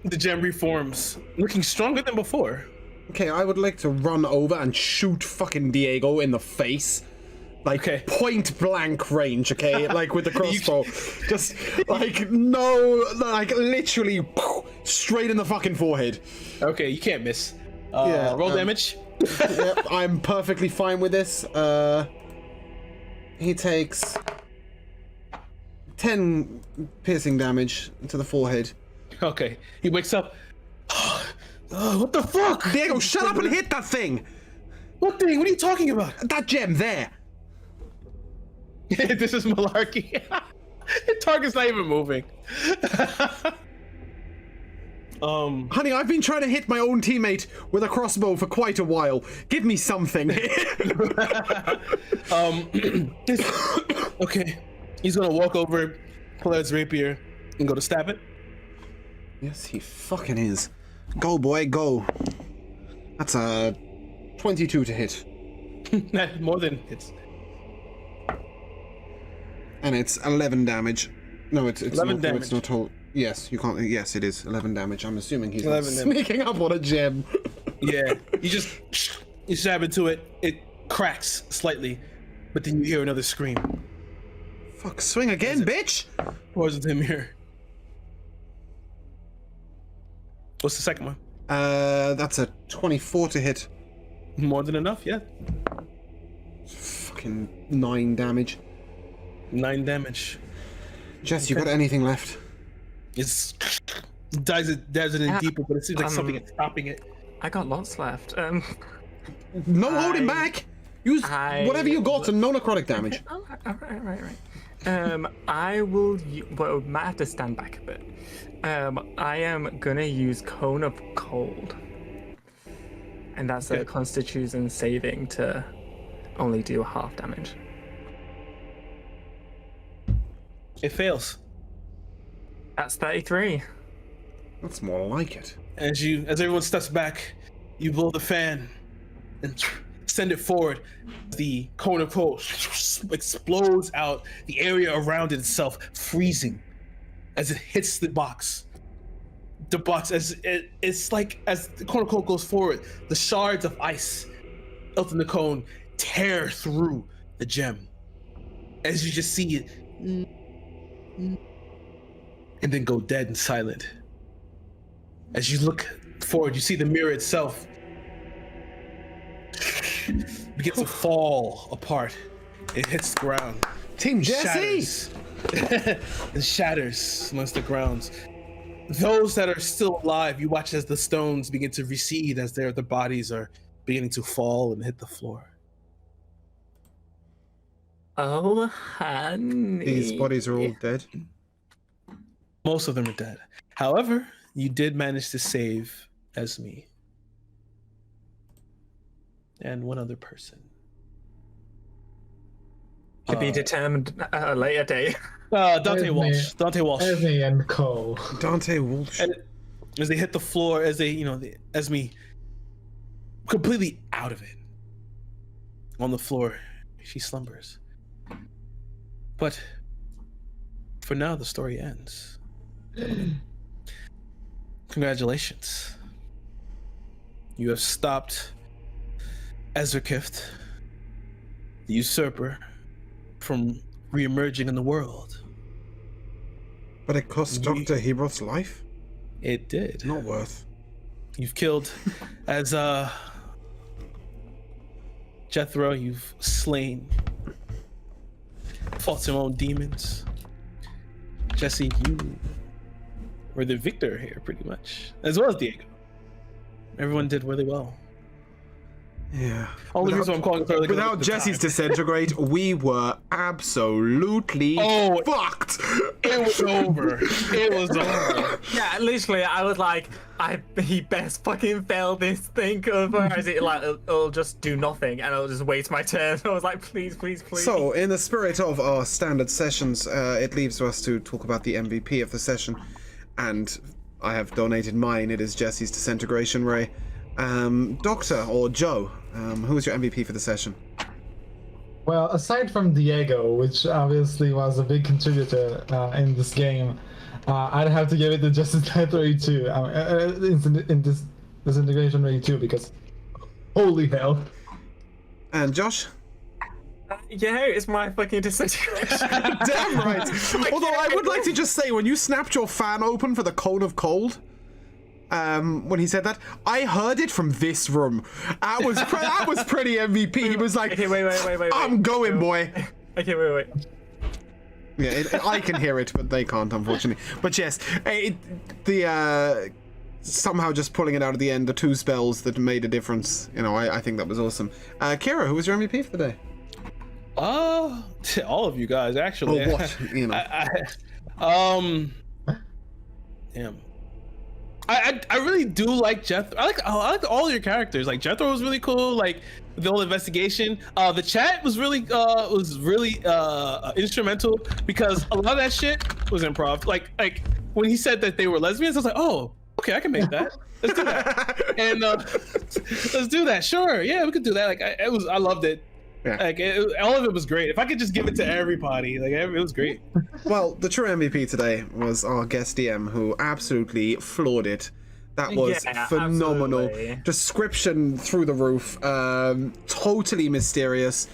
The gem reforms, looking stronger than before. Okay, I would like to run over and shoot fucking Diego in the face. Like, okay. Point blank range, okay? Like, with the crossbow. Just, like, no, like, literally, straight in the fucking forehead. Okay, you can't miss. Yeah, roll damage. Yep, I'm perfectly fine with this. He takes 10 piercing damage to the forehead. Okay, he wakes up. What the fuck? Diego, shut up and hit that thing! What thing? What are you talking about? That gem there! This is malarkey. The target's not even moving. Honey, I've been trying to hit my own teammate with a crossbow for quite a while. Give me something. Okay, he's gonna walk over, pull out his rapier, and go to stab it. Yes, he fucking is. Go, boy, go. That's a 22 to hit. More than hits. And it's 11 damage. No, it's 11 not. damage. No, it's not whole. Yes, you can't. Yes, it is 11 damage. I'm assuming he's 11 damage. sneaking up on a gem. Yeah, you stab into it. It cracks slightly, but then you hear another scream. Fuck, swing again, bitch! Pours into him here. What's the second one? That's a 24 to hit. More than enough, yeah. Fucking 9 damage. 9 damage. Jess, you got anything left? It's dives it in deeper, but it seems like something is stopping it. I got lots left. No holding back. Use whatever you got to no necrotic damage. Oh, right. I will. Well, might have to stand back a bit. I am gonna use Cone of Cold, and that's a Constitution saving to only do half damage. It fails. That's 33. That's more like it. As everyone steps back, you blow the fan and send it forward. The cone of cold explodes out, the area around it itself freezing as it hits the box. The box, it's like as the cone of cold goes forward, the shards of ice out in the cone tear through the gem. As you just see it, and then go dead and silent. As you look forward, you see the mirror itself begins to fall apart. It hits the ground. Team Jesse! It shatters amongst the grounds. Those that are still alive, you watch as the stones begin to recede as their bodies are beginning to fall and hit the floor. Oh, honey. These bodies are all dead. Most of them are dead. However, you did manage to save Esme and one other person. To be determined at a later date. Dante Walsh. Dante Walsh. Esme and Co. Dante Walsh. And as they hit the floor, as they, Esme completely out of it. On the floor, she slumbers. But for now, the story ends. Congratulations. You have stopped Ezrakift, the Usurper, from re-emerging in the world. But it cost Dr. Hebroth's life? It did. Not worth. You've killed as Jethro, you've slain, fought some own demons. Jesse, you were the victor here pretty much, as well as Diego. Everyone did really well. Yeah. Only reason I'm calling for without Jesse's disintegrate, we were absolutely fucked. It was over. It was over. Yeah, literally, I was like, he best fucking fail this thing, otherwise it'll just do nothing and I'll just waste my turn. I was like, please. So, in the spirit of our standard sessions, it leaves us to talk about the MVP of the session, and I have donated mine. It is Jesse's disintegration ray. Doctor or Joe, who was your MVP for the session? Well, aside from Diego, which obviously was a big contributor in this game, I'd have to give it to Justice 32 in this disintegration rate too, because holy hell. And Josh? Yeah, it's my fucking disintegration. Damn right. Although I would like to just say, when you snapped your fan open for the Cone of Cold, when he said that, I heard it from this room. That was pretty MVP. He was like, okay, wait. I'm going, boy. Okay, wait. Yeah, I can hear it, but they can't, unfortunately. But yes, somehow just pulling it out at the end, the 2 spells that made a difference. I think that was awesome. Kira, who was your MVP for the day? All of you guys, actually. Or what? Damn. I really do like Jethro. I like all your characters. Like Jethro was really cool. Like the whole investigation. The chat was really instrumental, because a lot of that shit was improv. Like when he said that they were lesbians, I was like, oh, okay, I can make that. Let's do that. And let's do that. Sure, yeah, we could do that. Like I loved it. Yeah. Like all of it was great. If I could just give it to everybody, like it was great. Well, the true MVP today was our guest DM, who absolutely floored it. That was phenomenal. Absolutely. Description through the roof. Totally mysterious.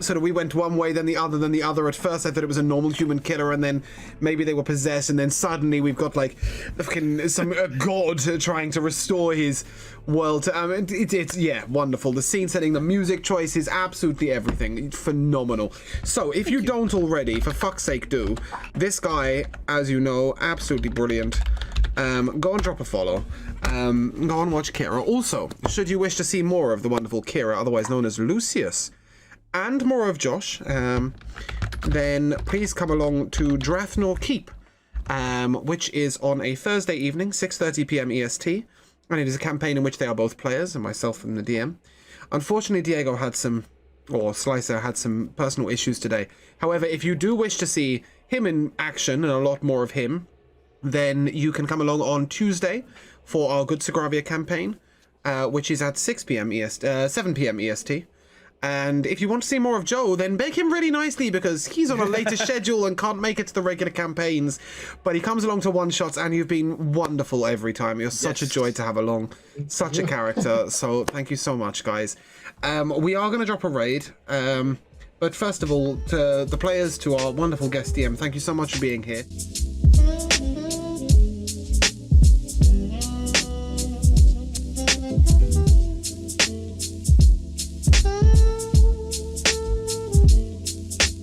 sort of we went one way, then the other. At first, I thought it was a normal human killer, and then maybe they were possessed, and then suddenly we've got like fucking some god trying to restore his world. It's yeah, wonderful. The scene setting, the music choices, absolutely everything, phenomenal. So if you don't already, for fuck's sake, do. This guy, as you know, absolutely brilliant. Go and drop a follow. Go and watch Kira. Also, should you wish to see more of the wonderful Kira, otherwise known as Lucius, and more of Josh, then please come along to Drathnor Keep, which is on a Thursday evening, 6:30 p.m. EST, and it is a campaign in which they are both players, and myself and the DM. Unfortunately, Diego had Slicer had some personal issues today. However, if you do wish to see him in action and a lot more of him, then you can come along on Tuesday for our Good Sagravia campaign, which is at 7 p.m. EST. And if you want to see more of Joe, then beg him really nicely, because he's on a later schedule and can't make it to the regular campaigns. But he comes along to one-shots, and you've been wonderful every time. You're such a joy to have along. Such a character. So thank you so much, guys. We are going to drop a raid. But first of all, to the players, to our wonderful guest DM, thank you so much for being here.